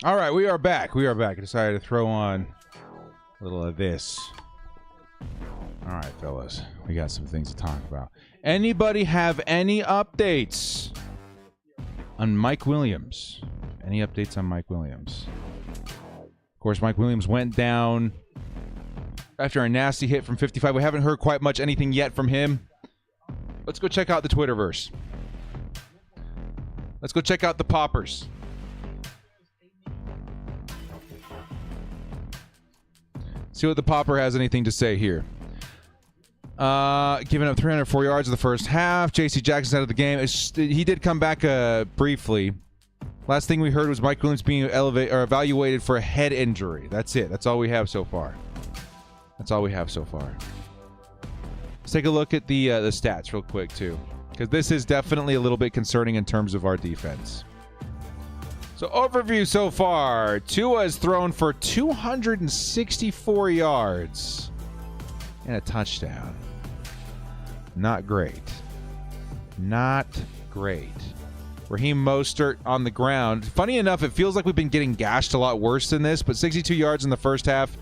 All right, we are back. We are back. I decided to throw on a little of this. All right, fellas. We got some things to talk about. Anybody have any updates on Mike Williams? Any updates on Mike Williams? Of course, Mike Williams went down after a nasty hit from 55. We haven't heard quite much anything yet from him. Let's go check out the Twitterverse. Let's go check out the poppers. See what the popper has anything to say here. Giving up 304 yards in the first half. J.C. Jackson's out of the game. He did come back briefly. Last thing we heard was Mike Williams being evaluated for a head injury. That's it. That's all we have so far. That's all we have so far. Let's take a look at the stats real quick too. because this is definitely a little bit concerning in terms of our defense. So overview so far, Tua has thrown for 264 yards and a touchdown. Not great. Not great. Raheem Mostert on the ground. Funny enough, it feels like we've been getting gashed a lot worse than this, but 62 yards in the first half,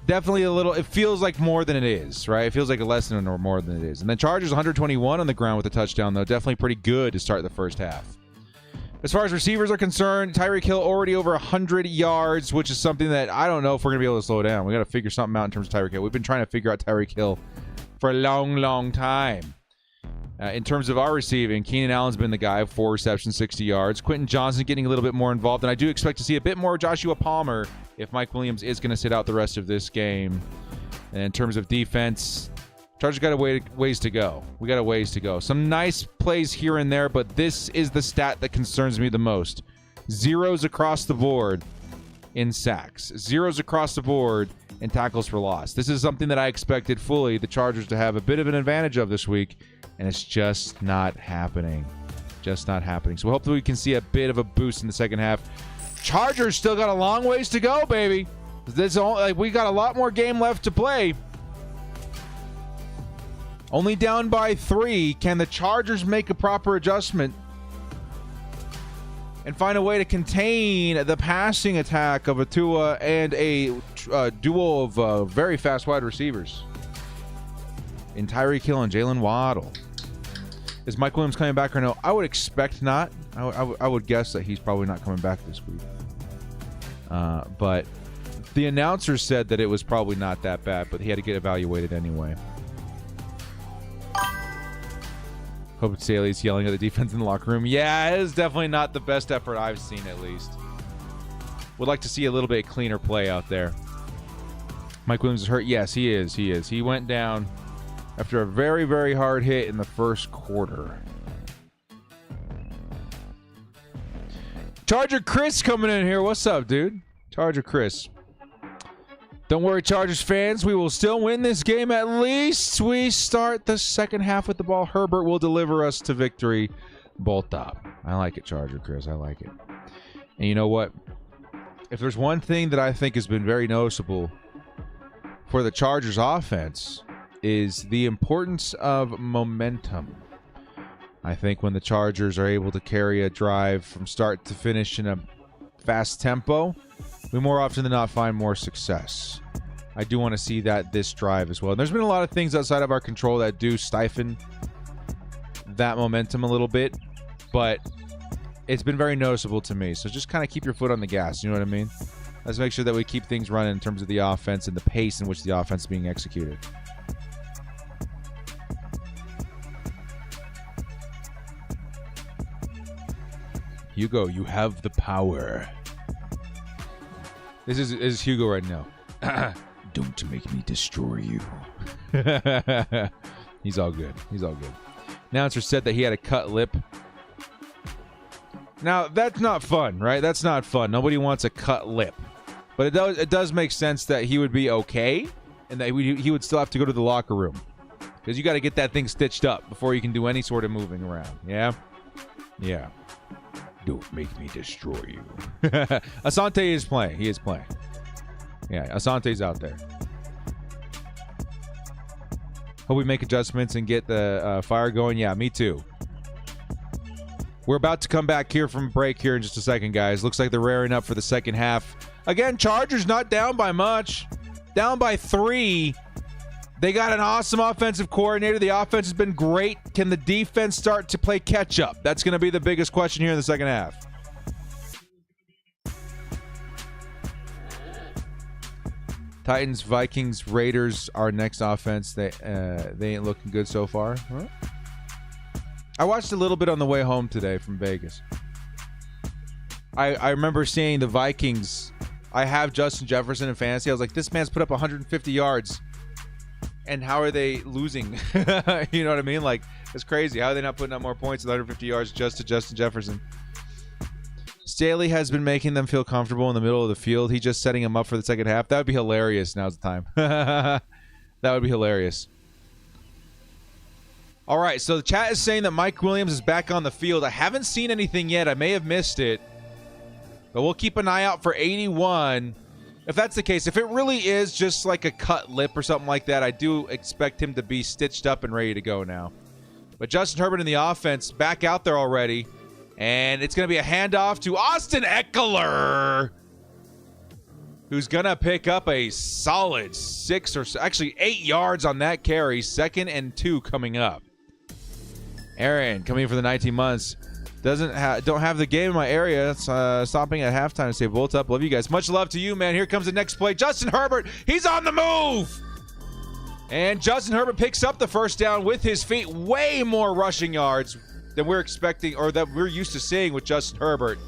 definitely a little, it feels like more than it is, right? It feels like less than or more than it is. And then Chargers 121 on the ground with a touchdown, though. Definitely pretty good to start the first half. As far as receivers are concerned, Tyreek Hill already over 100 yards, which is something that I don't know if we're going to be able to slow down. We got to figure something out in terms of Tyreek Hill. We've been trying to figure out Tyreek Hill for a long, long time. In terms of our receiving, Keenan Allen's been the guy, 4 receptions, 60 yards. Quentin Johnson getting a little bit more involved, and I do expect to see a bit more Joshua Palmer if Mike Williams is going to sit out the rest of this game. And in terms of defense, Chargers got a ways to go. We got a ways to go. Some nice plays here and there, but this is the stat that concerns me the most. Zeros across the board in sacks. Zeros across the board in tackles for loss. This is something that I expected fully the Chargers to have a bit of an advantage of this week, and it's just not happening. Just not happening. So hopefully we can see a bit of a boost in the second half. Chargers still got a long ways to go, baby. We got a lot more game left to play. Only down by 3. Can the Chargers make a proper adjustment and find a way to contain the passing attack of a Tua and a duo of very fast wide receivers in Tyreek Hill and Jalen Waddle? Is Mike Williams coming back or no? I would expect not. I would guess that he's probably not coming back this week. But the announcer said that it was probably not that bad, but he had to get evaluated anyway. Hope Staley's yelling at the defense in the locker room. Yeah, it is definitely not the best effort I've seen, at least. Would like to see a little bit cleaner play out there. Mike Williams is hurt. Yes, he is. He is. He went down after a very, very hard hit in the first quarter. Charger Chris coming in here. What's up, dude? Charger Chris. Don't worry, Chargers fans. We will still win this game. At least we start the second half with the ball. Herbert will deliver us to victory. Bolt up. I like it, Charger Chris. I like it. And you know what? If there's one thing that I think has been very noticeable for the Chargers offense is the importance of momentum. I think when the Chargers are able to carry a drive from start to finish in a fast tempo, we more often than not find more success. I do want to see that this drive as well. And there's been a lot of things outside of our control that do stifle that momentum a little bit, but it's been very noticeable to me. So just kind of keep your foot on the gas, you know what I mean? Let's make sure that we keep things running in terms of the offense and the pace in which the offense is being executed. Hugo, you have the power. This is Hugo right now. Don't make me destroy you. He's all good. He's all good. Announcer said that he had a cut lip. Now, that's not fun, right? That's not fun. Nobody wants a cut lip. But it does make sense that he would be okay and that he would still have to go to the locker room. Because you got to get that thing stitched up before you can do any sort of moving around. Yeah? Yeah. Don't make me destroy you. Asante is playing. He is playing. Yeah, Asante's out there. Hope we make adjustments and get the fire going. Yeah, me too. We're about to come back here from break here in just a second, guys. Looks like they're raring up for the second half. Again, Chargers not down by much. Down by 3. They got an awesome offensive coordinator. The offense has been great. Can the defense start to play catch up? That's going to be the biggest question here in the second half. Titans, Vikings, Raiders, our next offense. They ain't looking good so far. Huh? I watched a little bit on the way home today from Vegas. I remember seeing the Vikings. I have Justin Jefferson in fantasy. I was like, this man's put up 150 yards. And how are they losing? You know what I mean? Like, it's crazy. How are they not putting up more points with 150 yards just to Justin Jefferson? Staley has been making them feel comfortable in the middle of the field. He's just setting them up for the second half. That would be hilarious. Now's the time. That would be hilarious. All right, so the chat is saying that Mike Williams is back on the field. I haven't seen anything yet. I may have missed it. But we'll keep an eye out for 81. If that's the case, if it really is just like a cut lip or something like that, I do expect him to be stitched up and ready to go now. But Justin Herbert in the offense, back out there already. And it's going to be a handoff to Austin Eckler, who's going to pick up a solid 8 yards on that carry. 2nd and 2 coming up. Aaron coming in for the 19 months. Don't have the game in my area. Stopping at halftime to say bolt up. Love you guys. Much love to you, man. Here comes the next play. Justin Herbert. He's on the move. And Justin Herbert picks up the first down with his feet. Way more rushing yards than we're expecting or that we're used to seeing with Justin Herbert.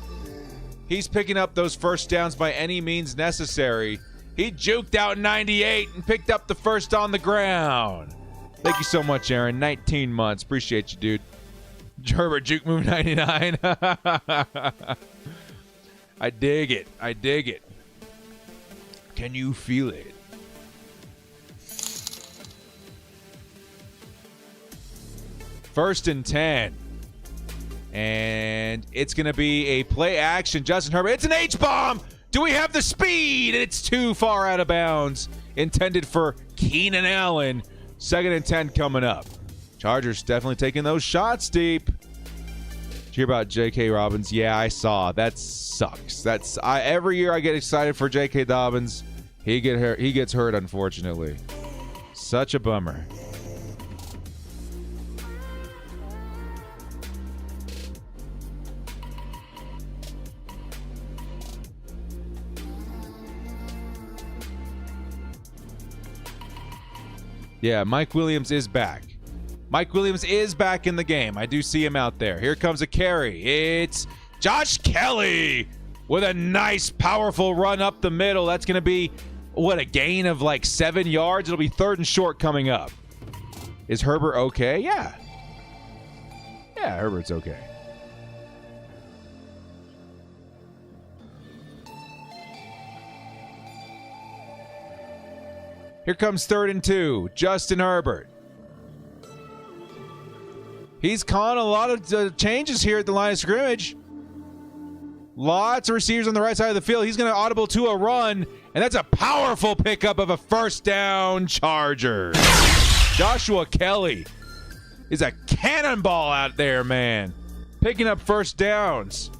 He's picking up those first downs by any means necessary. He juked out 98 and picked up the first on the ground. Thank you so much, Aaron. 19 months. Appreciate you, dude. Herbert juke move 99. I dig it. I dig it. Can you feel it? First and 10. And it's going to be a play action. Justin Herbert. It's an H-bomb. Do we have the speed? And it's too far out of bounds. Intended for Keenan Allen. 2nd and 10 coming up. Chargers definitely taking those shots deep. Did you hear about J.K. Dobbins? Yeah, I saw. That sucks. Every year I get excited for J.K. Dobbins. He gets hurt, unfortunately. Such a bummer. Yeah, Mike Williams is back. Mike Williams is back in the game. I do see him out there. Here comes a carry. It's Josh Kelly with a nice, powerful run up the middle. That's going to be, a gain of like 7 yards? It'll be 3rd and short coming up. Is Herbert okay? Yeah. Yeah, Herbert's okay. Here comes 3rd and 2. Justin Herbert. He's calling a lot of changes here at the line of scrimmage. Lots of receivers on the right side of the field. He's going to audible to a run, and that's a powerful pickup of a first down, Chargers. Joshua Kelly is a cannonball out there, man. Picking up first downs.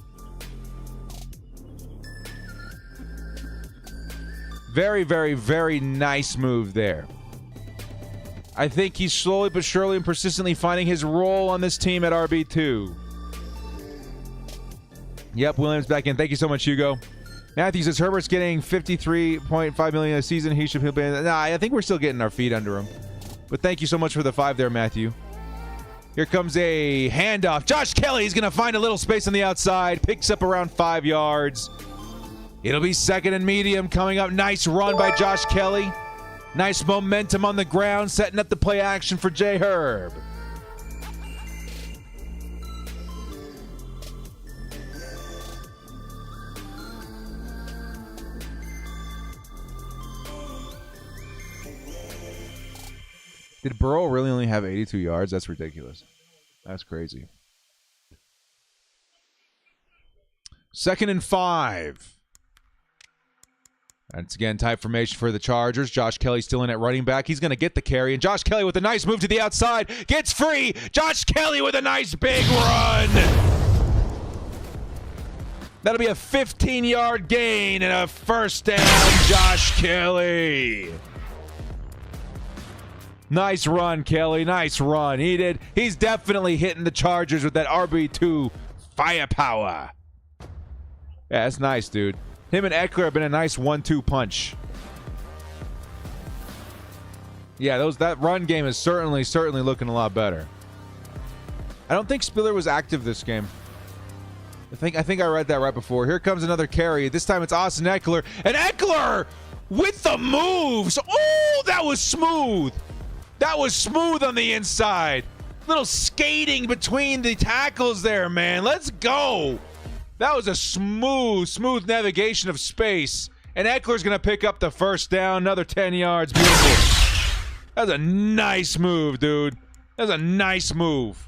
Very, very, very nice move there. I think he's slowly but surely and persistently finding his role on this team at RB2. Yep, Williams back in. Thank you so much, Hugo. Matthew says Herbert's getting $53.5 million a season. He'll be. Nah, I think we're still getting our feet under him. But thank you so much for the 5 there, Matthew. Here comes a handoff. Josh Kelly is going to find a little space on the outside. Picks up around 5 yards. It'll be 2nd and medium coming up. Nice run by Josh Kelly. Nice momentum on the ground, setting up the play action for J. Herb. Did Burrow really only have 82 yards? That's ridiculous. That's crazy. 2nd and 5. That's again tight formation for the Chargers. Josh Kelly still in at running back. He's going to get the carry. And Josh Kelly with a nice move to the outside. Gets free. Josh Kelly with a nice big run. That'll be a 15-yard gain and a first down, Josh Kelly. Nice run, Kelly. Nice run. He's definitely hitting the Chargers with that RB2 firepower. Yeah, that's nice, dude. Him and Eckler have been a nice 1-2 punch. Yeah, that run game is certainly looking a lot better. I don't think Spiller was active this game. I think I read that right before. Here comes another carry. This time it's Austin Eckler. And Eckler with the moves. Oh, that was smooth. That was smooth on the inside. Little skating between the tackles there, man. Let's go. That was a smooth navigation of space. And Eckler's going to pick up the first down. Another 10 yards. Beautiful. That was a nice move, dude. That's a nice move.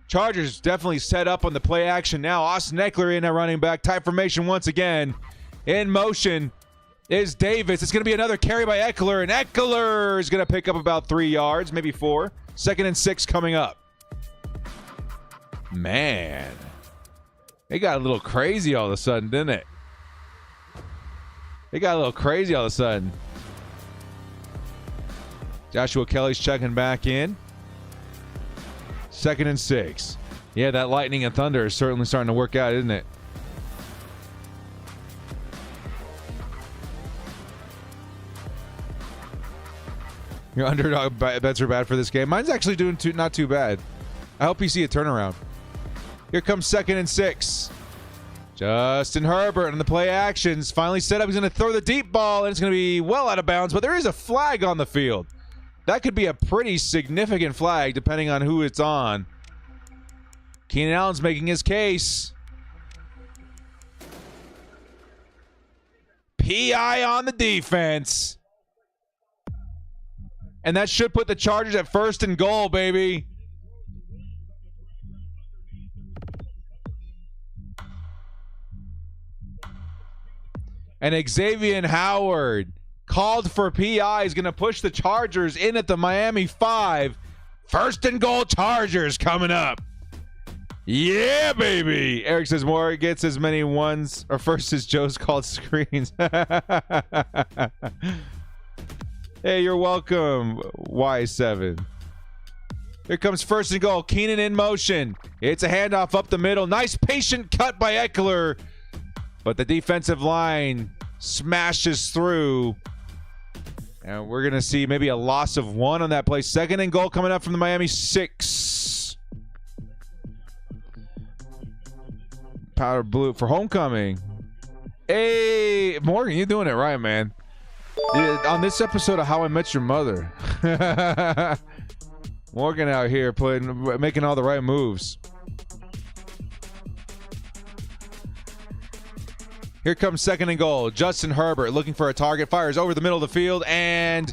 Chargers definitely set up on the play action now. Austin Eckler in at running back. Tight formation once again. In motion is Davis. It's going to be another carry by Eckler, and Eckler is going to pick up about 3 yards, maybe 4. 2nd and 6 coming up. Man. They got a little crazy all of a sudden, didn't it? They got a little crazy all of a sudden. Joshua Kelly's checking back in. 2nd and 6. Yeah, that lightning and thunder is certainly starting to work out, isn't it? Your underdog bets are bad for this game. Mine's actually doing not too bad. I hope you see a turnaround. Here comes 2nd and 6. Justin Herbert on the play actions. Finally set up. He's going to throw the deep ball, and it's going to be well out of bounds, but there is a flag on the field. That could be a pretty significant flag depending on who it's on. Keenan Allen's making his case. PI on the defense. And that should put the Chargers at 1st and goal, baby. And Xavier Howard called for PI is going to push the Chargers in at the Miami 5. 1st and goal Chargers coming up. Yeah, baby. Eric says Moore gets as many ones or first as Joe's called screens. Hey, you're welcome, Y7. Here comes 1st and goal. Keenan in motion. It's a handoff up the middle. Nice patient cut by Eckler. But the defensive line smashes through. And we're going to see maybe a loss of 1 on that play. 2nd and goal coming up from the Miami 6. Powder blue for homecoming. Hey, Morgan, you're doing it right, man. On this episode of How I Met Your Mother. Morgan out here making all the right moves. Here comes 2nd and goal. Justin Herbert looking for a target. Fires over the middle of the field. And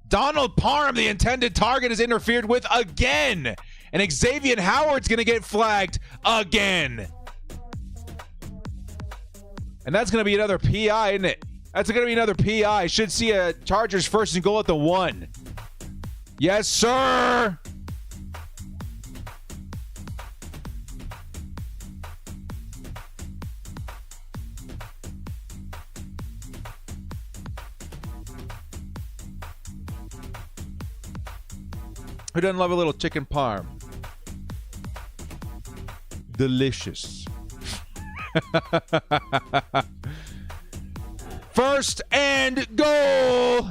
Donald Parham, the intended target, is interfered with again. And Xavier Howard's going to get flagged again. And that's going to be another PI, isn't it? That's going to be another PI. Should see a Chargers 1st and goal at the 1. Yes, sir. Who doesn't love a little chicken parm? Delicious. 1st and goal.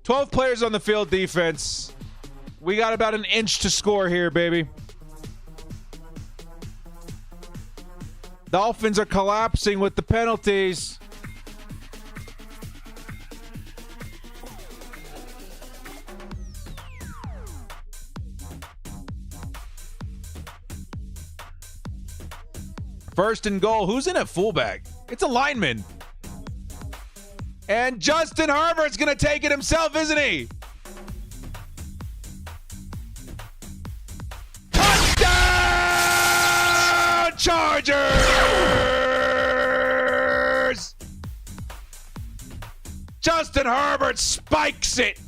"12 players on the field defense. We got about an inch to score here, baby. Dolphins are collapsing with the penalties. First and goal. Who's in at fullback? It's a lineman. And Justin Herbert's going to take it himself, isn't he? Touchdown, Chargers! Justin Herbert spikes it.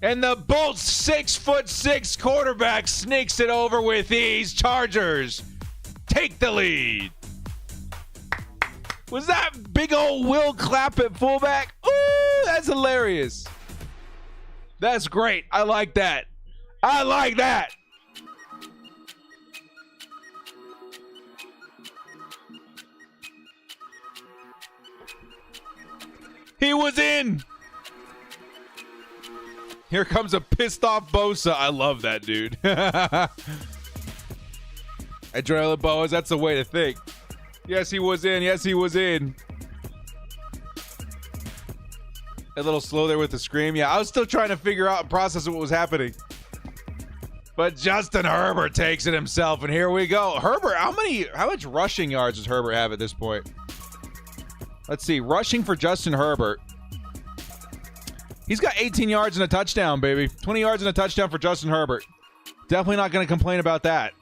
And the Bolts 6'6" quarterback sneaks it over with ease. Chargers take the lead. Was that big old Will Clapp at fullback? Ooh, that's hilarious. That's great. I like that. I like that. He was in. Here comes a pissed off Bosa. I love that dude. Adrenaline Boas, that's the way to think. Yes, he was in. Yes, he was in. A little slow there with the scream. Yeah, I was still trying to figure out and process what was happening. But Justin Herbert takes it himself, and here we go. Herbert, how much rushing yards does Herbert have at this point? Let's see. Rushing for Justin Herbert. He's got 18 yards and a touchdown, baby. 20 yards and a touchdown for Justin Herbert. Definitely not going to complain about that.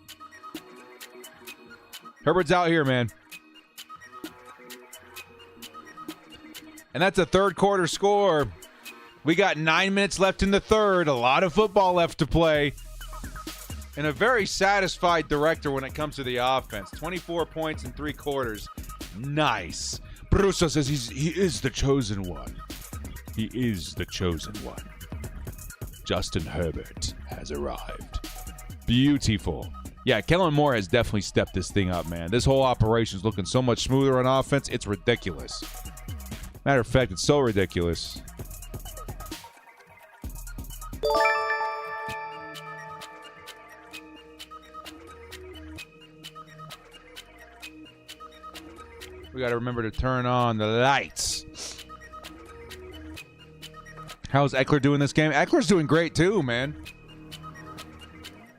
Herbert's out here, man. And that's a third quarter score. We got 9 minutes left in the third. A lot of football left to play. And a very satisfied director when it comes to the offense. 24 points in 3 quarters. Nice. Brusso says he is the chosen one. He is the chosen one. Justin Herbert has arrived. Beautiful. Yeah, Kellen Moore has definitely stepped this thing up, man. This whole operation is looking so much smoother on offense. It's ridiculous. Matter of fact, it's so ridiculous. We got to remember to turn on the lights. How's Eckler doing this game? Eckler's doing great too, man.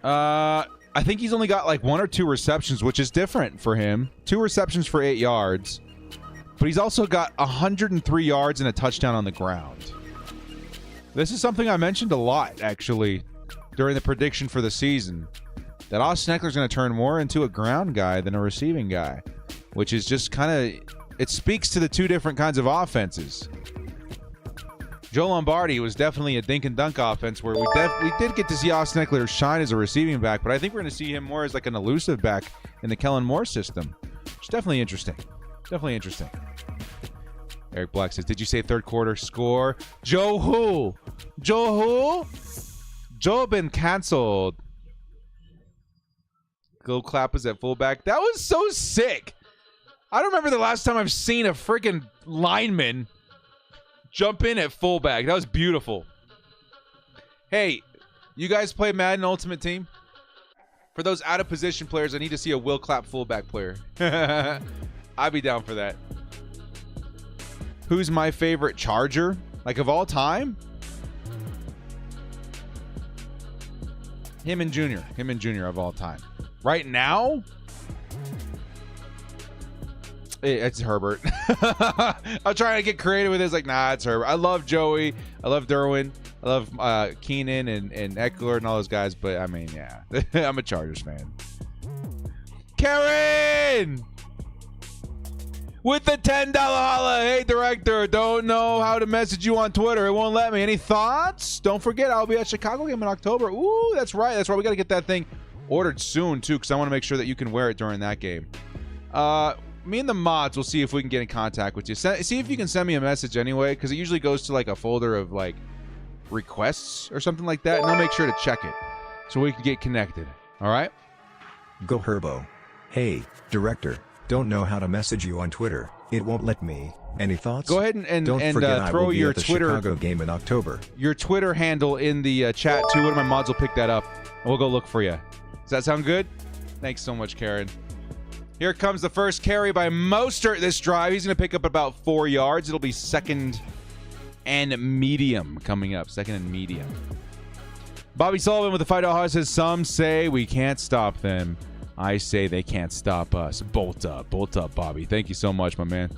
I think he's only got like 1 or 2 receptions, which is different for him. 2 receptions for 8 yards. But he's also got 103 yards and a touchdown on the ground. This is something I mentioned a lot, actually, during the prediction for the season. That Austin Eckler's going to turn more into a ground guy than a receiving guy. Which is just kind of... It speaks to the 2 different kinds of offenses. Joe Lombardi was definitely a dink and dunk offense where we did get to see Austin Eckler shine as a receiving back, but I think we're going to see him more as like an elusive back in the Kellen Moore system. It's definitely interesting. Definitely interesting. Eric Black says, did you say third quarter score? Joe who? Joe who? Joe been canceled. Go Clappers at fullback. That was so sick. I don't remember the last time I've seen a freaking lineman jump in at fullback. That was beautiful. Hey, you guys play Madden Ultimate Team? For those out-of-position players, I need to see a Will Clapp fullback player. I'd be down for that. Who's my favorite Charger? Like, of all time? Him and Junior. Him and Junior of all time. Right now? It's Herbert. I'm trying to get creative with it. It's like, nah, it's Herbert. I love Joey. I love Derwin. I love Keenan and Eckler and all those guys. But, I mean, yeah. I'm a Chargers fan. Karen! With the $10 holla. Hey, director. Don't know how to message you on Twitter. It won't let me. Any thoughts? Don't forget, I'll be at Chicago game in October. Ooh, that's right. That's right. We got to get that thing ordered soon, too, because I want to make sure that you can wear it during that game. Me and the mods will see if we can get in contact with you. See if you can send me a message anyway, because it usually goes to like a folder of like requests or something like that, and I'll make sure to check it so we can get connected. All right? Go Herbo. Hey, director, don't know how to message you on Twitter. It won't let me. Any thoughts? Go ahead and don't forget throw I will be your at the Twitter Chicago game in October. Your Twitter handle in the chat too. One of my mods will pick that up, and we'll go look for you. Does that sound good? Thanks so much, Karen. Here comes the first carry by Mostert this drive. He's going to pick up about 4 yards. It'll be second and medium coming up. Second and medium. Bobby Sullivan with the $5 says, some say we can't stop them. I say they can't stop us. Bolt up, Bobby. Thank you so much, my man.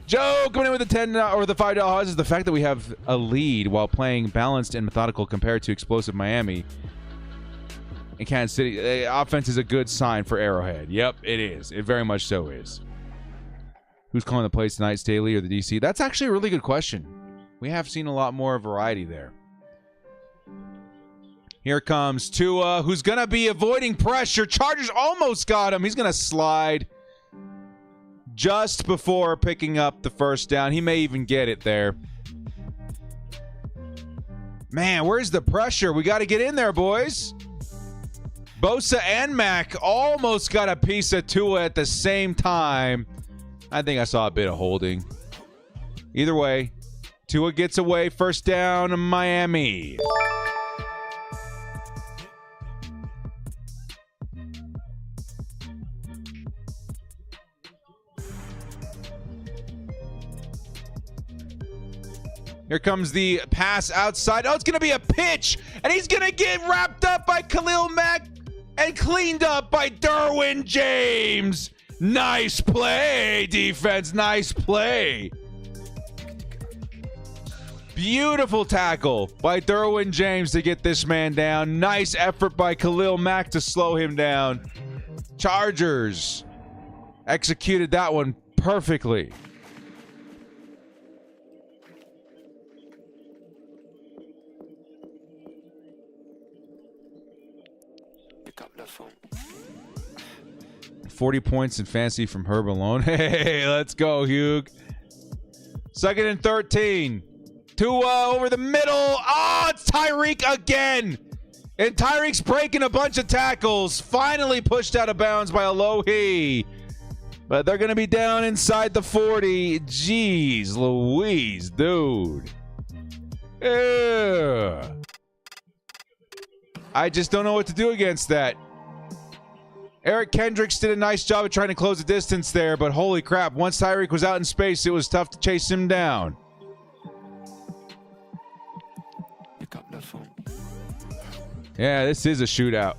Joe coming in with the $10 or the $5 is the fact that we have a lead while playing balanced and methodical compared to explosive Miami. In Kansas City, the offense is a good sign for Arrowhead. Yep, it is. It very much so is. Who's calling the plays tonight, Staley or the DC? That's actually a really good question. We have seen a lot more variety there. Here comes Tua, who's going to be avoiding pressure. Chargers almost got him. He's going to slide just before picking up the first down. He may even get it there. Man, where's the pressure? We got to get in there, boys. Bosa and Mack almost got a piece of Tua at the same time. I think I saw a bit of holding. Either way, Tua gets away. First down, Miami. Here comes the pass outside. Oh, it's going to be a pitch, and he's going to get wrapped up by by Khalil Mack and cleaned up by Derwin James. Nice play, defense. Nice play. Beautiful tackle by Derwin James to get this man down. Nice effort by Khalil Mack to slow him down. Chargers executed that one perfectly. Pick up the phone. 40 points in fantasy from Herbert alone. Hey, let's go, Hugh. 2nd and 13. Tua over the middle. Oh, it's Tyreek again. And Tyreek's breaking a bunch of tackles. Finally pushed out of bounds by Alohi. But they're going to be down inside the 40. Jeez Louise, dude. Ew. I just don't know what to do against that. Eric Kendricks did a nice job of trying to close the distance there, but holy crap, once Tyreek was out in space, it was tough to chase him down. Pick up the phone. Yeah, this is a shootout.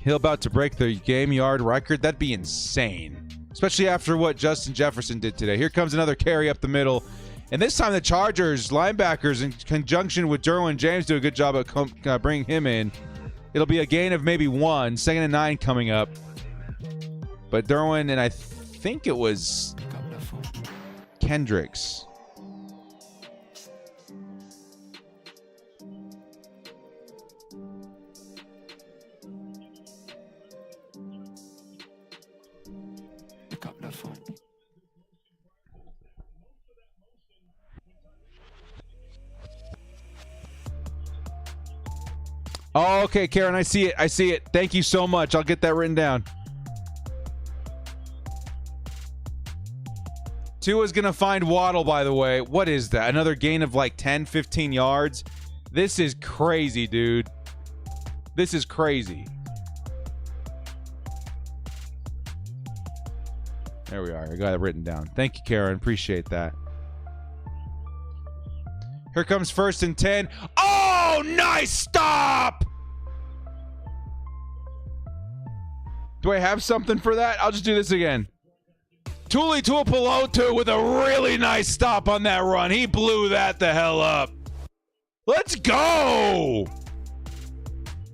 Hill about to break the game yard record. That'd be insane, especially after what Justin Jefferson did today. Here comes another carry up the middle. And this time the Chargers linebackers in conjunction with Derwin James do a good job of bringing him in. It'll be a gain of maybe 1. 2nd and 9 coming up. But Derwin and I think it was Kendricks. Pick up the phone. Oh, okay, Karen, I see it. I see it. Thank you so much. I'll get that written down. Tua's going to find Waddle, by the way. What is that? Another gain of like 10, 15 yards? This is crazy, dude. This is crazy. There we are. I got it written down. Thank you, Karen. Appreciate that. Here comes 1st and 10. Oh, nice stop! Do I have something for that? I'll just do this again. Tuli Tuipulotu with a really nice stop on that run. He blew that the hell up. Let's go!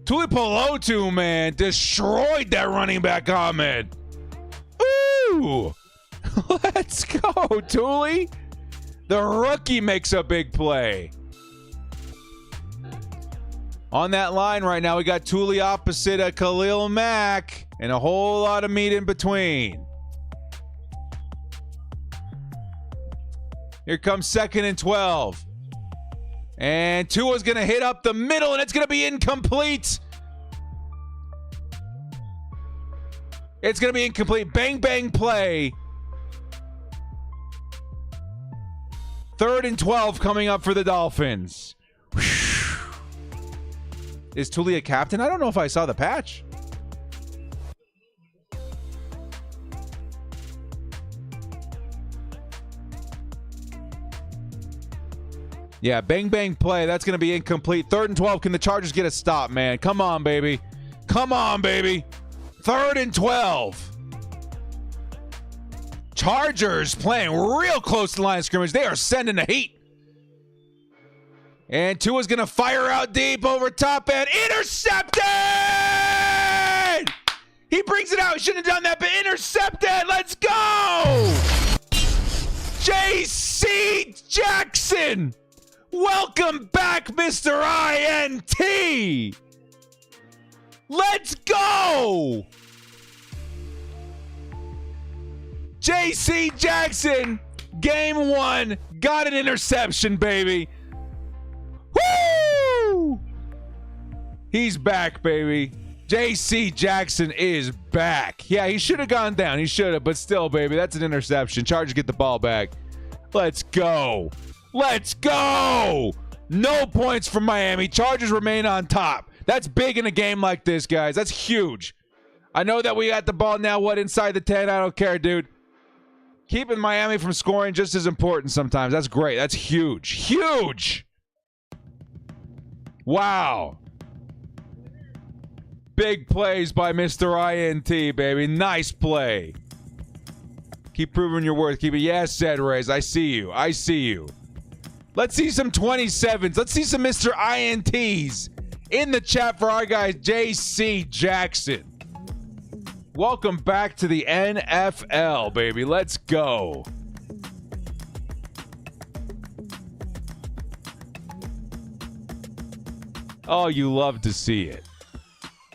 Tuipulotu, man, destroyed that running back Ahmed. Ooh! Let's go, Tuli. The rookie makes a big play. On that line right now, we got Tuli opposite of Khalil Mack and a whole lot of meat in between. Here comes 2nd and 12. And Tua's going to hit up the middle, and it's going to be incomplete. It's going to be incomplete. Bang, bang play. 3rd and 12 coming up for the Dolphins. Is Tuli a captain? I don't know if I saw the patch. Yeah, bang, bang play. That's going to be incomplete. 3rd and 12. Can the Chargers get a stop, man? Come on, baby. Come on, baby. 3rd and 12. Chargers playing real close to the line of scrimmage. They are sending the heat. And Tua's going to fire out deep over top and intercepted! He brings it out. He shouldn't have done that, but intercepted. Let's go! J.C. Jackson. Welcome back, Mr. INT. Let's go! J.C. Jackson, game 1, got an interception, baby. Woo! He's back, baby. J.C. Jackson is back. Yeah, he should have gone down. He should have, but still, baby, that's an interception. Chargers get the ball back. Let's go. Let's go. No points from Miami. Chargers remain on top. That's big in a game like this, guys. That's huge. I know that we got the ball now, inside the 10? I don't care, dude. Keeping Miami from scoring just as important sometimes. That's great. That's huge. Huge. Wow. Big plays by Mr. INT, baby. Nice play. Keep proving your worth. Keep it. Yes, said Reyes. I see you. I see you. Let's see some 27s. Let's see some Mr. INTs in the chat for our guy, JC Jackson. Welcome back to the NFL, baby. Let's go. Oh, you love to see it.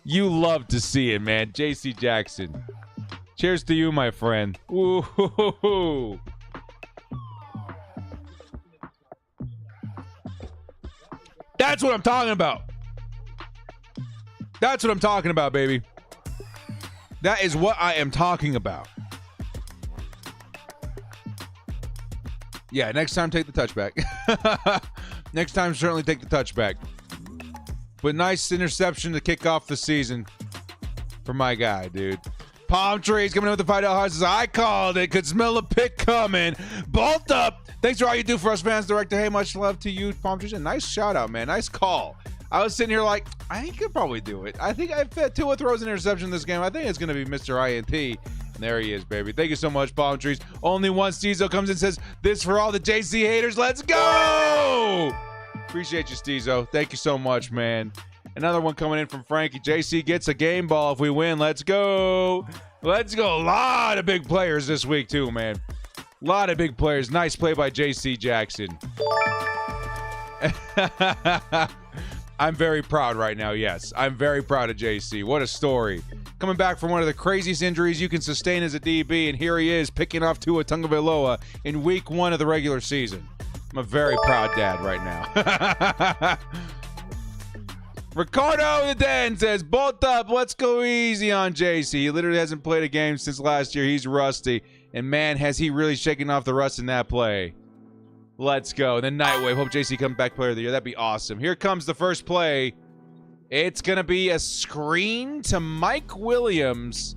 You love to see it, man. JC Jackson. Cheers to you, my friend. Woo-hoo-hoo-hoo. That's what I'm talking about. That's what I'm talking about, baby. That is what I am talking about. Yeah, next time take the touchback. Next time certainly take the touchback. But nice interception to kick off the season for my guy, dude. Palm Trees coming in with the $5 hearts. I called it. Could smell a pick coming. Bolt up. Thanks for all you do for us fans, Director. Hey, much love to you, Palm Trees. And nice shout out, man. Nice call. I was sitting here like, I think he could probably do it. I think I've had 2 throws and interception in this game. I think it's going to be Mr. INT. And there he is, baby. Thank you so much, Palm Trees. Only one Steezo comes in and says, this for all the JC haters. Let's go! Appreciate you, Steezo. Thank you so much, man. Another one coming in from Frankie. JC gets a game ball if we win. Let's go. Let's go. A lot of big players this week, too, man. A lot of big players. Nice play by JC Jackson. I'm very proud right now, yes. I'm very proud of JC. What a story. Coming back from one of the craziest injuries you can sustain as a DB, and here he is picking off Tua Tagovailoa in week 1 of the regular season. I'm a very proud dad right now. Ricardo the Den says, bolt up, let's go easy on JC. He literally hasn't played a game since last year. He's rusty. And man, has he really shaken off the rust in that play. Let's go. Then Nightwave. Hope JC comes back player of the year. That'd be awesome. Here comes the first play. It's going to be a screen to Mike Williams,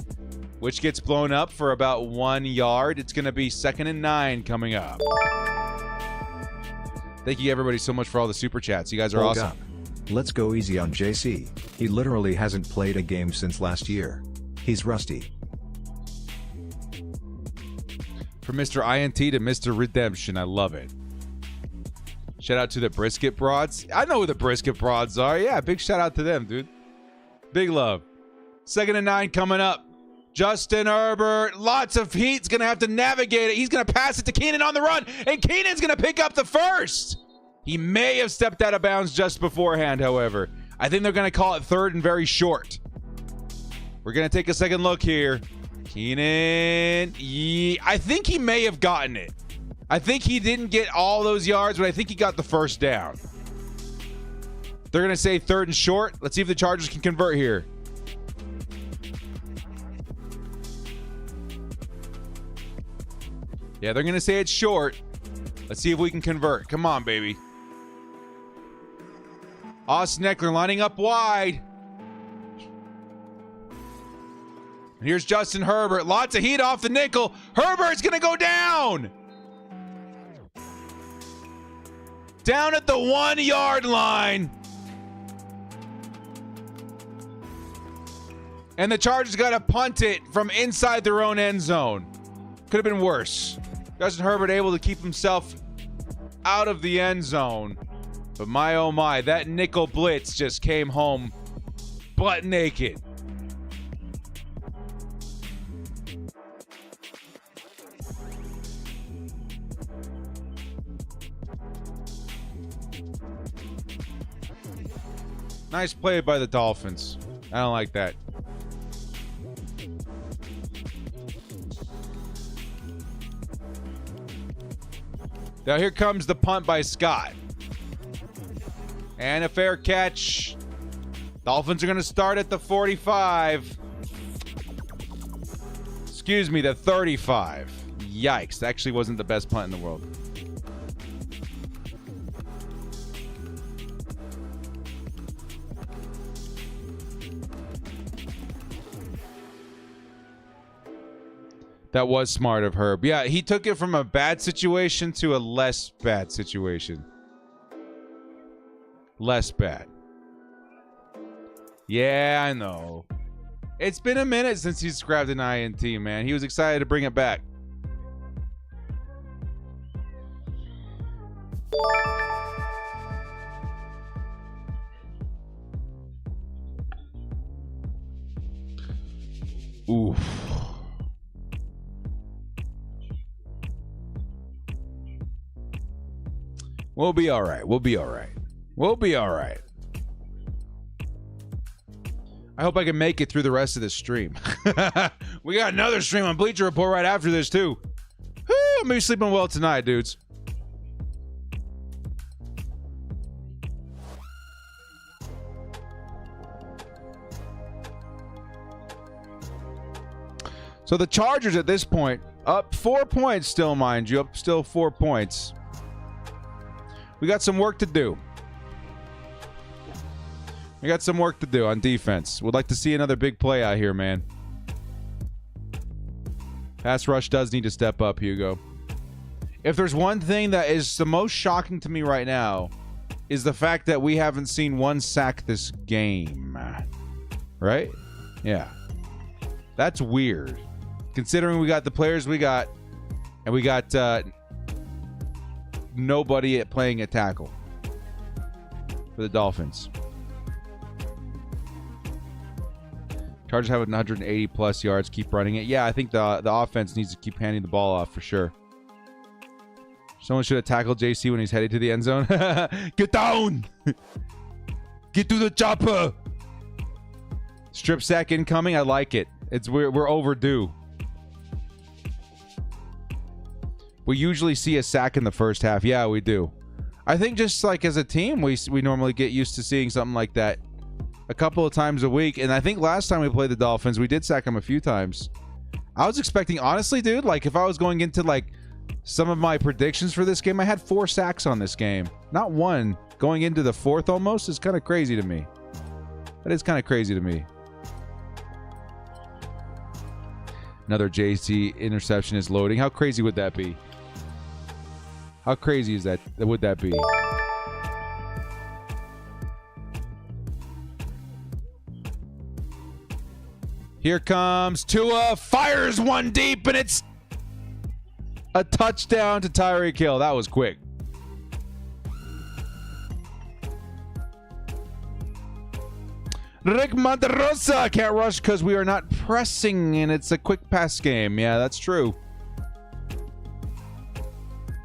which gets blown up for about 1 yard. It's going to be 2nd and 9 coming up. Thank you, everybody, so much for all the super chats. You guys are awesome. Up. Let's go easy on JC. He literally hasn't played a game since last year. He's rusty. From Mr. INT to Mr. Redemption. I love it. Shout out to the Brisket Broads. I know who the Brisket Broads are. Yeah, big shout out to them, dude. Big love. 2nd and 9 coming up. Justin Herbert. Lots of heat. He's going to have to navigate it. He's going to pass it to Keenan on the run. And Keenan's going to pick up the first. He may have stepped out of bounds just beforehand, however. I think they're going to call it 3rd and very short. We're going to take a second look here. Keenan. I think he may have gotten it. I think he didn't get all those yards, but I think he got the first down. They're going to say 3rd and short. Let's see if the Chargers can convert here. Yeah, they're going to say it's short. Let's see if we can convert. Come on, baby. Austin Eckler lining up wide. And here's Justin Herbert. Lots of heat off the nickel. Herbert's going to go down. Down at the 1 yard line. And the Chargers got to punt it from inside their own end zone. Could have been worse. Justin Herbert able to keep himself out of the end zone. But my oh my, that nickel blitz just came home butt naked. Nice play by the Dolphins. I don't like that. Now here comes the punt by Scott. And a fair catch. Dolphins are going to start at the 45. Excuse me, the 35. Yikes. That actually wasn't the best punt in the world. That was smart of Herb. Yeah, he took it from a bad situation to a less bad situation. Less bad. Yeah, I know. It's been a minute since he's grabbed an INT, man. He was excited to bring it back. Oof. We'll be all right. We'll be all right. We'll be all right. I hope I can make it through the rest of this stream. We got another stream on Bleacher Report right after this, too. Whew, I'm going to be sleeping well tonight, dudes. So the Chargers at this point, up 4 points still, mind you. Up still 4 points. We got some work to do. We got some work to do on defense. Would like to see another big play out here, man. Pass rush does need to step up, Hugo. If there's one thing that is the most shocking to me right now, is the fact that we haven't seen one sack this game. Right? Yeah. That's weird. Considering we got the players we got, and we got nobody playing at tackle for the Dolphins. Chargers have 180 plus yards. Keep running it. Yeah, I think the offense needs to keep handing the ball off for sure. Someone should have tackled JC when he's headed to the end zone. Get down! Get to the chopper! Strip sack incoming. I like it. We're overdue. We usually see a sack in the first half. Yeah, we do. I think just like as a team, we normally get used to seeing something like that a couple of times a week. And I think last time we played the Dolphins, we did sack them a few times. I was expecting, honestly, dude, like if I was going into like some of my predictions for this game, I had 4 sacks on this game. Not one. Going into the 4th almost is kind of crazy to me. That is kind of crazy to me. Another JC interception is loading. How crazy would that be? How crazy is that? Would that be? Here comes Tua, fires one deep, and it's a touchdown to Tyreek Hill. That was quick. Rick Monterosa can't rush because we are not pressing, and it's a quick pass game. Yeah, that's true.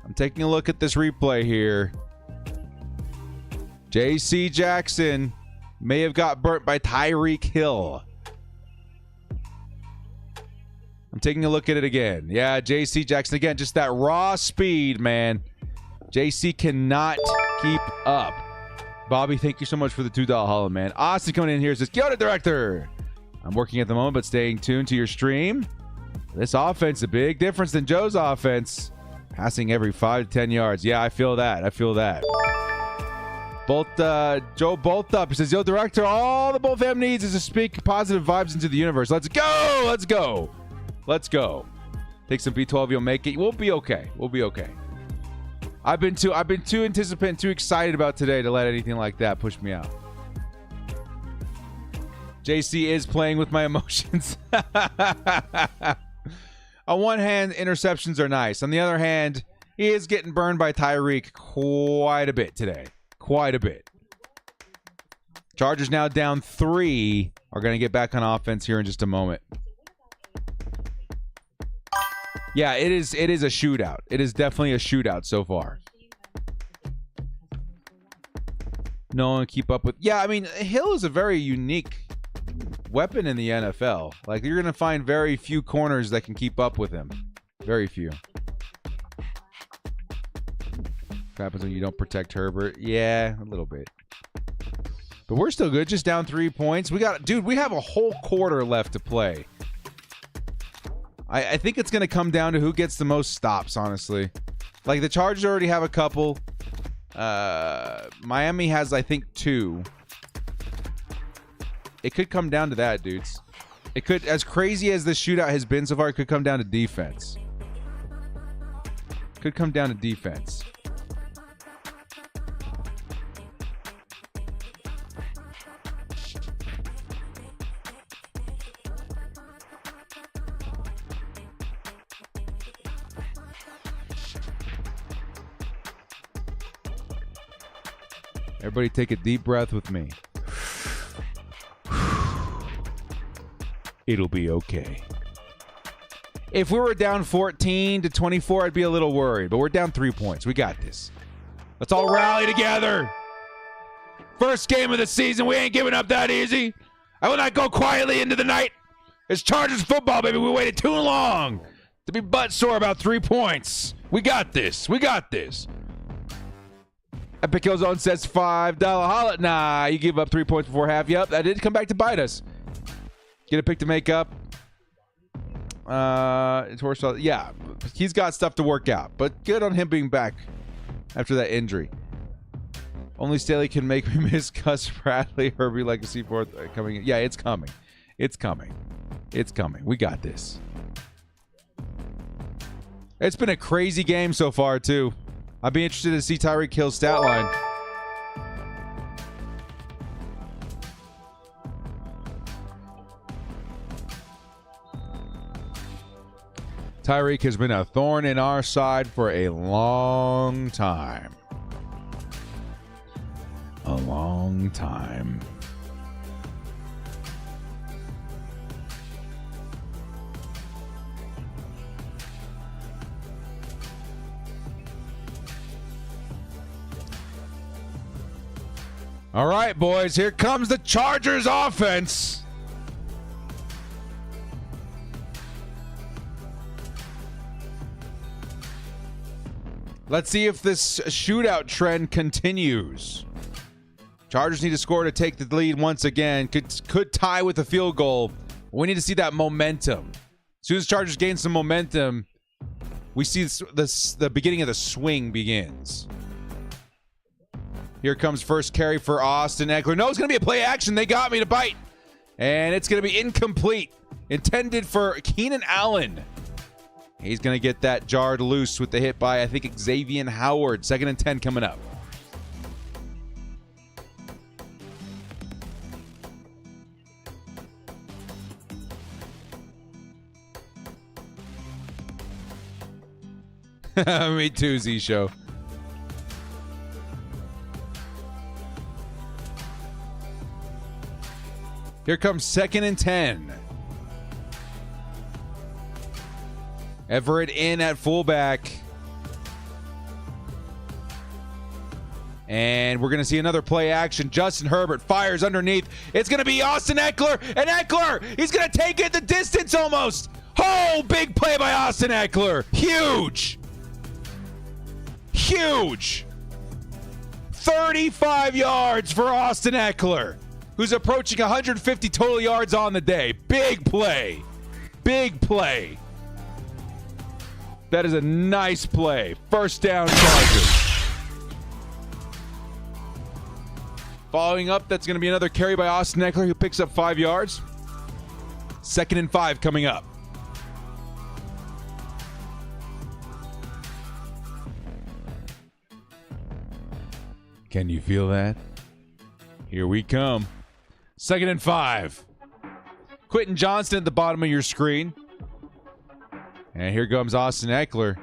I'm taking a look at this replay here. J.C. Jackson may have got burnt by Tyreek Hill. I'm taking a look at it again. Yeah, J.C. Jackson again. Just that raw speed, man. J.C. cannot keep up. Bobby, thank you so much for the $2 hollow, man. Austin coming in here says, "Yo, the director. I'm working at the moment, but staying tuned to your stream. This offense, a big difference than Joe's offense. Passing every 5 to 10 yards. Yeah, I feel that. I feel that. Joe Bolt up. He says, "Yo, director, all the Bolt fam needs is to speak positive vibes into the universe. Let's go. Let's go. Let's go. Take some B12. You'll make it. We'll be okay. We'll be okay." I've been too anticipating, too excited about today to let anything like that push me out. JC is playing with my emotions. On one hand, interceptions are nice. On the other hand, he is getting burned by Tyreek quite a bit today. Quite a bit. Chargers now down 3. Are going to get back on offense here in just a moment. Yeah, it is a shootout. It is definitely a shootout so far. No one keep up with... Yeah, I mean, Hill is a very unique weapon in the NFL. Like, you're going to find very few corners that can keep up with him. Very few. What happens when you don't protect Herbert? Yeah, a little bit. But we're still good. Just down 3 points. We have a whole quarter left to play. I think it's going to come down to who gets the most stops, honestly. Like, the Chargers already have a couple. Miami has, I think, 2. It could come down to that, dudes. It could, as crazy as this shootout has been so far, it could come down to defense. Could come down to defense. Everybody take a deep breath with me. It'll be okay. If we were down 14-24, I'd be a little worried, but we're down 3 points. We got this. Let's all rally together. First game of the season. We ain't giving up that easy. I will not go quietly into the night. It's Chargers football, baby. We waited too long to be butt sore about 3 points. We got this. We got this. Epic Kill Zone says $5 holla. Nah, you give up 3 points before half. Yep, that did come back to bite us. Get a pick to make up. Yeah, he's got stuff to work out, but good on him being back after that injury. Only Staley can make me miss Gus Bradley, Herbie Legacy fourth coming in. Yeah, it's coming. It's coming. It's coming. We got this. It's been a crazy game so far, too. I'd be interested to see Tyreek Hill's stat line. Tyreek has been a thorn in our side for a long time. A long time. All right, boys, here comes the Chargers offense. Let's see if this shootout trend continues. Chargers need to score to take the lead once again. Could tie with a field goal. We need to see that momentum. As soon as Chargers gain some momentum, we see the beginning of the swing begins. Here comes first carry for Austin Eckler. No, it's going to be a play action. They got me to bite. And it's going to be incomplete. Intended for Keenan Allen. He's going to get that jarred loose with the hit by, I think, Xavier Howard. 2nd and 10 coming up. Me too, Z-Show. Here comes 2nd and 10. Everett in at fullback. And we're going to see another play action. Justin Herbert fires underneath. It's going to be Austin Eckler. And Eckler, he's going to take it the distance almost. Oh, big play by Austin Eckler. Huge. Huge. 35 yards for Austin Eckler, who's approaching 150 total yards on the day. Big play. Big play. That is a nice play. First down, Chargers. Following up, that's going to be another carry by Austin Eckler, who picks up 5 yards. 2nd and 5 coming up. Can you feel that? Here we come. 2nd and 5. Quentin Johnston at the bottom of your screen. And here comes Austin Eckler.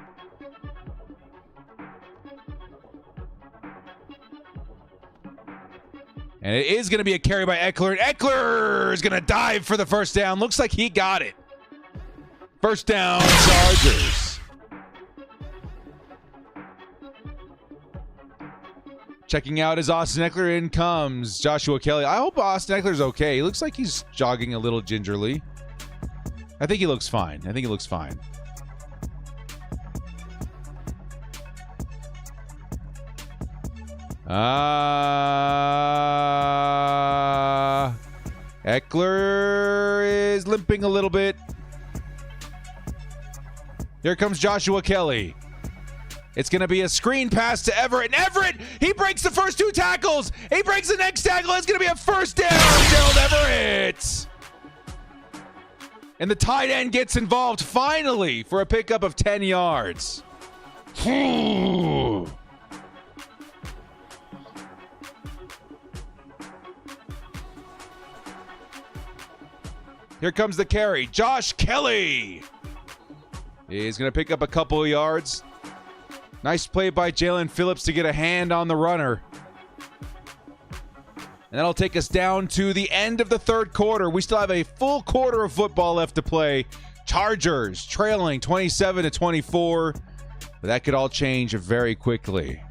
And it is going to be a carry by Eckler. And Eckler is going to dive for the first down. Looks like he got it. First down, Chargers. Checking out as Austin Eckler. In comes Joshua Kelly. I hope Austin Eckler's okay. He looks like he's jogging a little gingerly. I think he looks fine. I think he looks fine. Eckler is limping a little bit. Here comes Joshua Kelly. It's going to be a screen pass to Everett. And Everett, he breaks the first 2 tackles. He breaks the next tackle. It's going to be a first down, Gerald Everett. And the tight end gets involved finally for a pickup of 10 yards. Here comes the carry. Josh Kelly. He's going to pick up a couple of yards. Nice play by Jalen Phillips to get a hand on the runner. And that'll take us down to the end of the third quarter. We still have a full quarter of football left to play. Chargers trailing 27-24. But that could all change very quickly.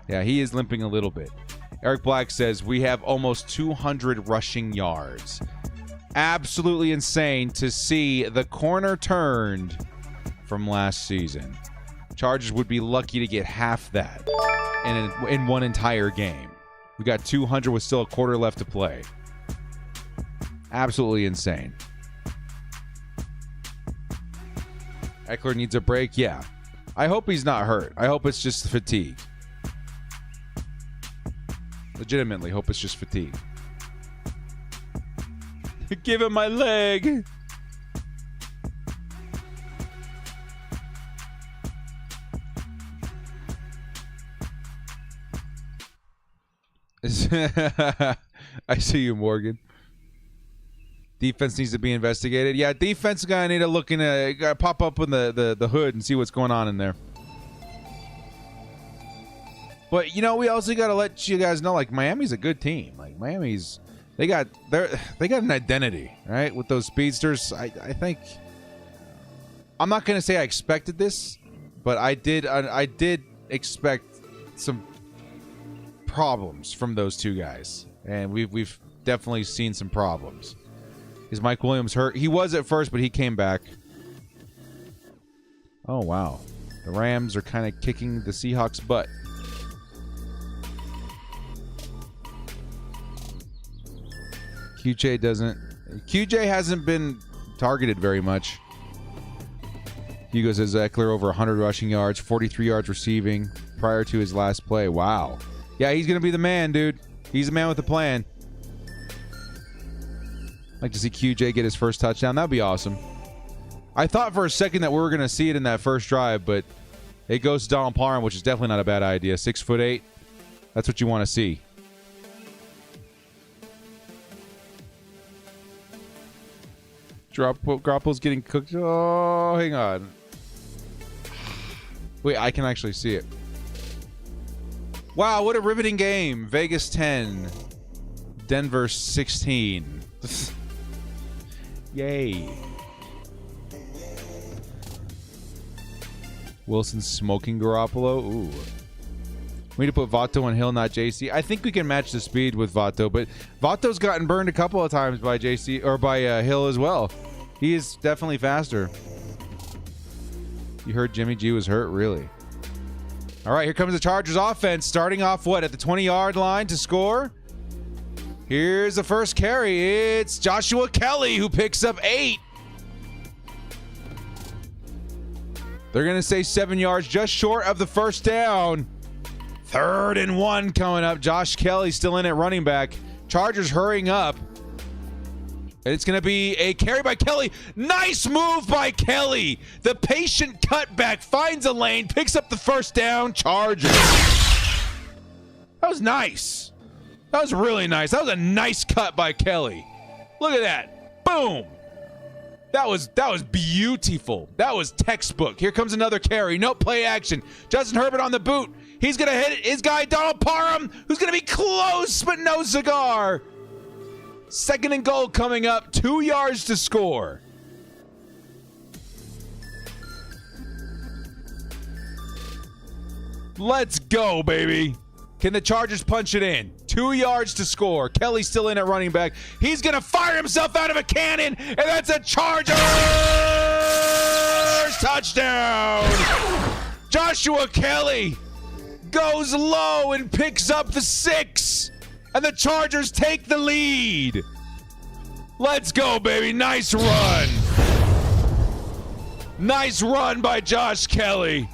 Yeah, he is limping a little bit. Eric Black says we have almost 200 rushing yards. Absolutely insane to see the corner turned from last season. Chargers would be lucky to get half that in one entire game. We got 200 with still a quarter left to play. Absolutely insane. Eckler needs a break? Yeah. I hope he's not hurt. I hope it's just fatigue. Legitimately hope it's just fatigue. Give him my leg. I see you, Morgan. Defense needs to be investigated. Yeah, defense guy need to look in gotta pop up in the hood and see what's going on in there. But you know, we also gotta let you guys know, like, Miami's a good team. Like, Miami's they got an identity, right? With those speedsters. I think I'm not gonna say I expected this, but I did expect some problems from those two guys, and we've definitely seen some problems. Is Mike Williams hurt? He was at first, but he came back. Oh wow, the Rams are kind of kicking the Seahawks' butt. QJ hasn't been targeted very much. Hugo says Eckler over 100 rushing yards, 43 yards receiving prior to his last play. Wow. Yeah, he's going to be the man, dude. He's the man with the plan. I'd like to see QJ get his first touchdown. That'd be awesome. I thought for a second that we were going to see it in that first drive, but it goes to Donald Parham, which is definitely not a bad idea. 6'8". That's what you want to see. Garoppolo's getting cooked. Oh, hang on. Wait, I can actually see it. Wow, what a riveting game. Vegas 10. Denver 16. Yay. Wilson smoking Garoppolo. Ooh. We need to put Vato on Hill, not JC. I think we can match the speed with Vato, but Vato's gotten burned a couple of times by JC or by Hill as well. He is definitely faster. You heard Jimmy G was hurt? Really? All right, here comes the Chargers offense, starting off what, at the 20-yard line to score? Here's the first carry. It's Joshua Kelly who picks up 8. They're going to say 7 yards, just short of the first down. 3rd and 1 coming up. Josh Kelly still in at running back. Chargers hurrying up. And it's going to be a carry by Kelly. Nice move by Kelly. The patient cutback finds a lane, picks up the first down. Chargers. That was nice. That was really nice. That was a nice cut by Kelly. Look at that. Boom. That was beautiful. That was textbook. Here comes another carry. No play action. Justin Herbert on the boot. He's going to hit it. His guy, Donald Parham, who's going to be close, but no cigar. 2nd and goal coming up. 2 yards to score. Let's go, baby. Can the Chargers punch it in? 2 yards to score. Kelly's still in at running back. He's going to fire himself out of a cannon, and that's a Chargers touchdown. Joshua Kelly goes low and picks up the 6, and the Chargers take the lead. Let's go, baby. Nice run. Nice run by Josh Kelly.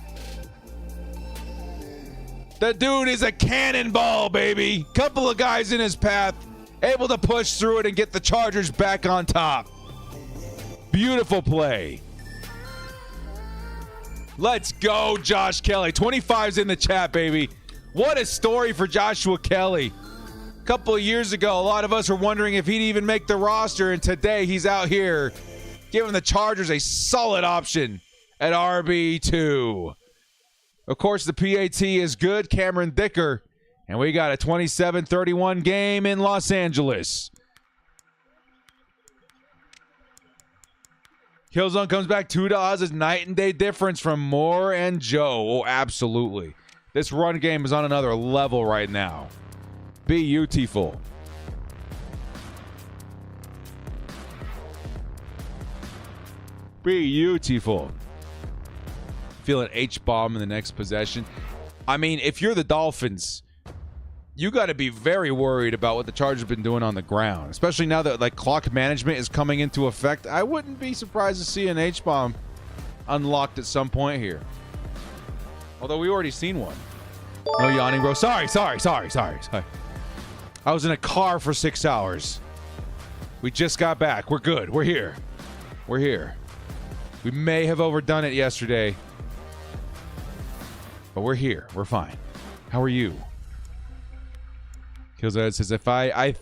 The dude is a cannonball, baby. Couple of guys in his path, able to push through it and get the Chargers back on top. Beautiful play. Let's go, Josh Kelly. 25's in the chat, baby. What a story for Joshua Kelly. A couple of years ago, a lot of us were wondering if he'd even make the roster, and today he's out here giving the Chargers a solid option at RB2. Of course, the PAT is good. Cameron Dicker And we got a 27-31 game in Los Angeles. Killzone comes back. $2 is night and day difference from Moore and Joe. Oh, absolutely. This run game is on another level right now. Beautiful. Beautiful. Feel an H-bomb in the next possession. I mean, if you're the Dolphins, you got to be very worried about what the Chargers have been doing on the ground, especially now that like clock management is coming into effect. I wouldn't be surprised to see an H-bomb unlocked at some point here. Although we already seen one. No yawning, bro. Sorry. I was in a car for 6 hours. We just got back. We're good. We're here. We may have overdone it yesterday, but we're here. We're fine. How are you? Killzone says, if I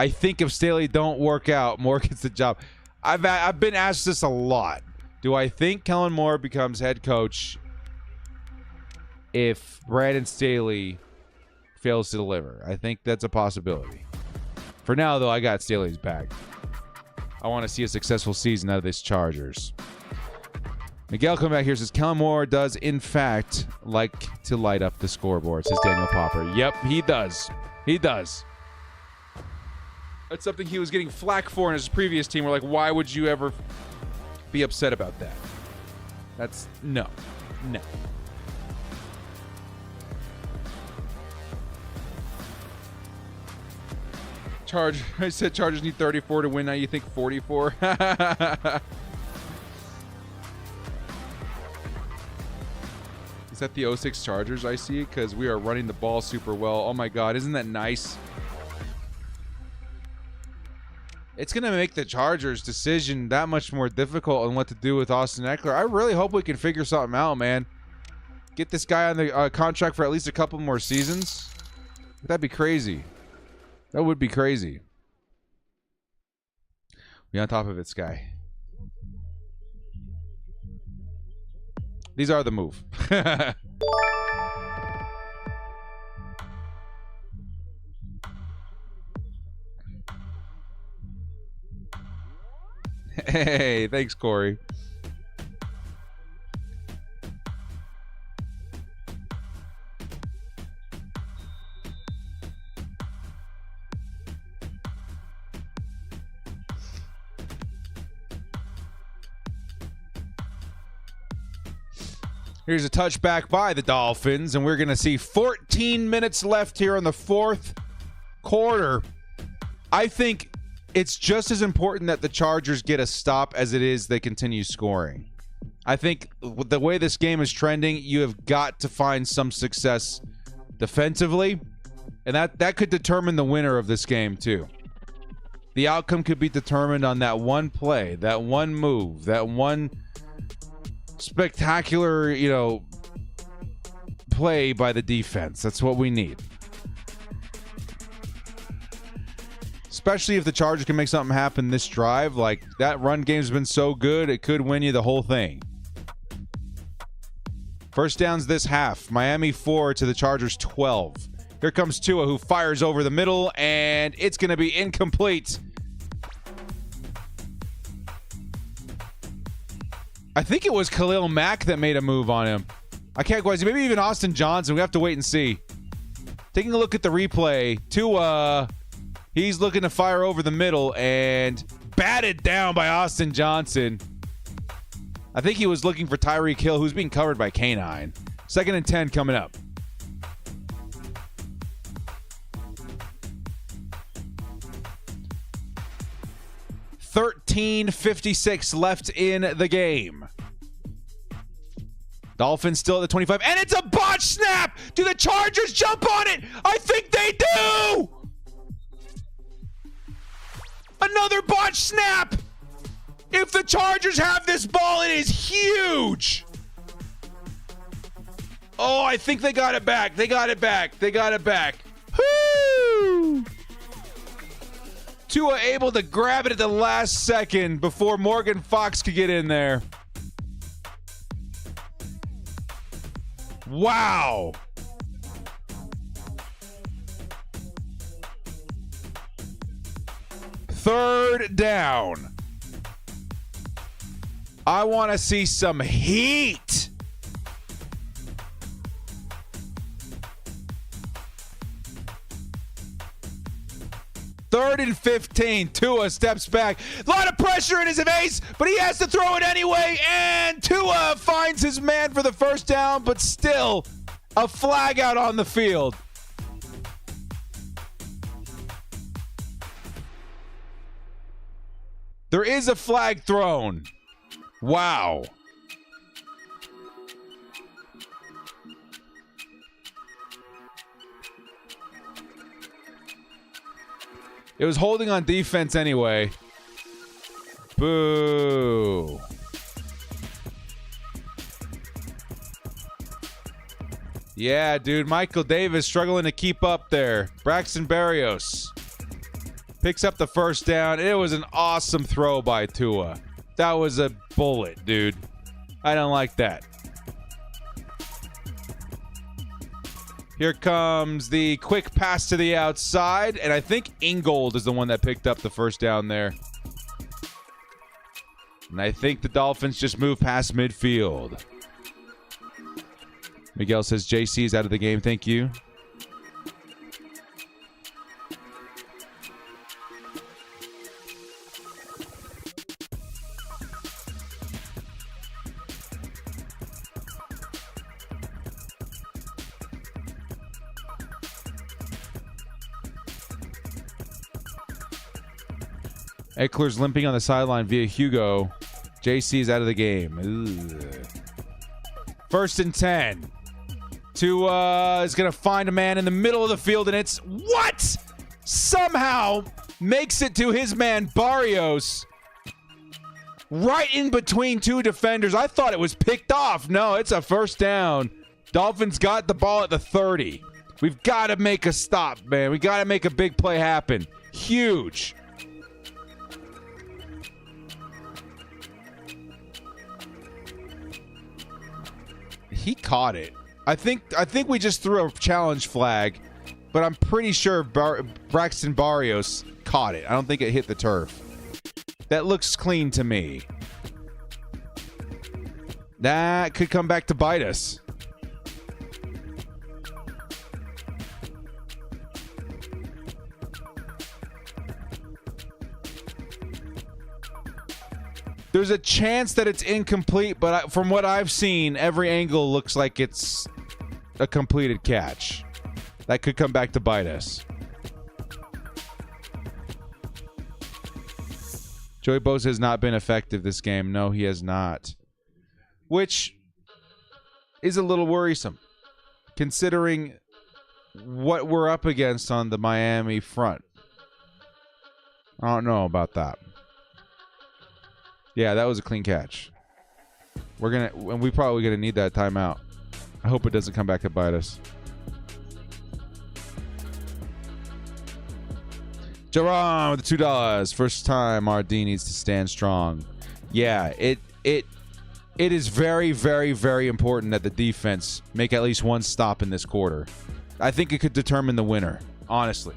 think if Staley don't work out, Moore gets the job. I've been asked this a lot. Do I think Kellen Moore becomes head coach if Brandon Staley fails to deliver? I think that's a possibility. For now, though, I got Staley's back. I want to see a successful season out of this Chargers. Miguel come back here, says Kellen Moore does in fact like to light up the scoreboard, says Daniel Popper. Yep, he does. That's something he was getting flack for in his previous team. We're like, why would you ever be upset about that? That's no. I said Chargers need 34 to win. Now you think 44? Is that the 06 Chargers I see? Because we are running the ball super well. Oh my God, isn't that nice? It's going to make the Chargers' decision that much more difficult on what to do with Austin Eckler. I really hope we can figure something out, man. Get this guy on the contract for at least a couple more seasons. That'd be crazy. That would be crazy. We on top of it, Sky. These are the move. Hey, thanks, Corey. Here's a touchback by the Dolphins, and we're going to see 14 minutes left here in the fourth quarter. I think it's just as important that the Chargers get a stop as it is they continue scoring. I think with the way this game is trending, you have got to find some success defensively, and that could determine the winner of this game too. The outcome could be determined on that one play, that one move, that one spectacular, play by the defense. That's what we need. Especially if the Chargers can make something happen this drive. Like, that run game's been so good, it could win you the whole thing. First downs this half. Miami 4 to the Chargers 12. Here comes Tua, who fires over the middle, and it's going to be incomplete. I think it was Khalil Mack that made a move on him. I can't quite see. Maybe even Austin Johnson. We have to wait and see. Taking a look at the replay. Tua, he's looking to fire over the middle and batted down by Austin Johnson. I think he was looking for Tyreek Hill, who's being covered by K9. 2nd and 10 coming up. $13:56 left in the game. Dolphins still at the 25, and it's a botch snap! Do the Chargers jump on it? I think they do! Another botch snap! If the Chargers have this ball, it is huge! Oh, I think they got it back. They got it back. Woo! Tua able to grab it at the last second before Morgan Fox could get in there. Wow. 3rd down. I want to see some heat. Third and 15. Tua steps back. A lot of pressure in his face, but he has to throw it anyway. And Tua finds his man for the first down, but still a flag out on the field. There is a flag thrown. Wow. It was holding on defense anyway. Boo. Yeah, dude. Michael Davis struggling to keep up there. Braxton Berrios picks up the first down. It was an awesome throw by Tua. That was a bullet, dude. I don't like that. Here comes the quick pass to the outside, and I think Ingold is the one that picked up the first down there. And I think the Dolphins just moved past midfield. Miguel says JC is out of the game. Thank you. Eckler's limping on the sideline via Hugo. JC is out of the game. Ugh. 1st and 10. Tua is going to find a man in the middle of the field, and it's what? Somehow makes it to his man Barrios. Right in between two defenders. I thought it was picked off. No, it's a first down. Dolphins got the ball at the 30. We've got to make a stop, man. We got to make a big play happen. Huge. He caught it. I think we just threw a challenge flag, but I'm pretty sure Braxton Berrios caught it. I don't think it hit the turf. That looks clean to me. That could come back to bite us. There's a chance that it's incomplete, but from what I've seen, every angle looks like it's a completed catch. That could come back to bite us. Joey Bosa has not been effective this game. No, he has not. Which is a little worrisome, considering what we're up against on the Miami front. I don't know about that. Yeah, that was a clean catch. We probably gonna need that timeout. I hope it doesn't come back to bite us. Jerron with the $2. First time RD needs to stand strong. Yeah, it is very, very, very important that the defense make at least one stop in this quarter. I think it could determine the winner. Honestly.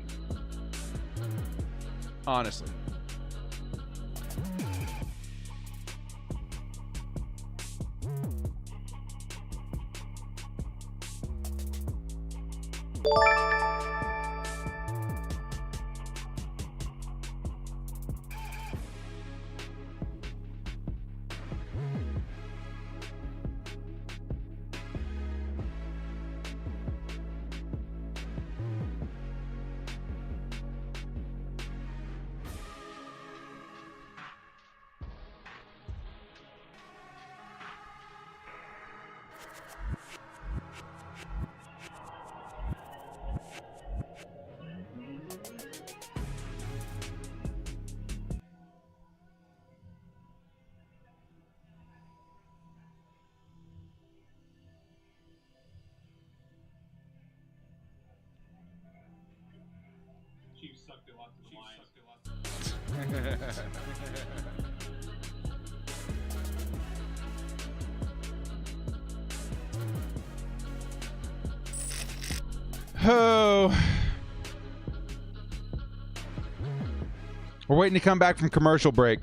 Oh. We're waiting to come back from commercial break.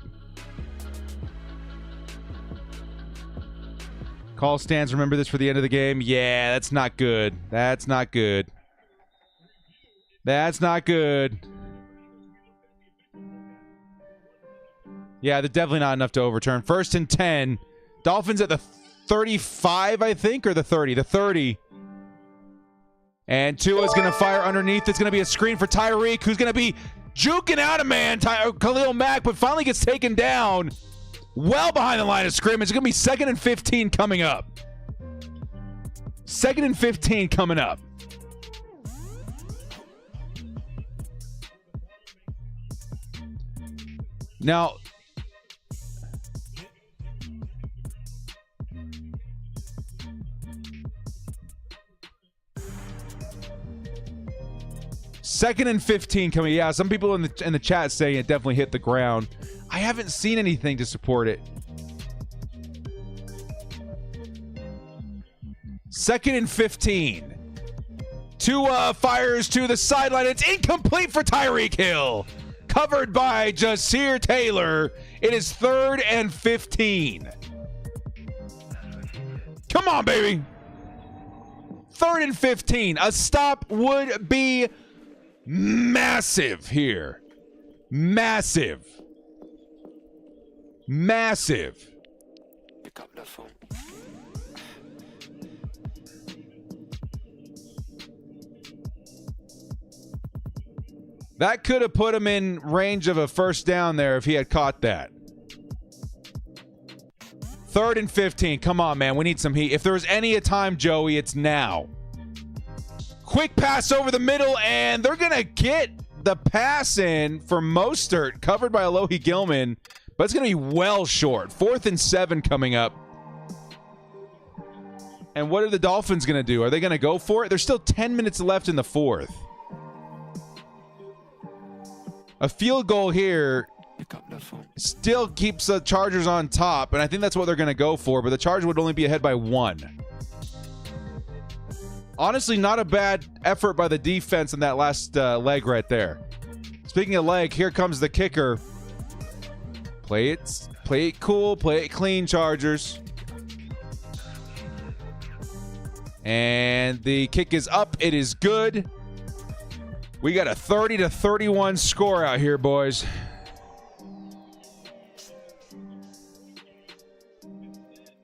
Call stands. Remember this for the end of the game? Yeah, that's not good. That's not good. That's not good. Yeah, they're definitely not enough to overturn. 1st and 10. Dolphins at the 35, I think, or the 30? The 30. And Tua's going to fire underneath. It's going to be a screen for Tyreek, who's going to be juking out a man, Khalil Mack, but finally gets taken down well behind the line of scrimmage. It's going to be 2nd and 15 coming up. 2nd and 15 coming up. Now, Second and 15 coming. Yeah, some people in the chat saying it definitely hit the ground. I haven't seen anything to support it. 2nd and 15. Tua fires to the sideline. It's incomplete for Tyreek Hill. Covered by Jasir Taylor. It is 3rd and 15. Come on, baby. 3rd and 15. A stop would be massive here. Massive. Massive. Pick up the phone. That could have put him in range of a first down there if he had caught that. 3rd and 15. Come on, man. We need some heat. If there's any time, Joey, it's now. Quick pass over the middle, and they're going to get the pass in for Mostert, covered by Alohi Gilman, but it's going to be well short. 4th and 7 coming up. And what are the Dolphins going to do? Are they going to go for it? There's still 10 minutes left in the 4th. A field goal here still keeps the Chargers on top, and I think that's what they're going to go for, but the Chargers would only be ahead by 1. Honestly, not a bad effort by the defense in that last leg right there. Speaking of leg, here comes the kicker. Play it cool, play it clean, Chargers. And the kick is up. It is good. We got a 30-31 score out here, boys.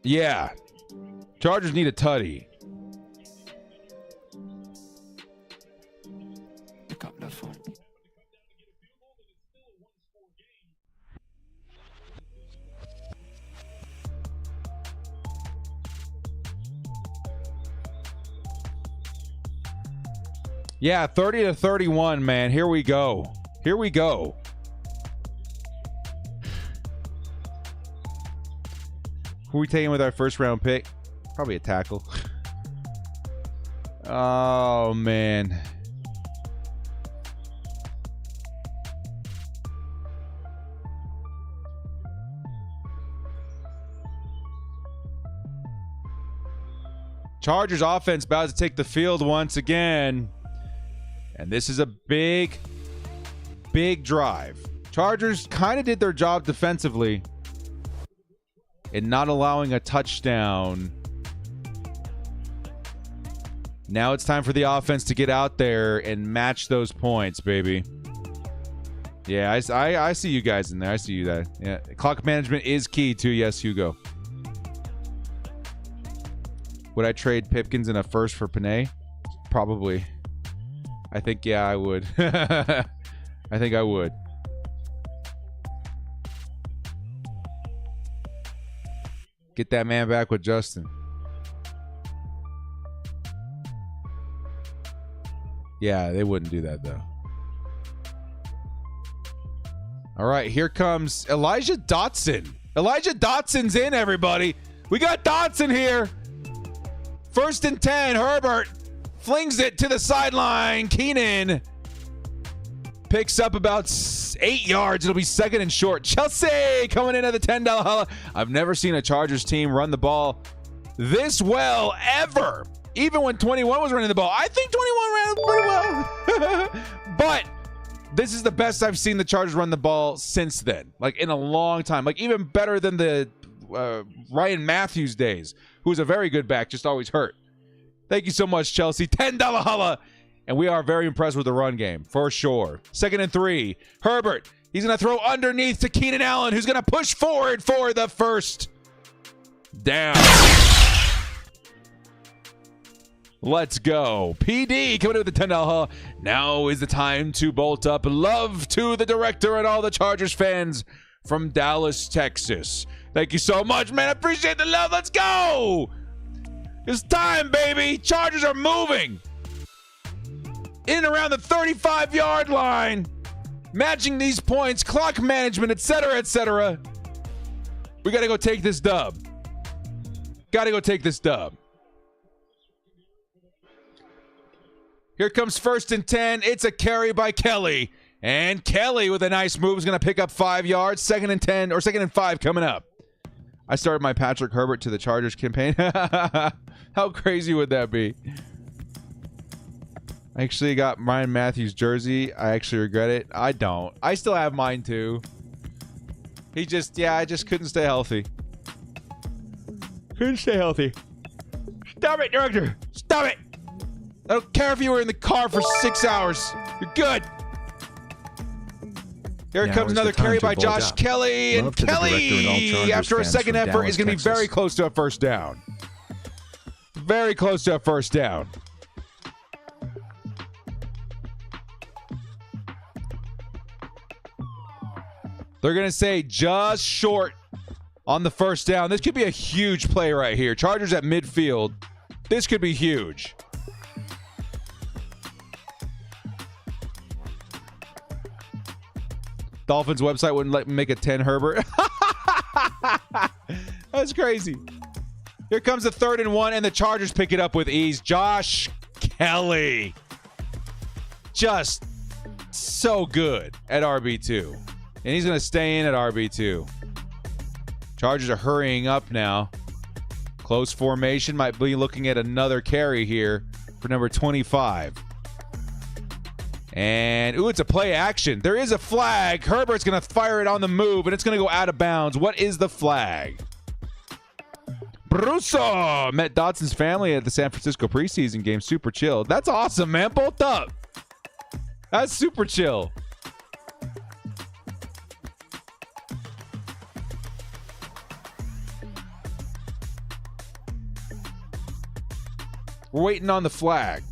Yeah. Chargers need a tutty. Pick up the phone. Yeah, 30-31, man. Here we go. Here we go. Who are we taking with our first round pick? Probably a tackle. Oh, man. Chargers offense about to take the field once again. And this is a big, big drive. Chargers kind of did their job defensively in not allowing a touchdown. Now it's time for the offense to get out there and match those points, baby. Yeah, I see you guys in there. I see you there. Yeah, clock management is key too. Yes, Hugo. Would I trade Pipkins in a first for Panay? Probably. I think, yeah, I would. I think I would. Get that man back with Justin. Yeah, they wouldn't do that, though. All right, here comes Elijah Dotson. Elijah Dotson's in, everybody. We got Dotson here. 1st and 10, Herbert flings it to the sideline. Keenan picks up about 8 yards. It'll be 2nd and short. Chelsea coming in at the $10 holla. I've never seen a Chargers team run the ball this well ever. Even when 21 was running the ball. I think 21 ran pretty well. But This is the best I've seen the Chargers run the ball since then. Like, in a long time. Like, even better than the Ryan Matthews days, who was a very good back, just always hurt. Thank you so much, Chelsea. $10 holla. And we are very impressed with the run game, for sure. 2nd and 3. Herbert. He's going to throw underneath to Keenan Allen, who's going to push forward for the first down. Let's go. PD coming in with the $10 haul. Now is the time to bolt up. Love to the director and all the Chargers fans from Dallas, Texas. Thank you so much, man. I appreciate the love. Let's go. It's time, baby. Chargers are moving. In and around the 35-yard line. Matching these points, clock management, etc., etc. We got to go take this dub. Got to go take this dub. Here comes 1st and 10. It's a carry by Kelly. And Kelly with a nice move is going to pick up 5 yards. 2nd and 10 or 2nd and 5 coming up. I started my Patrick Herbert to the Chargers campaign. How crazy would that be? I actually got Ryan Matthews' jersey. I actually regret it. I don't. I still have mine too. I just couldn't stay healthy. Couldn't stay healthy. Stop it, director. Stop it. I don't care if you were in the car for 6 hours. You're good. Here comes another carry by Josh Kelly. And Kelly, after a second effort, is going to be very close to a first down. Very close to a first down. They're going to say just short on the first down. This could be a huge play right here. Chargers at midfield. This could be huge. Dolphins website wouldn't let me make a 10 Herbert. That's crazy. Here comes the 3rd and 1, and the Chargers pick it up with ease. Josh Kelly. Just so good at RB2. And he's going to stay in at RB2. Chargers are hurrying up now. Close formation. Might be looking at another carry here for number 25. And, ooh, it's a play action. There is a flag. Herbert's going to fire it on the move, and it's going to go out of bounds. What is the flag? Brusso met Dotson's family at the San Francisco preseason game. Super chill. That's awesome, man. Bolt up. That's super chill. We're waiting on the flag.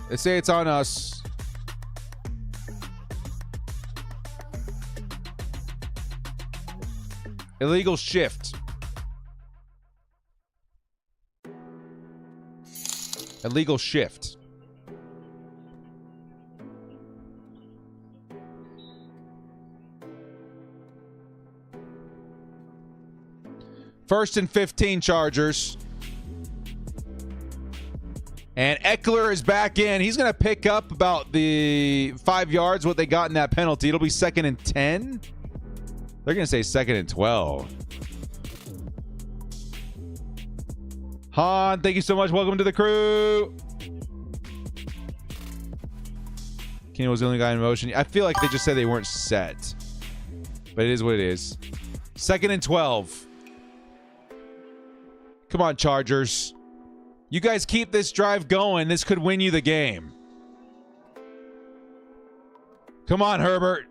They say it's on us. Illegal shift. Illegal shift. First and 15, Chargers. And Eckler is back in. He's going to pick up about the 5 yards, what they got in that penalty. It'll be 2nd and 10. They're going to say 2nd and 12. Han, thank you so much. Welcome to the crew. Keenan was the only guy in motion. I feel like they just said they weren't set. But it is what it is. 2nd and 12. Come on, Chargers. You guys keep this drive going. This could win you the game. Come on, Herbert.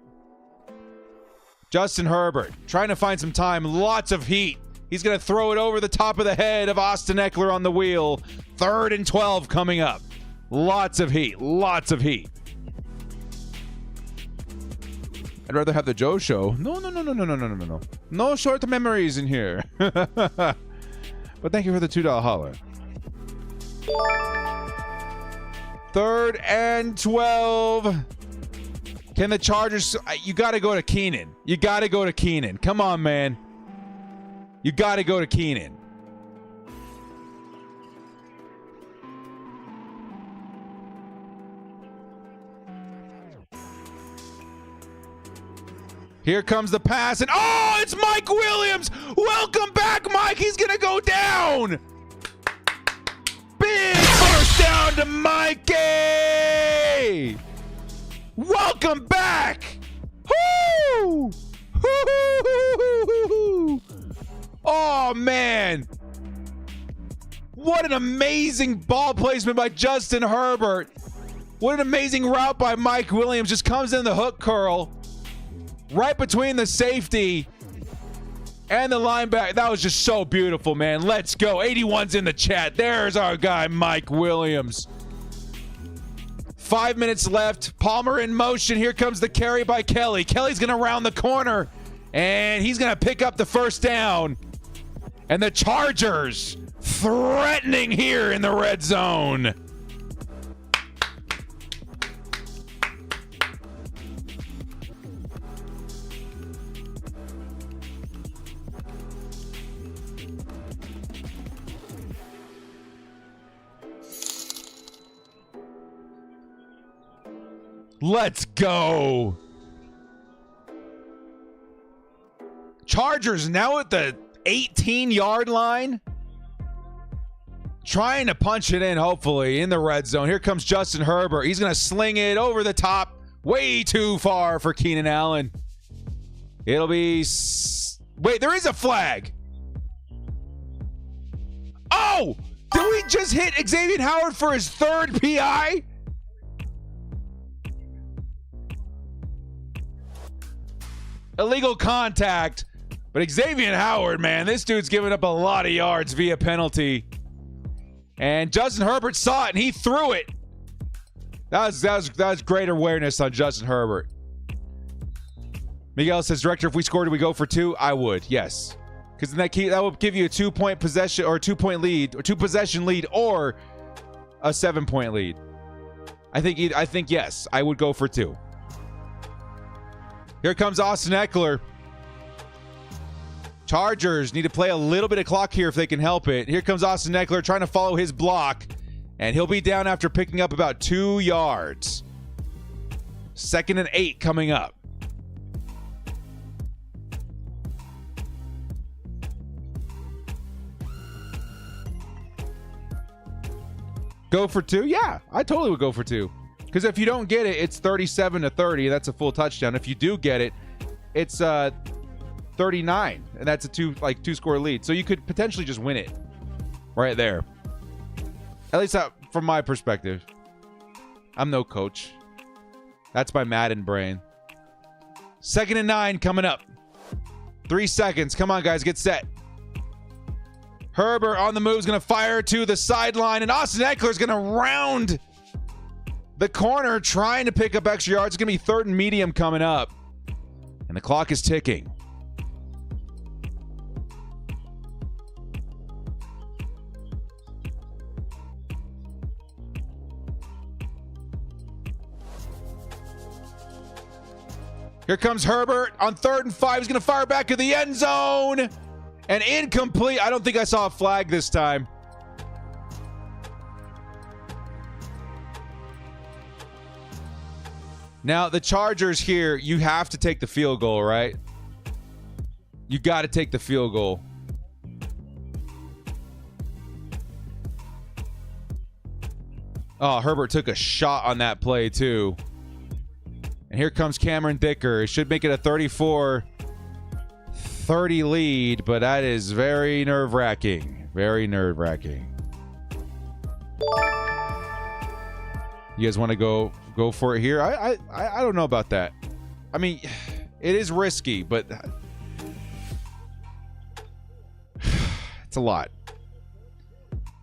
Justin Herbert trying to find some time. Lots of heat. He's going to throw it over the top of the head of Austin Eckler on the wheel. 3rd and 12 coming up. Lots of heat. Lots of heat. I'd rather have the Joe show. No. No short memories in here. But thank you for the $2 holler. 3rd and 12. Can the Chargers... You got to go to Keenan. You got to go to Keenan. Come on, man. You got to go to Keenan. Here comes the pass, and oh, it's Mike Williams. Welcome back, Mike. He's going to go down. Big first down to Mikey. Welcome back. Woo! Woo! Oh, man. What an amazing ball placement by Justin Herbert. What an amazing route by Mike Williams. Just comes in the hook curl right between the safety and the linebacker. That was just so beautiful, man. Let's go. 81's in the chat. There's our guy, Mike Williams. 5 minutes left. Palmer in motion. Here comes the carry by Kelly. Kelly's going to round the corner, and he's going to pick up the first down. And the Chargers threatening here in the red zone. Let's go. Chargers now at the 18-yard line. Trying to punch it in, hopefully, in the red zone. Here comes Justin Herbert. He's going to sling it over the top. Way too far for Keenan Allen. It'll be... Wait, there is a flag. Oh! Did we just hit Xavier Howard for his third PI? Illegal contact. But Xavier Howard, man, this dude's giving up a lot of yards via penalty. And Justin Herbert saw it, and he threw it. That was great awareness on Justin Herbert. Miguel says, Director, if we scored, do we go for two? I would, yes. Because that will give you a 2-point possession or 2-point lead, or 2-possession lead, or a 7-point lead. I think yes, I would go for two. Here comes Austin Eckler. Chargers need to play a little bit of clock here if they can help it. Here comes Austin Eckler trying to follow his block, and he'll be down after picking up about 2 yards. 2nd and 8 coming up. Go for two? Yeah, I totally would go for two. Because if you don't get it, it's 37-30. That's a full touchdown. If you do get it, it's 39, and that's a two-score lead. So you could potentially just win it right there. At least from my perspective. I'm no coach. That's my Madden brain. 2nd and 9 coming up. 3 seconds. Come on, guys. Get set. Herbert on the move is going to fire to the sideline, and Austin Eckler is going to round the corner trying to pick up extra yards. It's going to be 3rd and medium coming up, and the clock is ticking. Here comes Herbert on 3rd and 5. He's going to fire back to the end zone. And incomplete. I don't think I saw a flag this time. Now, the Chargers here, you have to take the field goal, right? You got to take the field goal. Oh, Herbert took a shot on that play, too. And here comes Cameron Dicker. It should make it a 34-30 lead, but that is very nerve-wracking. Very nerve-wracking. You guys want to go for it here? I don't know about that. I mean, it is risky, but it's a lot.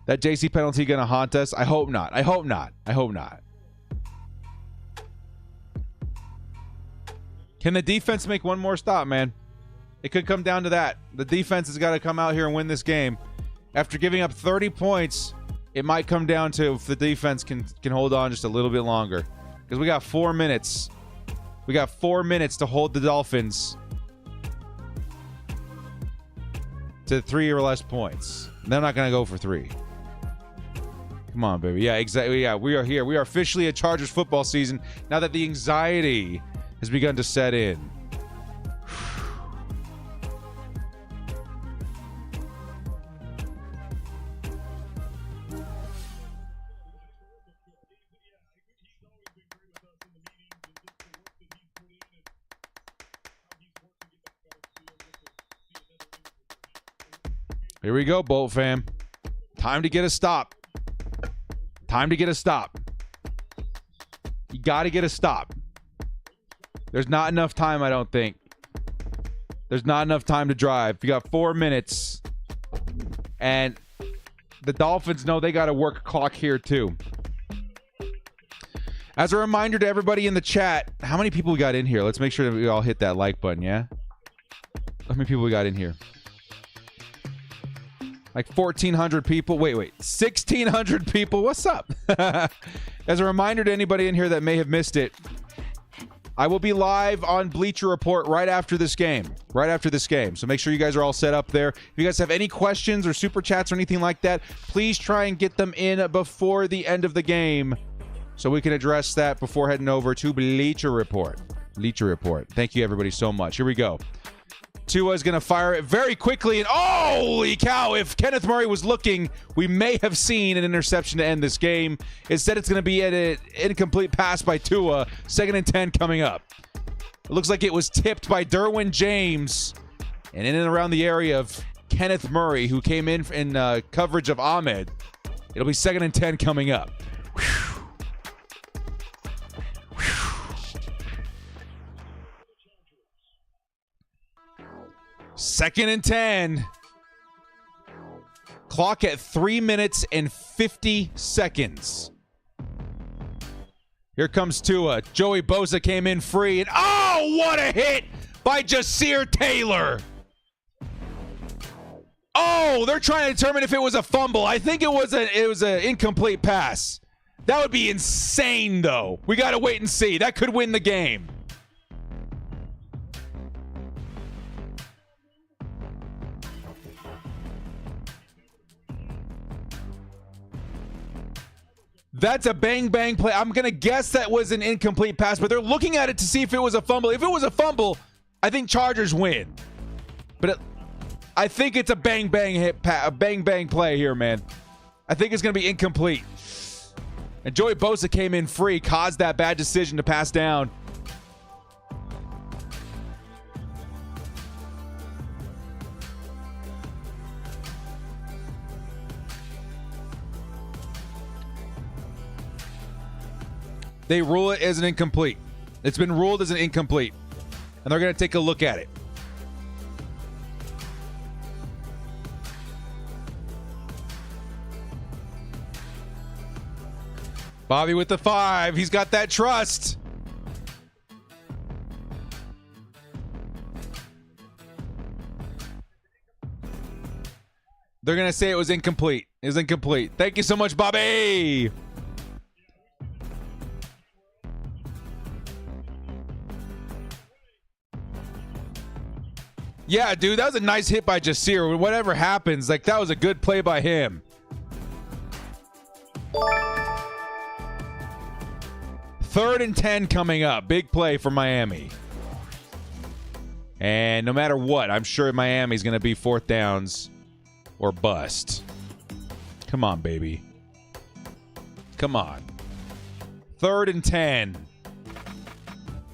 That JC penalty going to haunt us? I hope not. I hope not. I hope not. Can the defense make one more stop, man? It could come down to that. The defense has got to come out here and win this game. After giving up 30 points, it might come down to if the defense can hold on just a little bit longer. Because we got 4 minutes. We got 4 minutes to hold the Dolphins to 3 or less points. They're not going to go for 3. Come on, baby. Yeah, exactly. Yeah, we are here. We are officially a Chargers football season now that the anxiety has begun to set in. Here we go, Bolt fam. Time to get a stop. Time to get a stop. You got to get a stop. There's not enough time, I don't think. There's not enough time to drive. You got 4 minutes. And the Dolphins know they got to work a clock here too. As a reminder to everybody in the chat, how many people we got in here? Let's make sure that we all hit that like button, yeah? How many people we got in here? Like 1,400 people. Wait. 1,600 people. What's up? As a reminder to anybody in here that may have missed it, I will be live on Bleacher Report right after this game. Right after this game. So make sure you guys are all set up there. If you guys have any questions or super chats or anything like that, please try and get them in before the end of the game so we can address that before heading over to Bleacher Report. Bleacher Report. Thank you, everybody, so much. Here we go. Tua is going to fire it very quickly, and holy cow, if Kenneth Murray was looking, we may have seen an interception to end this game. Instead, it's going to be an incomplete pass by Tua. 2nd and 10 coming up. It looks like it was tipped by Derwin James, and in and around the area of Kenneth Murray, who came in coverage of Ahmed. It'll be 2nd and 10 coming up. Whew. 2nd and 10. Clock at 3 minutes and 50 seconds. Here comes Tua. Joey Bosa came in free. And oh, what a hit by Jasir Taylor. Oh, they're trying to determine if it was a fumble. I think it was an incomplete pass. That would be insane, though. We got to wait and see. That could win the game. That's a bang-bang play. I'm going to guess that was an incomplete pass, but they're looking at it to see if it was a fumble. If it was a fumble, I think Chargers win. But I think it's a bang-bang hit, a bang-bang play here, man. I think it's going to be incomplete. And Joey Bosa came in free, caused that bad decision to pass down. They rule it as an incomplete. It's been ruled as an incomplete. And they're going to take a look at it. Bobby with the 5. He's got that trust. They're going to say it was incomplete. It was incomplete. Thank you so much, Bobby. Yeah, dude, that was a nice hit by Jasir. Whatever happens, like, that was a good play by him. Third and 10 coming up. Big play for Miami. And no matter what, I'm sure Miami's going to be 4th downs or bust. Come on, baby. Come on. 3rd and 10.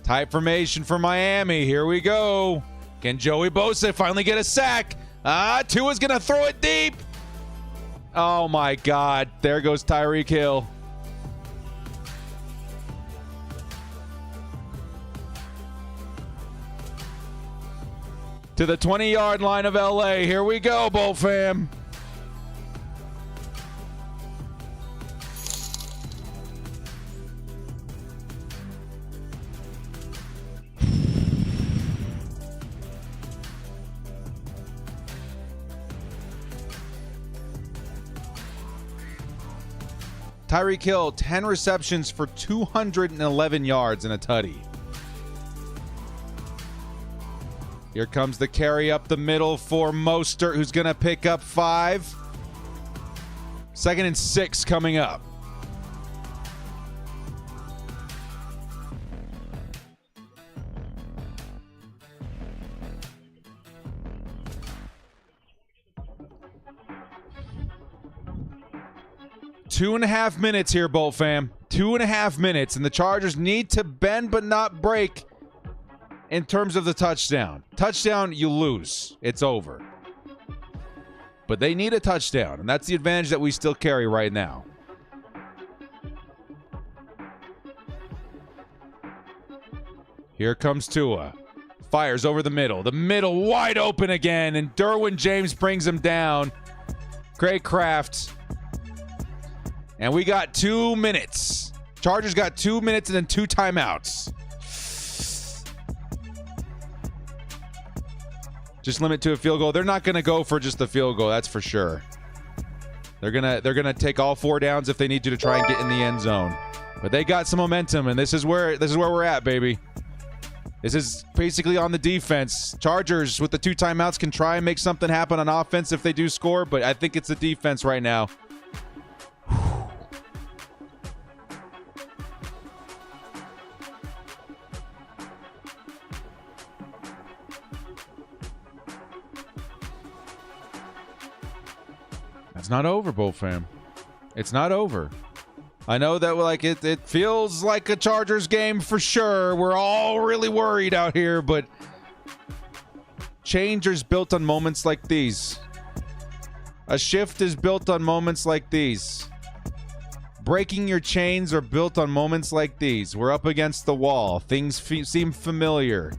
Tight formation for Miami. Here we go. Can Joey Bosa finally get a sack? Tua's going to throw it deep. Oh, my God. There goes Tyreek Hill. To the 20-yard line of L.A. Here we go, Bull fam. Tyreek Hill, 10 receptions for 211 yards and a tutty. Here comes the carry up the middle for Mostert, who's going to pick up 5. 2nd and 6 coming up. Two and a half minutes here, Bolt fam. 2.5 minutes, and the Chargers need to bend but not break in terms of the touchdown. Touchdown, you lose. It's over. But they need a touchdown, and that's the advantage that we still carry right now. Here comes Tua. Fires over the middle. The middle wide open again, and Derwin James brings him down. Great craft. And we got 2 minutes. Chargers got 2 minutes and then 2 timeouts. Just limit to a field goal. They're not going to go for just the field goal, that's for sure. They're gonna take all 4 downs if they need to try and get in the end zone. But they got some momentum, and this is where we're at, baby. This is basically on the defense. Chargers with the 2 timeouts can try and make something happen on offense if they do score, but I think it's the defense right now. It's not over, Bull fam. It's not over. I know that like it feels like a Chargers game for sure. We're all really worried out here, but change is built on moments like these. A shift is built on moments like these. Breaking your chains are built on moments like these. We're up against the wall. Things seem familiar.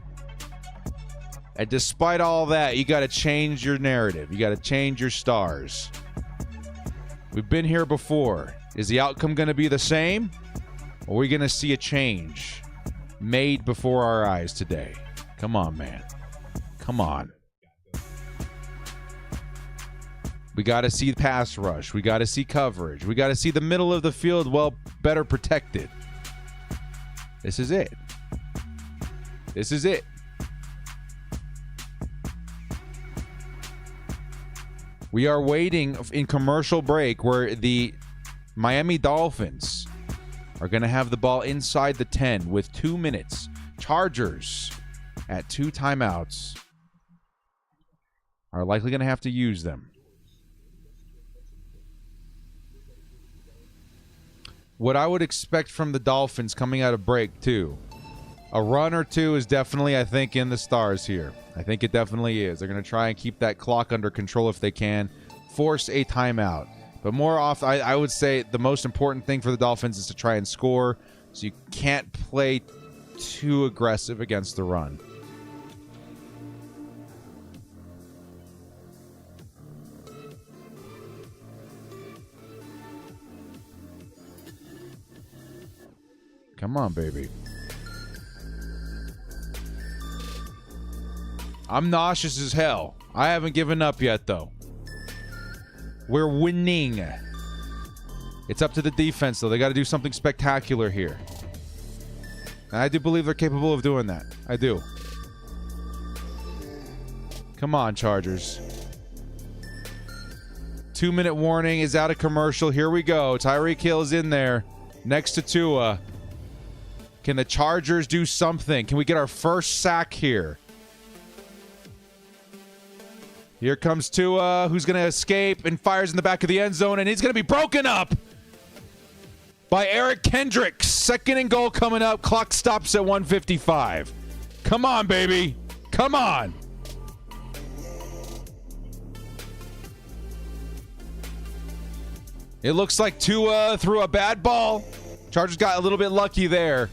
And despite all that, you got to change your narrative. You got to change your stars. We've been here before. Is the outcome going to be the same? Or are we going to see a change made before our eyes today? Come on, man. Come on. We got to see pass rush. We got to see coverage. We got to see the middle of the field well better protected. This is it. This is it. We are waiting in commercial break where the Miami Dolphins are going to have the ball inside the 10 with 2 minutes. Chargers at 2 timeouts are likely going to have to use them. What I would expect from the Dolphins coming out of break, too. A run or two is definitely, I think, in the stars here. I think it definitely is. They're going to try and keep that clock under control if they can. Force a timeout. But more often, I would say the most important thing for the Dolphins is to try and score. So you can't play too aggressive against the run. Come on, baby. I'm nauseous as hell. I haven't given up yet, though. We're winning. It's up to the defense, though. They got to do something spectacular here. And I do believe they're capable of doing that. I do. Come on, Chargers. 2-minute warning is out of commercial. Here we go. Tyreek Hill is in there next to Tua. Can the Chargers do something? Can we get our first sack here? Here comes Tua, who's going to escape and fires in the back of the end zone, and he's going to be broken up by Eric Kendricks. 2nd and goal coming up. Clock stops at 1:55. Come on, baby. Come on. It looks like Tua threw a bad ball. Chargers got a little bit lucky there.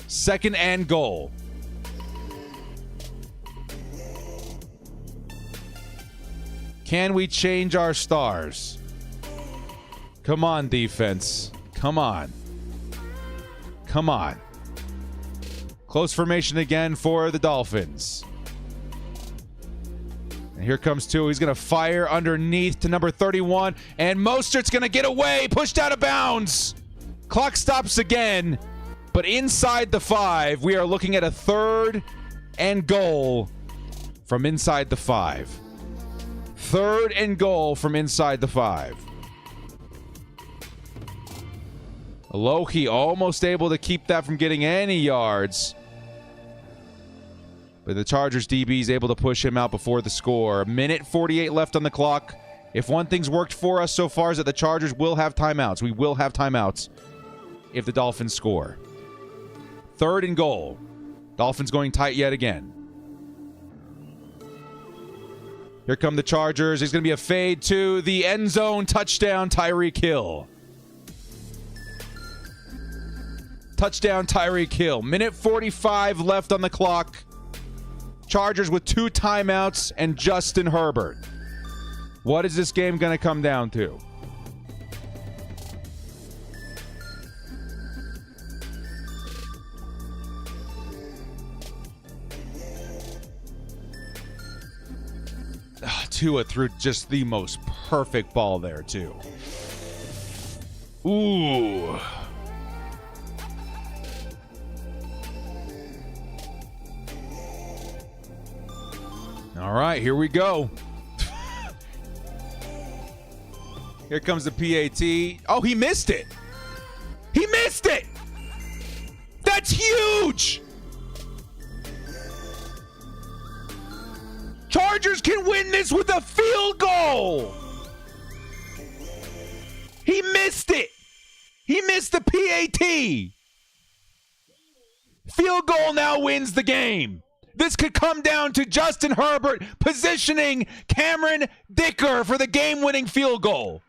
2nd and goal. Can we change our stars? Come on, defense. Come on. Come on. Close formation again for the Dolphins. And here comes Tua. He's going to fire underneath to number 31. And Mostert's going to get away. Pushed out of bounds. Clock stops again. But inside the 5, we are looking at a 3rd and goal from inside the 5. 3rd and goal from inside the 5. Alohi almost able to keep that from getting any yards. But the Chargers DB is able to push him out before the score. 1:48 left on the clock. If one thing's worked for us so far is that the Chargers will have timeouts. We will have timeouts if the Dolphins score. 3rd and goal. Dolphins going tight yet again. Here come the Chargers. There's going to be a fade to the end zone. Touchdown, Tyreek Hill. Touchdown, Tyreek Hill. Minute 45 left on the clock. Chargers with 2 timeouts and Justin Herbert. What is this game going to come down to? Tua threw just the most perfect ball there, too. Ooh. All right, here we go. Here comes the PAT. Oh, he missed it. He missed it. That's huge. Chargers can win this with a field goal. He missed it. He missed the PAT. Field goal now wins the game. This could come down to Justin Herbert positioning Cameron Dicker for the game-winning field goal.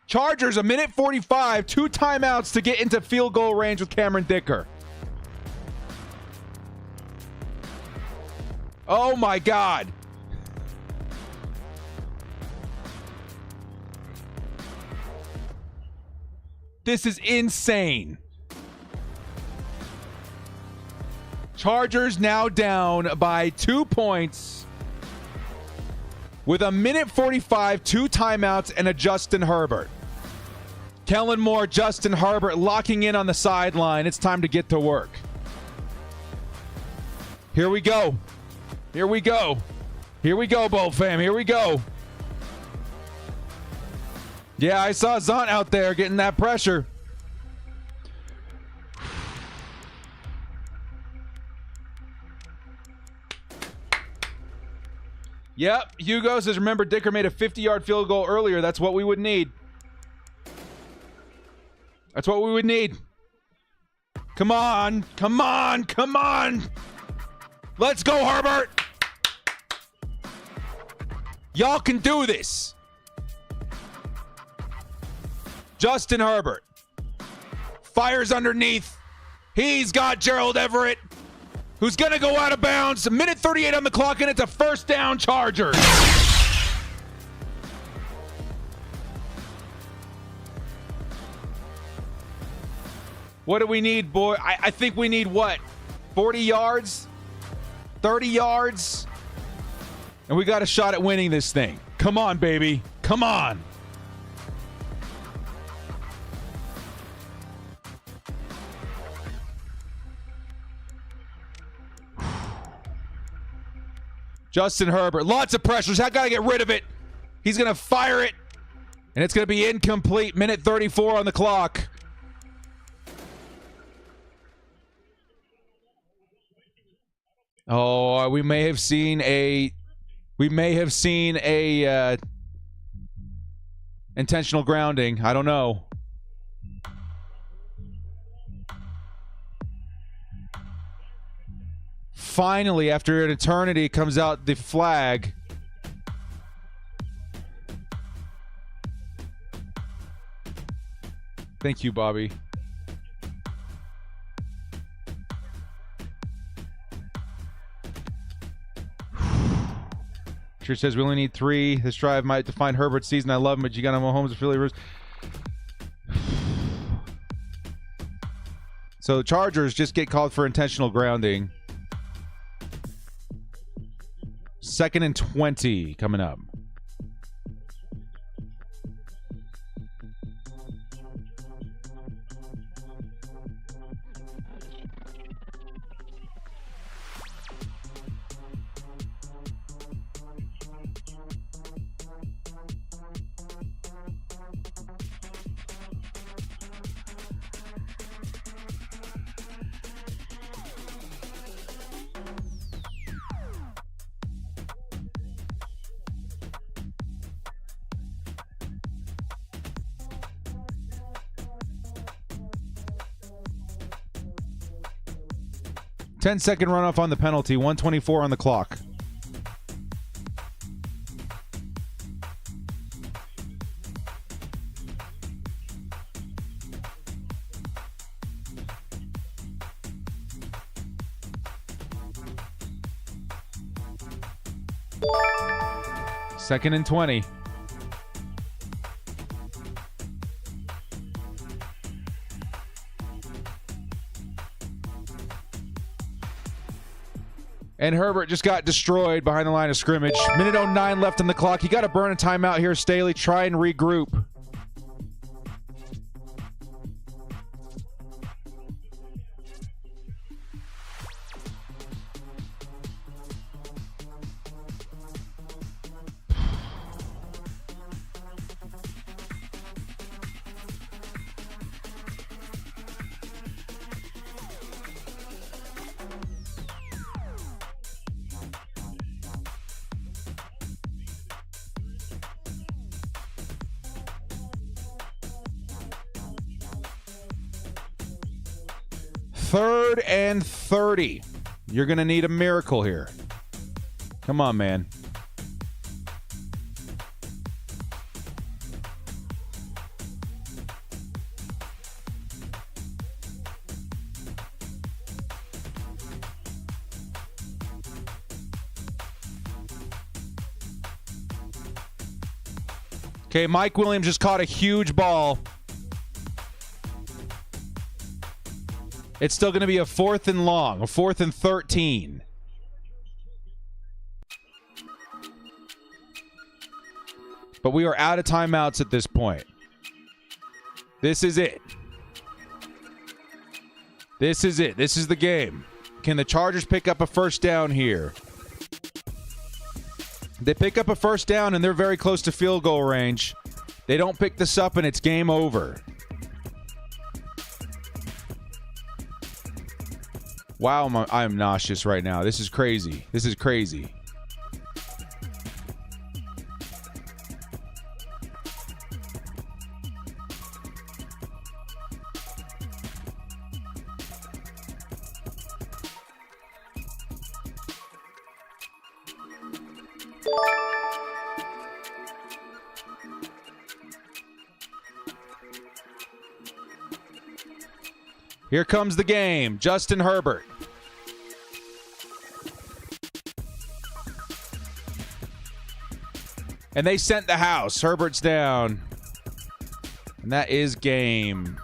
Chargers, a minute 45, 2 timeouts to get into field goal range with Cameron Dicker. Oh my God. This is insane. Chargers now down by 2 points with a minute 45, 2 timeouts, and a Justin Herbert. Kellen Moore, Justin Herbert locking in on the sideline. It's time to get to work. Here we go. Here we go. Here we go, Bowl fam. Here we go. Yeah, I saw Zont out there getting that pressure. Yep, Hugo says, remember Dicker made a 50-yard field goal earlier. That's what we would need. That's what we would need. Come on. Come on. Come on. Let's go, Herbert. Y'all can do this. Justin Herbert fires underneath. He's got Gerald Everett, who's going to go out of bounds. A minute 38 on the clock, and it's a first down, Chargers. What do we need, boy? I think we need what? 40 yards? 30 yards? And we got a shot at winning this thing. Come on, baby. Come on. Justin Herbert, lots of pressures. I got to get rid of it. He's going to fire it, and it's going to be incomplete. Minute 34 on the clock. Oh, we may have seen a intentional grounding. I don't know. Finally, after an eternity, comes out the flag. Thank you, Bobby. Sure says we only need 3. This drive might define Herbert's season. I love him, but you got him Mahomes and Philly Rivers. So the Chargers just get called for intentional grounding. 2nd and 20 coming up. 10-second runoff on the penalty, 1:24 on the clock. Second and 20. And Herbert just got destroyed behind the line of scrimmage. Minute 09 left on the clock. You got to burn a timeout here, Staley. Try and regroup. Third and 30. You're going to need a miracle here. Come on, man. Okay, Mike Williams just caught a huge ball. It's still going to be a 4th and long, a 4th and 13. But we are out of timeouts at this point. This is it. This is it. This is the game. Can the Chargers pick up a first down here? They pick up a first down and they're very close to field goal range. They don't pick this up and it's game over. Wow, I'm nauseous right now. This is crazy. This is crazy. Here comes the game. Justin Herbert. And they sent the house. Herbert's down. And that is game.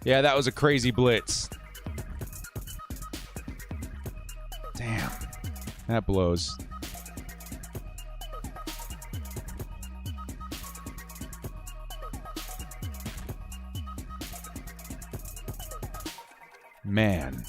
Yeah, that was a crazy blitz. Damn. That blows. Man.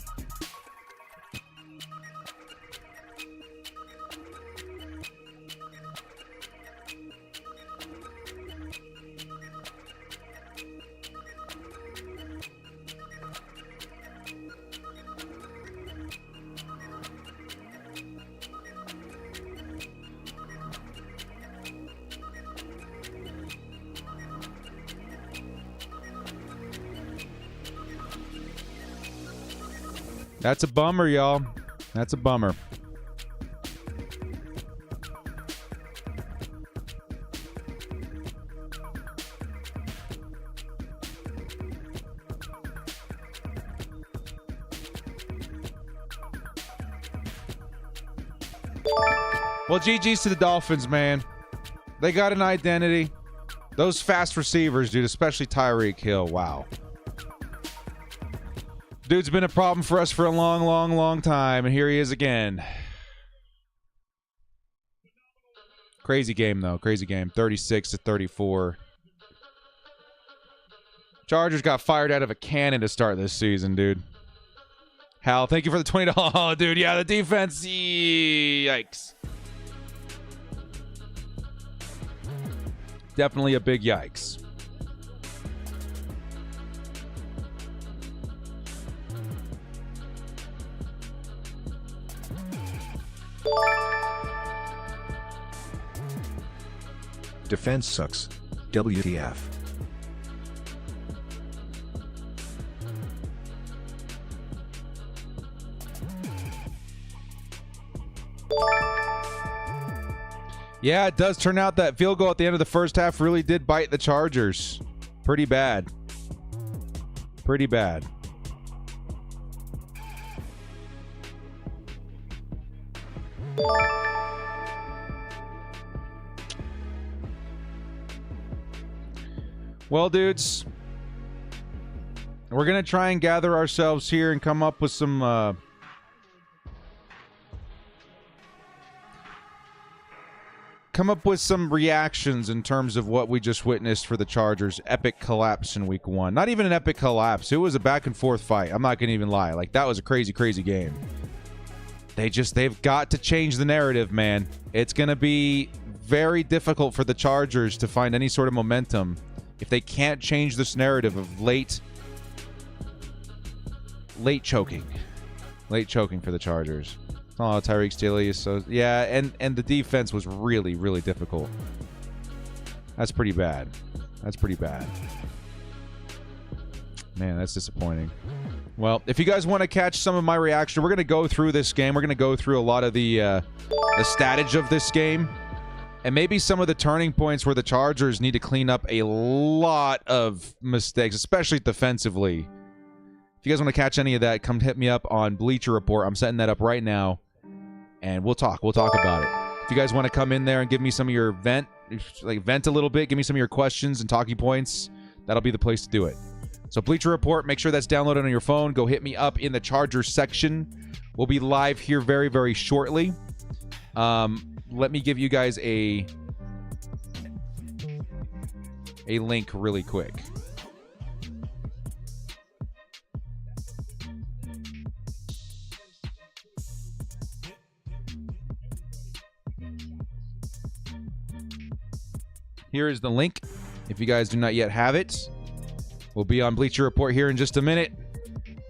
That's a bummer, y'all. That's a bummer. Well, GG's to the Dolphins, man. They got an identity. Those fast receivers, dude, especially Tyreek Hill. Wow. Dude's been a problem for us for a long, long, long time, and here he is again. Crazy game, though. Crazy game. 36-34. Chargers got fired out of a cannon to start this season, dude. Hal, thank you for the $20. Oh, dude, yeah, the defense. Yikes. Definitely a big yikes. Defense sucks. WTF. Yeah, it does turn out that field goal at the end of the first half really did bite the Chargers. Pretty bad. Pretty bad. Well, dudes, we're going to try and gather ourselves here and come up with some reactions in terms of what we just witnessed for the Chargers' epic collapse in week 1. Not even an epic collapse. It was a back and forth fight. I'm not going to even lie. Like, that was a crazy, crazy game. They've got to change the narrative, man. It's going to be very difficult for the Chargers to find any sort of momentum if they can't change this narrative of late choking. Late choking for the Chargers. Oh, Tyreek Steele. So yeah, and the defense was really, really difficult. That's pretty bad. That's pretty bad. Man, that's disappointing. Well, if you guys want to catch some of my reaction, we're going to go through this game. We're going to go through a lot of the statage of this game. And maybe some of the turning points where the Chargers need to clean up a lot of mistakes, especially defensively. If you guys want to catch any of that, come hit me up on Bleacher Report. I'm setting that up right now. And we'll talk. We'll talk about it. If you guys want to come in there and give me some of your vent a little bit, give me some of your questions and talking points, that'll be the place to do it. So Bleacher Report, make sure that's downloaded on your phone. Go hit me up in the Chargers section. We'll be live here very, very shortly. Let me give you guys a link really quick. Here is the link. If you guys do not yet have it, we'll be on Bleacher Report here in just a minute,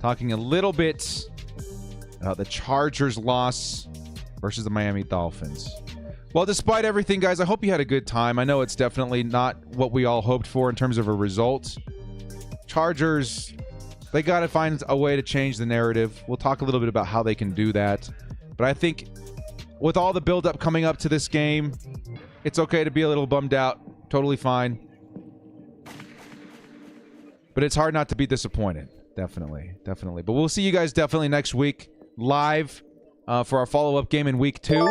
talking a little bit about the Chargers' loss versus the Miami Dolphins. Well, despite everything, guys, I hope you had a good time. I know it's definitely not what we all hoped for in terms of a result. Chargers, they got to find a way to change the narrative. We'll talk a little bit about how they can do that. But I think with all the build-up coming up to this game, it's okay to be a little bummed out. Totally fine. But it's hard not to be disappointed. Definitely. Definitely. But we'll see you guys definitely next week live for our follow-up game in week 2.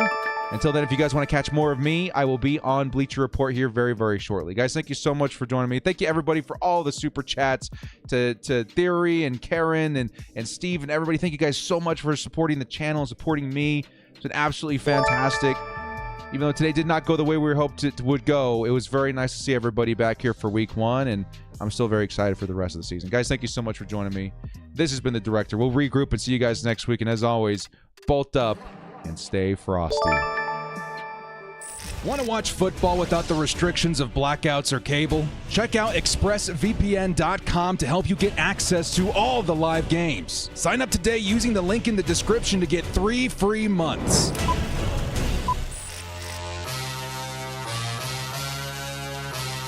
Until then, if you guys want to catch more of me, I will be on Bleacher Report here very, very shortly. Guys, thank you so much for joining me. Thank you, everybody, for all the super chats to Theory and Karen and Steve and everybody. Thank you guys so much for supporting the channel and supporting me. It's been absolutely fantastic. Even though today did not go the way we hoped it would go, it was very nice to see everybody back here for week 1, and I'm still very excited for the rest of the season. Guys, thank you so much for joining me. This has been The Director. We'll regroup and see you guys next week, and as always, bolt up and stay frosty. Want to watch football without the restrictions of blackouts or cable? Check out expressvpn.com to help you get access to all the live games. Sign up today using the link in the description to get 3 free months.